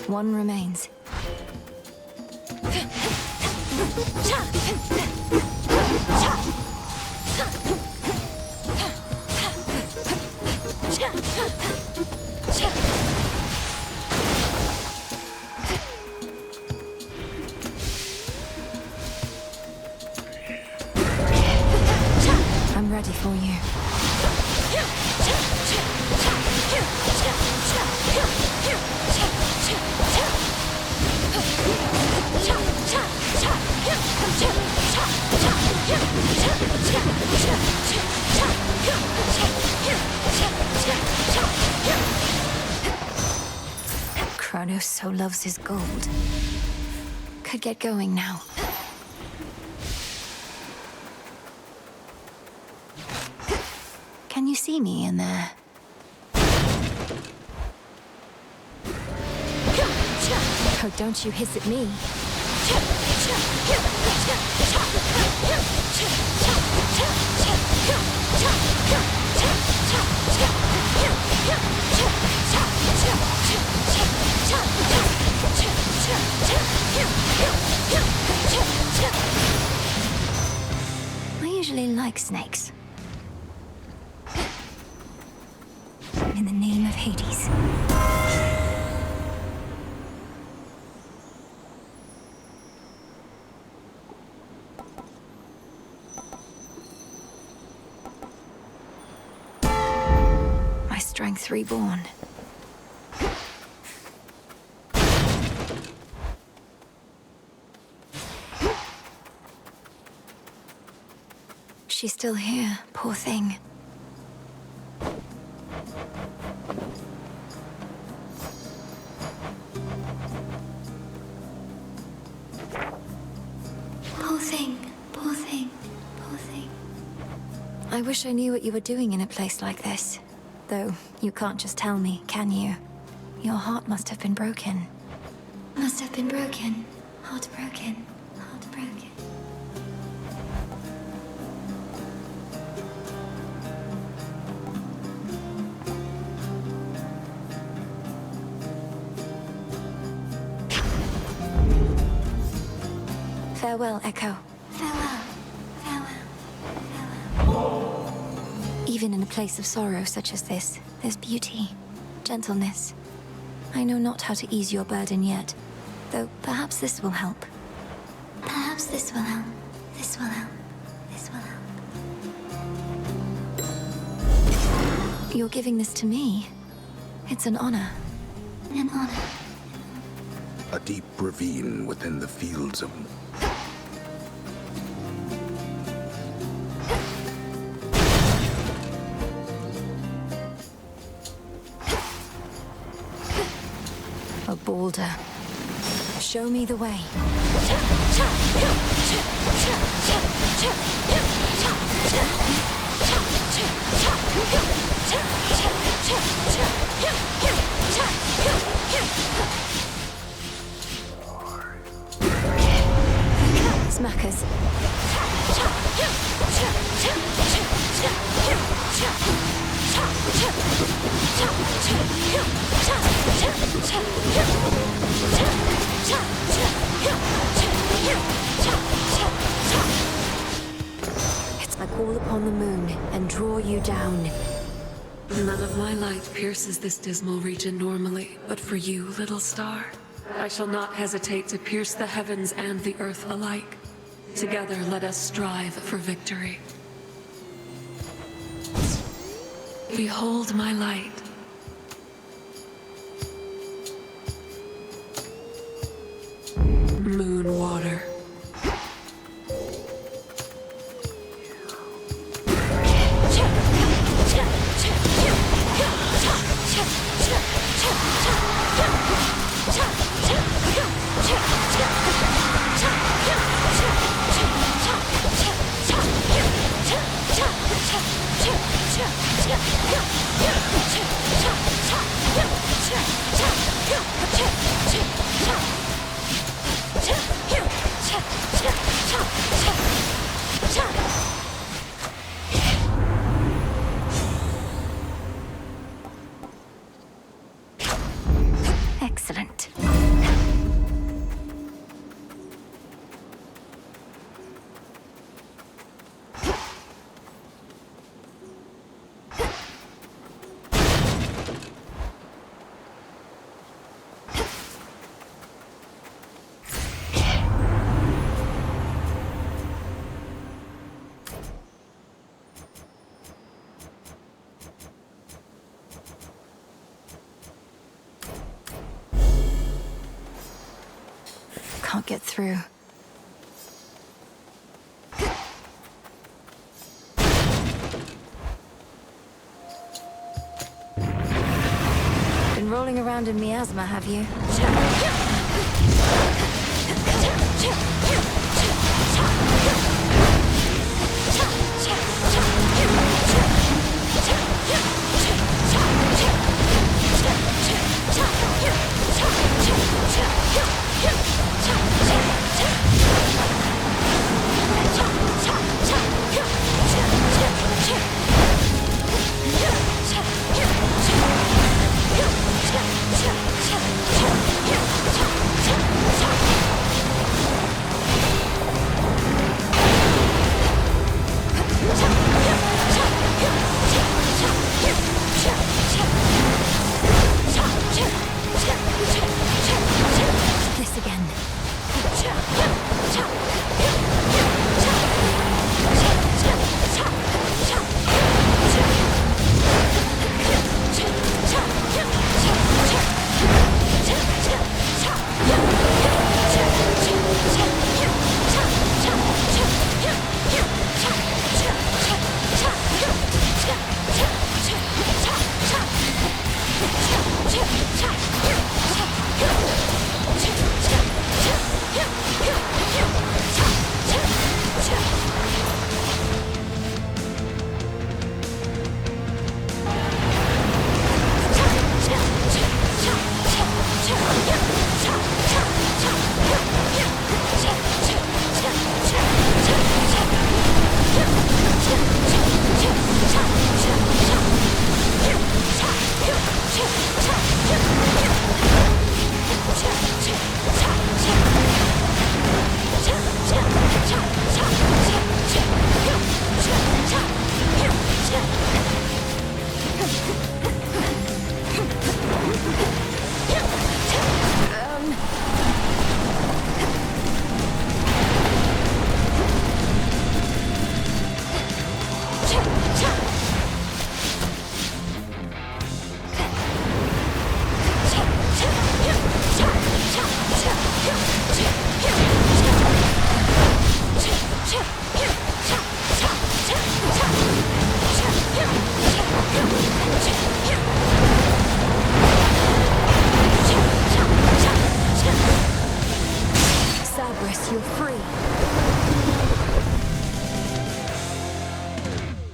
One remains. I'm ready for you. Kronos so loves his gold. Could get going now. Can you see me in there? Oh, don't you hiss at me. I usually like snakes. In the name of Hades. My strength reborn. She's still here, poor thing. Poor thing, poor thing, poor thing. I wish I knew what you were doing in a place like this. Though, you can't just tell me, can you? Your heart must have been broken. Must have been broken. Heartbroken. Heartbroken. Farewell, Echo. Farewell. Farewell. Even in a place of sorrow such as this, there's beauty, gentleness. I know not how to ease your burden yet, though perhaps this will help. Perhaps this will help. This will help. This will help. You're giving this to me. It's an honor. An honor. A deep ravine within the fields of... A boulder. Show me the way. Smackers. I call upon the moon and draw you down. None of my light pierces this dismal region normally, but for you, little star, I shall not hesitate to pierce the heavens and the earth alike. Together, let us strive for victory. Behold my light. Moon water. Excellent. Can't get through. Been rolling around in miasma, have you?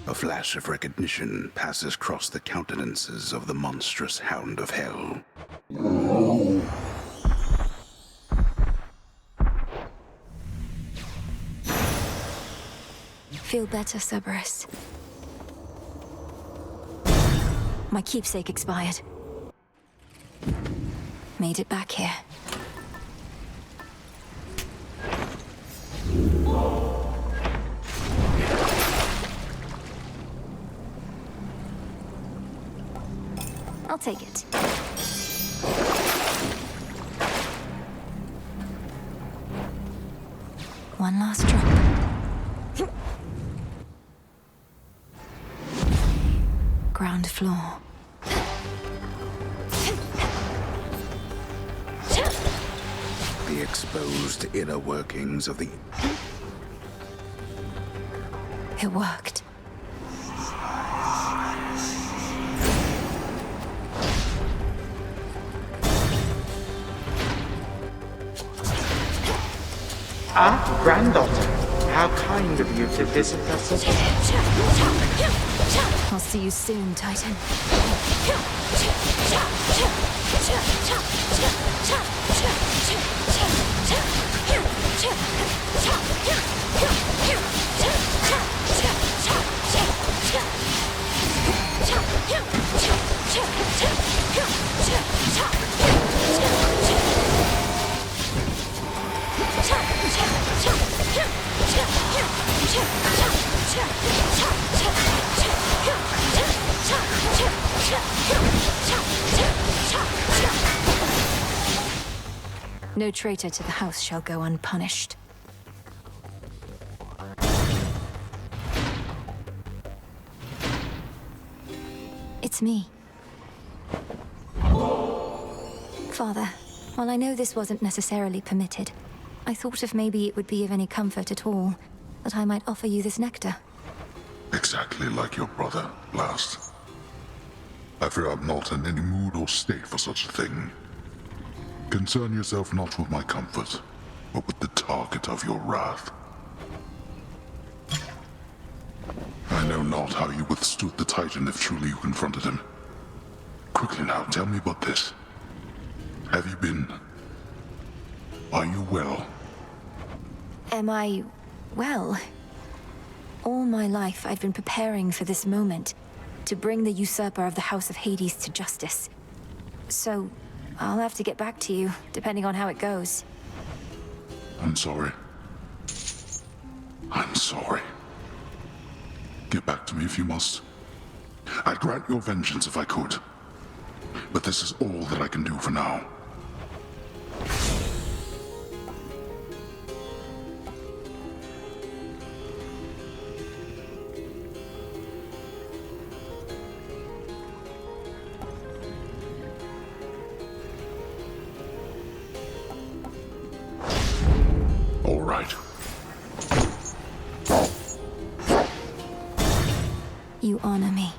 A flash of recognition passes across the countenances of the monstrous Hound of Hell. Feel better, Cerberus. My keepsake expired. Made it back here. I'll take it. One last drop. Ground floor. The exposed inner workings of the... It worked. Ah, granddaughter, how kind of you to visit us. I'll see you soon, Titan. No traitor to the house shall go unpunished. It's me. Father, while I know this wasn't necessarily permitted, I thought if maybe it would be of any comfort at all, that I might offer you this nectar. Exactly like your brother, last. I fear I'm not in any mood or state for such a thing. Concern yourself not with my comfort, but with the target of your wrath. I know not how you withstood the Titan if truly you confronted him. Quickly now, tell me about this. Have you been... Are you well? Am I... well? All my life I've been preparing for this moment, to bring the usurper of the House of Hades to justice. So, I'll have to get back to you, depending on how it goes. I'm sorry. I'm sorry. Get back to me if you must. I'd grant your vengeance if I could. But this is all that I can do for now. All right. You honor me.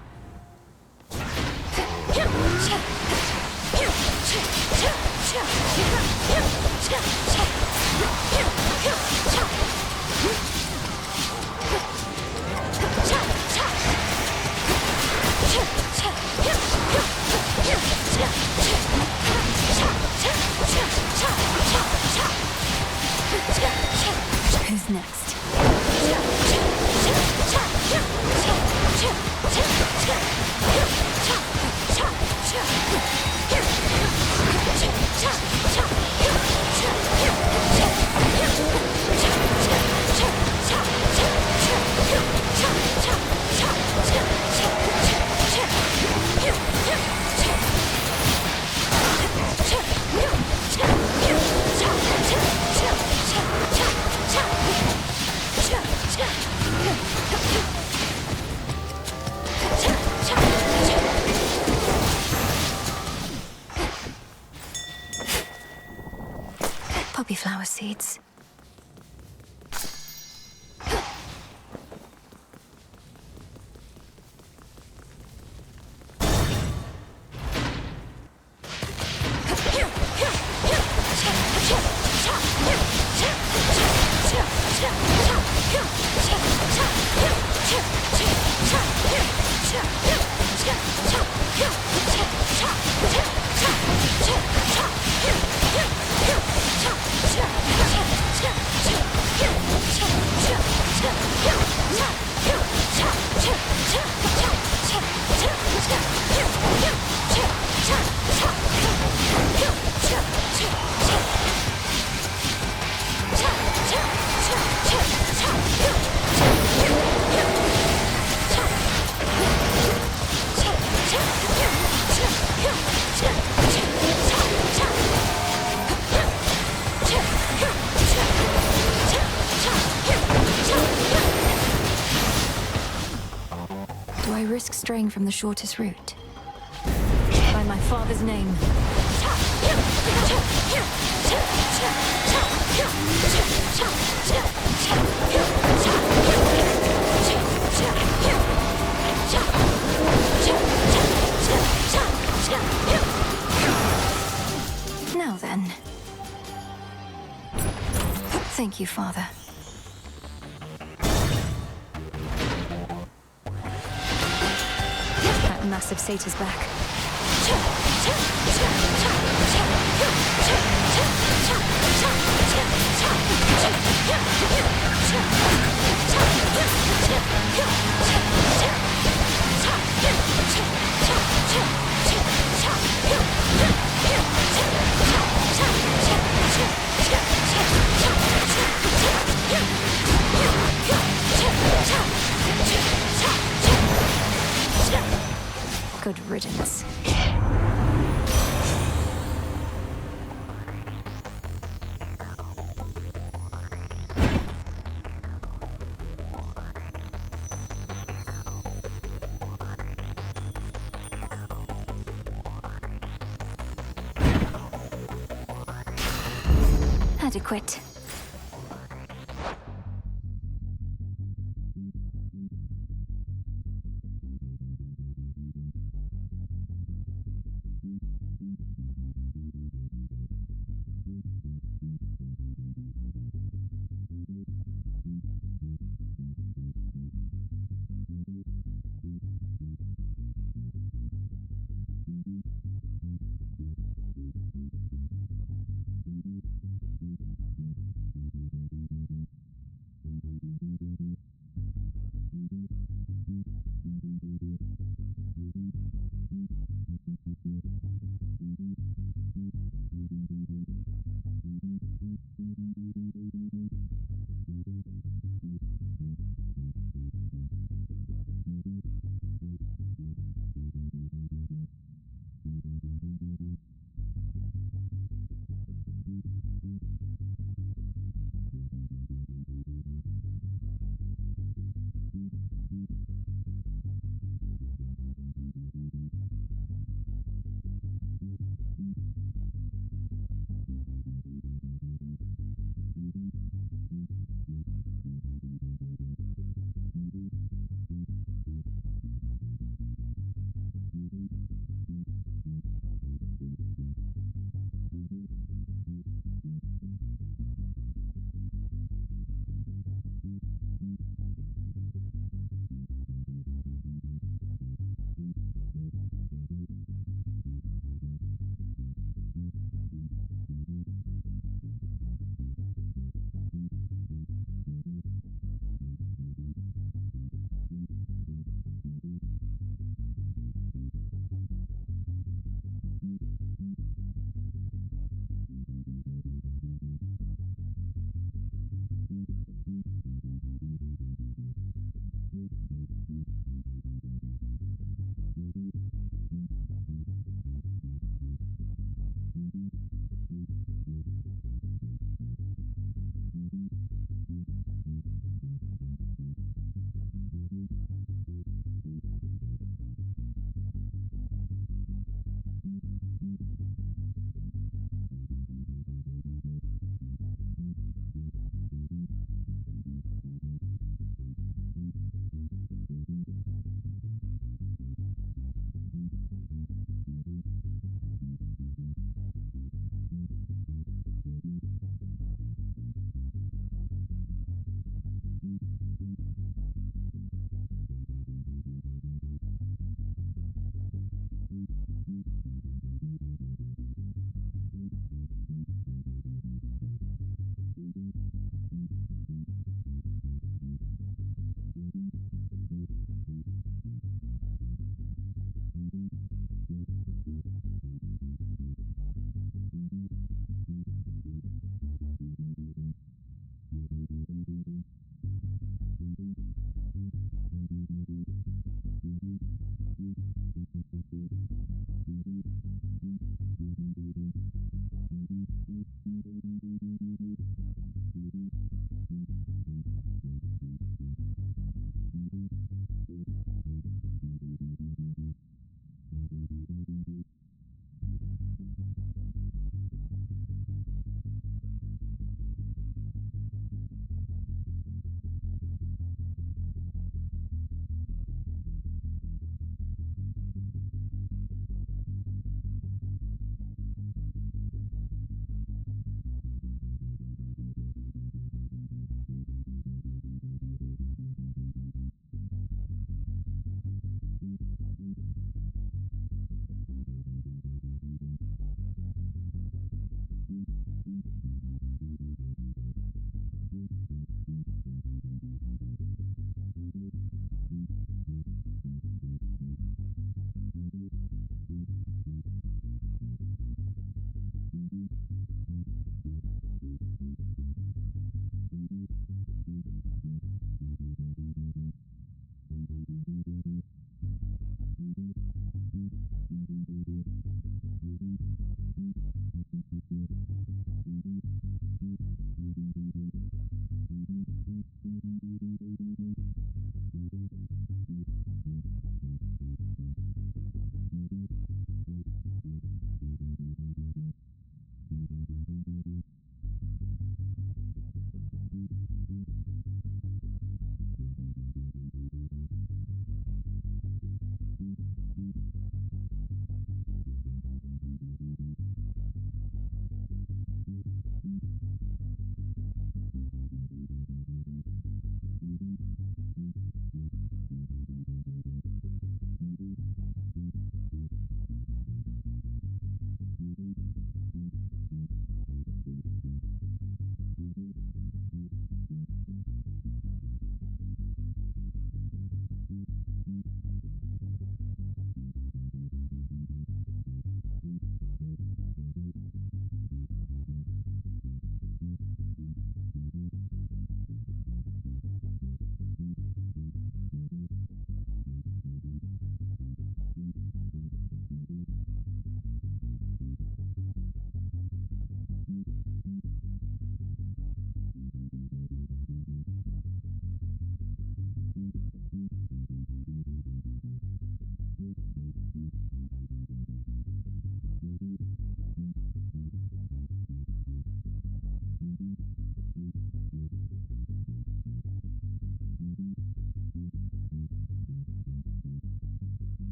Who's next? Poppy flower seeds. Do I risk straying from the shortest route? By my father's name. Now then. Thank you, Father. That massive satyr's back. Good riddance. Adequate.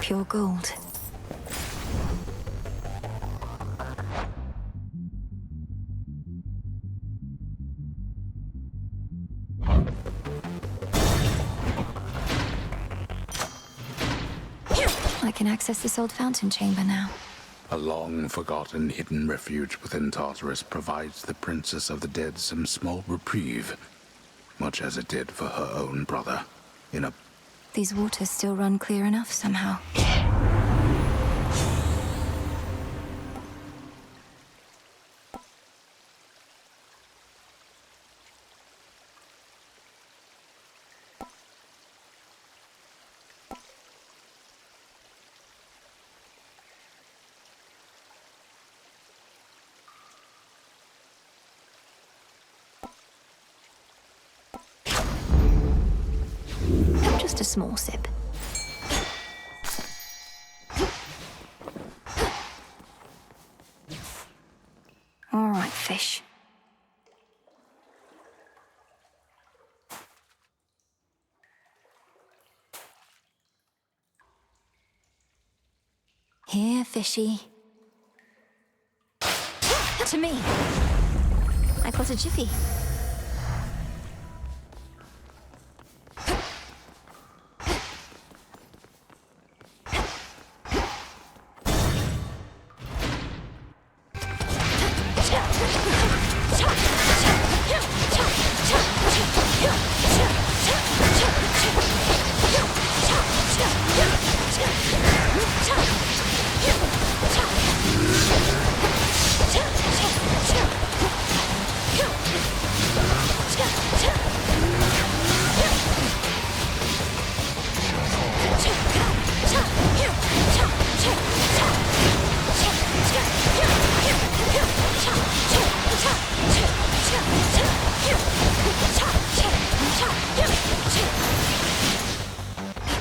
Pure gold. I can access this old fountain chamber now. A long-forgotten hidden refuge within Tartarus provides the Princess of the Dead some small reprieve, much as it did for her own brother, in a... These waters still run clear enough somehow. Just a small sip. All right, fish. Here, fishy. To me. I got a jiffy.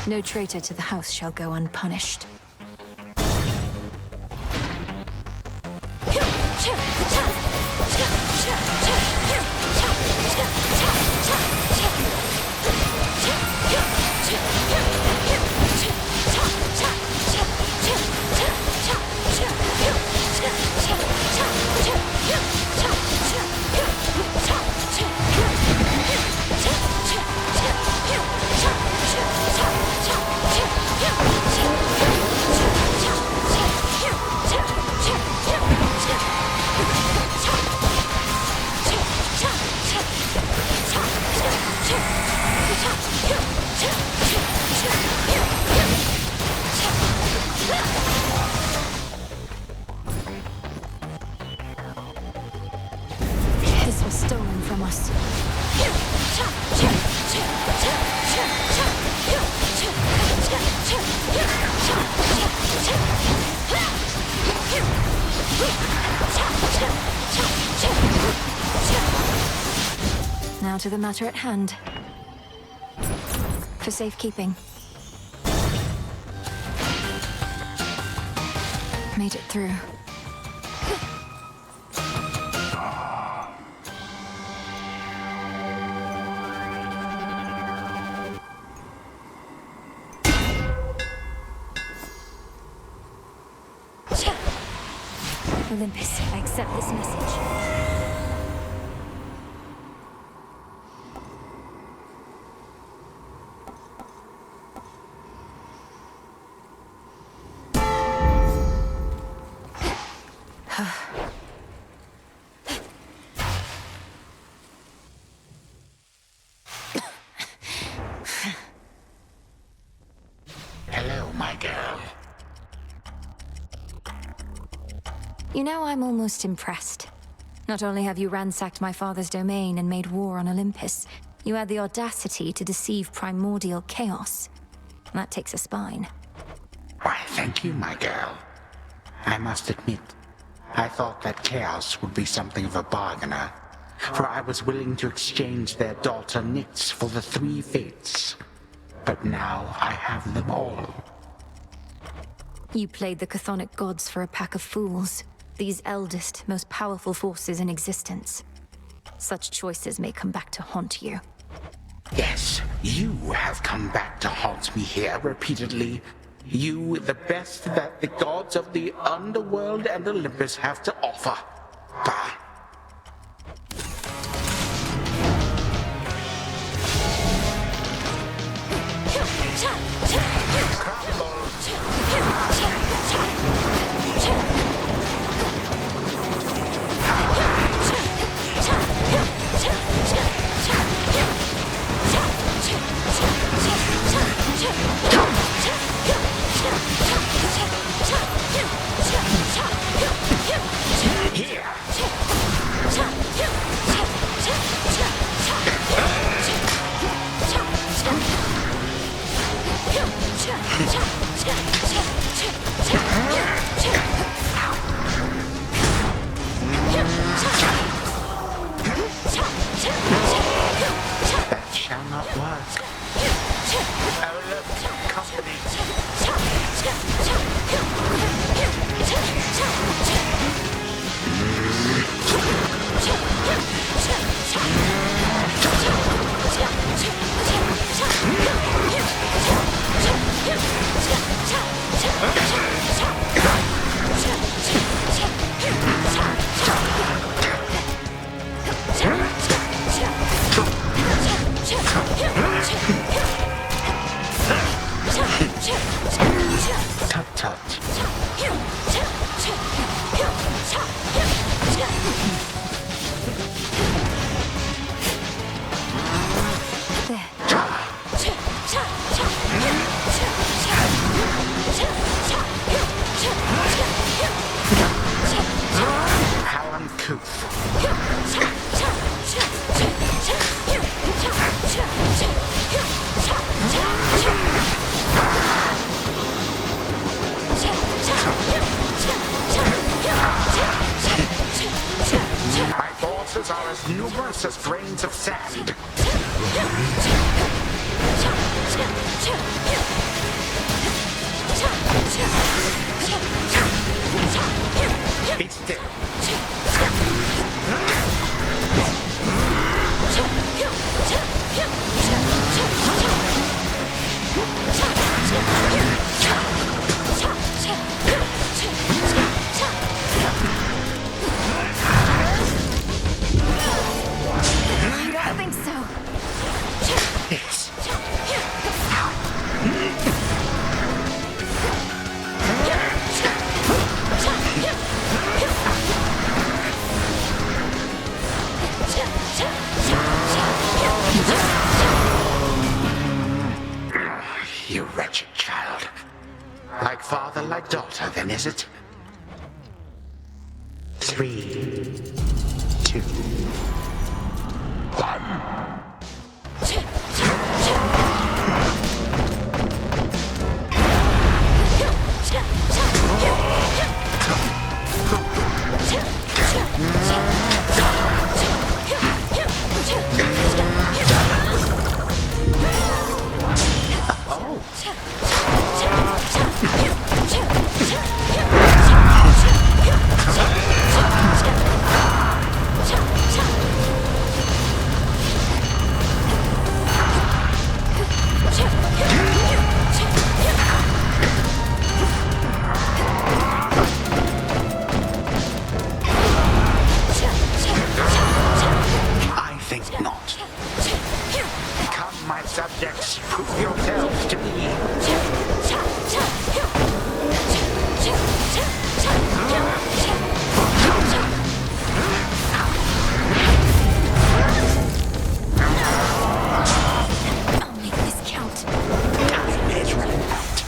No traitor to the house shall go unpunished. This was stolen from us. Now to the matter at hand. For safekeeping. Made it through. Olympus, I accept this message. Hello, my girl. You know, I'm almost impressed. Not only have you ransacked my father's domain and made war on Olympus, you had the audacity to deceive primordial chaos. That takes a spine. Why, thank you, my girl. I must admit, I thought that Chaos would be something of a bargainer, for I was willing to exchange their daughter Nyx for the three fates. But now I have them all. You played the chthonic gods for a pack of fools. These eldest, most powerful forces in existence. Such choices may come back to haunt you. Yes, you have come back to haunt me here repeatedly. You, the best that the gods of the underworld and Olympus have to offer. Bah. That shall not work. Our company. Tut tut. How uncouth. My forces are as numerous as grains of sand. Be still. I don't think so. Yes. You wretched child. Like father, like daughter, then, is it? 3, 2, 1. I think not. Come, my subjects, prove yourselves to me. I'll make this count. Time is running out.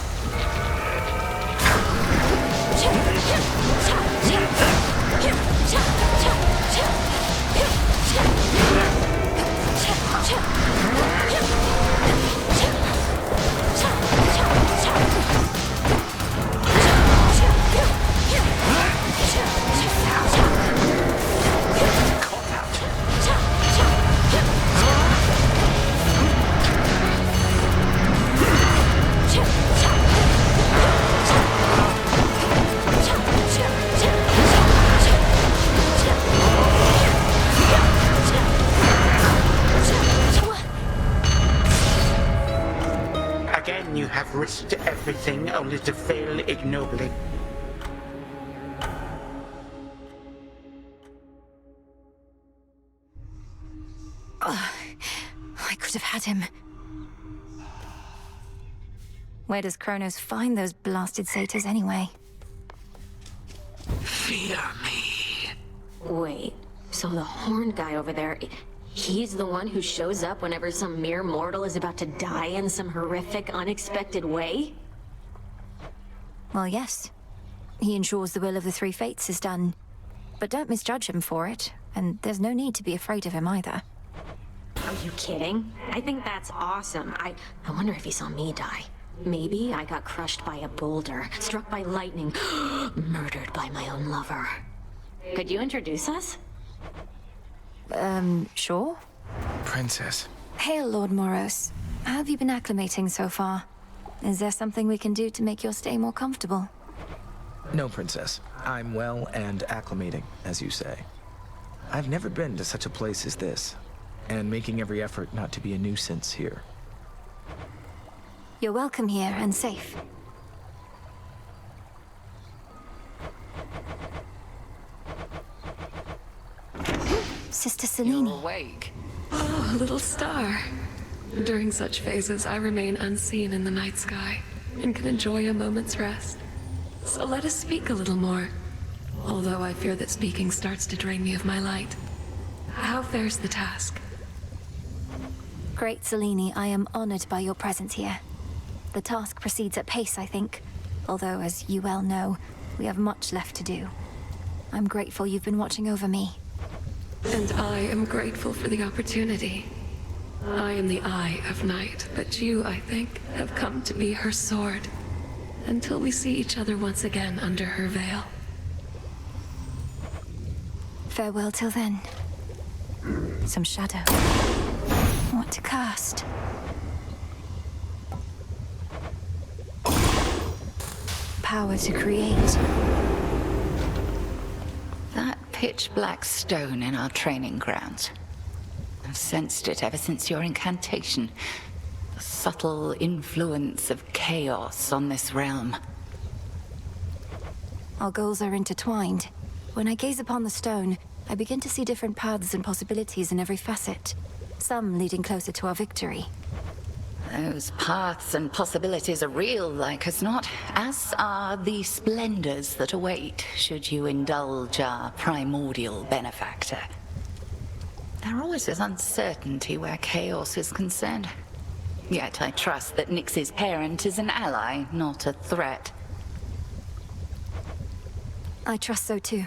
Again, you have risked everything only to fail ignobly. I could have had him. Where does Kronos find those blasted satyrs anyway? Fear me. Wait, so the horned guy over there, he's the one who shows up whenever some mere mortal is about to die in some horrific, unexpected way? Well, yes. He ensures the will of the three fates is done. But don't misjudge him for it, and there's no need to be afraid of him either. Are you kidding? I think that's awesome. I wonder if he saw me die. Maybe I got crushed by a boulder, struck by lightning, murdered by my own lover. Could you introduce us? Sure. Princess. Hail, Lord Moros. How have you been acclimating so far? Is there something we can do to make your stay more comfortable? No, Princess. I'm well and acclimating, as you say. I've never been to such a place as this, and making every effort not to be a nuisance here. You're welcome here and safe. Sister Selene. You're awake. Oh, little star. During such phases, I remain unseen in the night sky and can enjoy a moment's rest. So let us speak a little more. Although I fear that speaking starts to drain me of my light. How fares the task? Great Selene, I am honored by your presence here. The task proceeds at pace, I think. Although, as you well know, we have much left to do. I'm grateful you've been watching over me. And I am grateful for the opportunity. I am the Eye of Night, but you, I think, have come to be her sword. Until we see each other once again under her veil. Farewell till then. Some shadow. What to cast? power to create. That pitch black stone in our training grounds. I've sensed it ever since your incantation. The subtle influence of chaos on this realm. Our goals are intertwined. When I gaze upon the stone, I begin to see different paths and possibilities in every facet. Some leading closer to our victory. Those paths and possibilities are real, like as not, as are the splendors that await should you indulge our primordial benefactor. There always is uncertainty where chaos is concerned. Yet I trust that Nyx's parent is an ally, not a threat. I trust so too.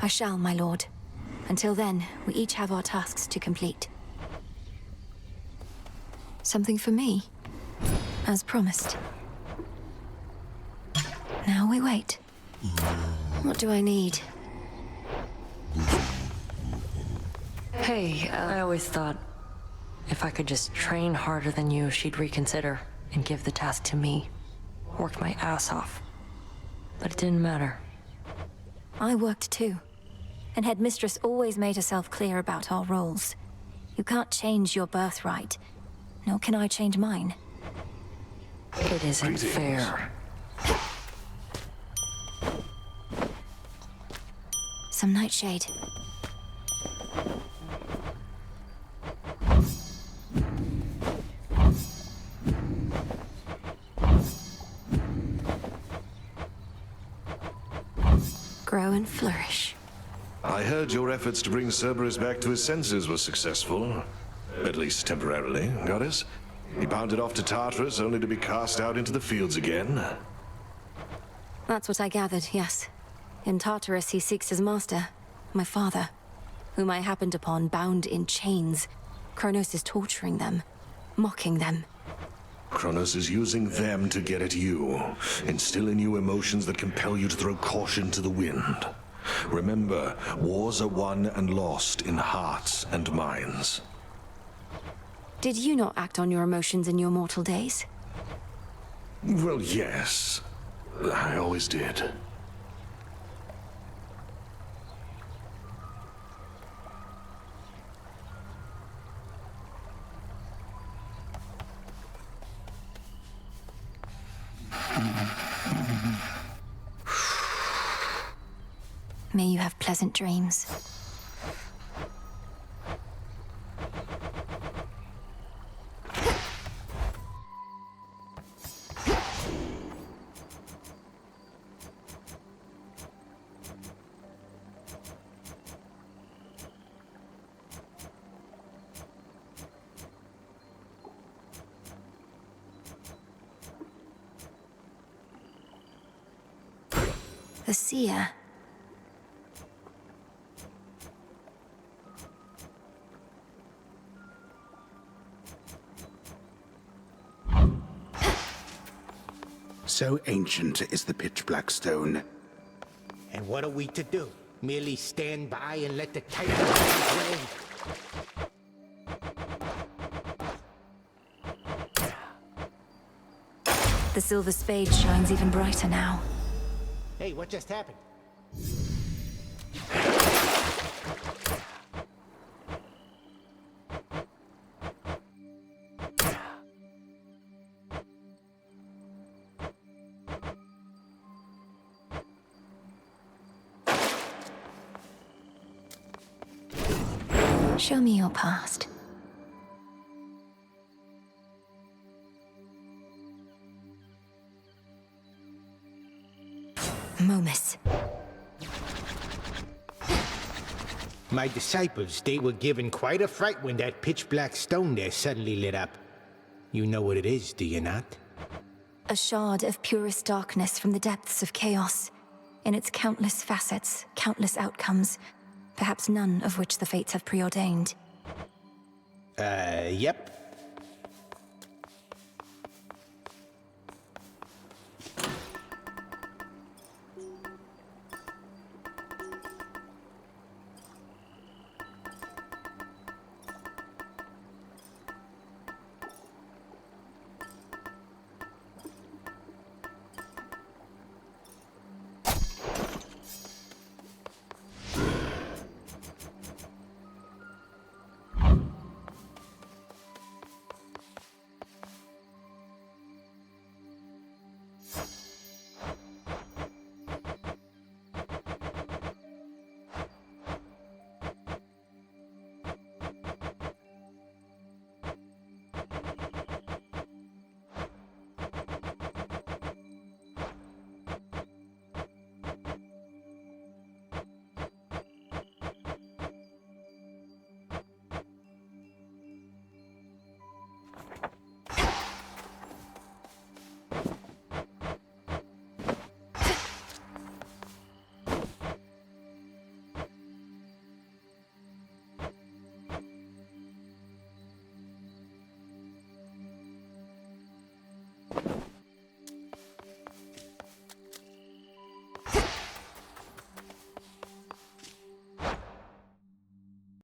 I shall, my lord. Until then, we each have our tasks to complete. Something for me, as promised. Now we wait. What do I need? Hey, I always thought if I could just train harder than you, she'd reconsider and give the task to me. Worked my ass off. But it didn't matter. I worked too. And Headmistress always made herself clear about our roles. You can't change your birthright, nor can I change mine. It isn't fair. Some nightshade. Grow and flourish. I heard your efforts to bring Cerberus back to his senses were successful. At least temporarily, Goddess. He bounded off to Tartarus only to be cast out into the fields again. That's what I gathered, yes. In Tartarus, he seeks his master, my father, whom I happened upon bound in chains. Kronos is torturing them, mocking them. Kronos is using them to get at you, instill in you emotions that compel you to throw caution to the wind. Remember, wars are won and lost in hearts and minds. Did you not act on your emotions in your mortal days? Well, yes. I always did. May you have pleasant dreams. The seer. So ancient is the pitch black stone. And what are we to do? Merely stand by and let the Titan reign? The silver spade shines even brighter now. Hey, what just happened? Show me your past. Momus. My disciples, they were given quite a fright when that pitch black stone there suddenly lit up. You know what it is, do you not? A shard of purest darkness from the depths of chaos. In its countless facets, countless outcomes, perhaps none of which the fates have preordained. Yep.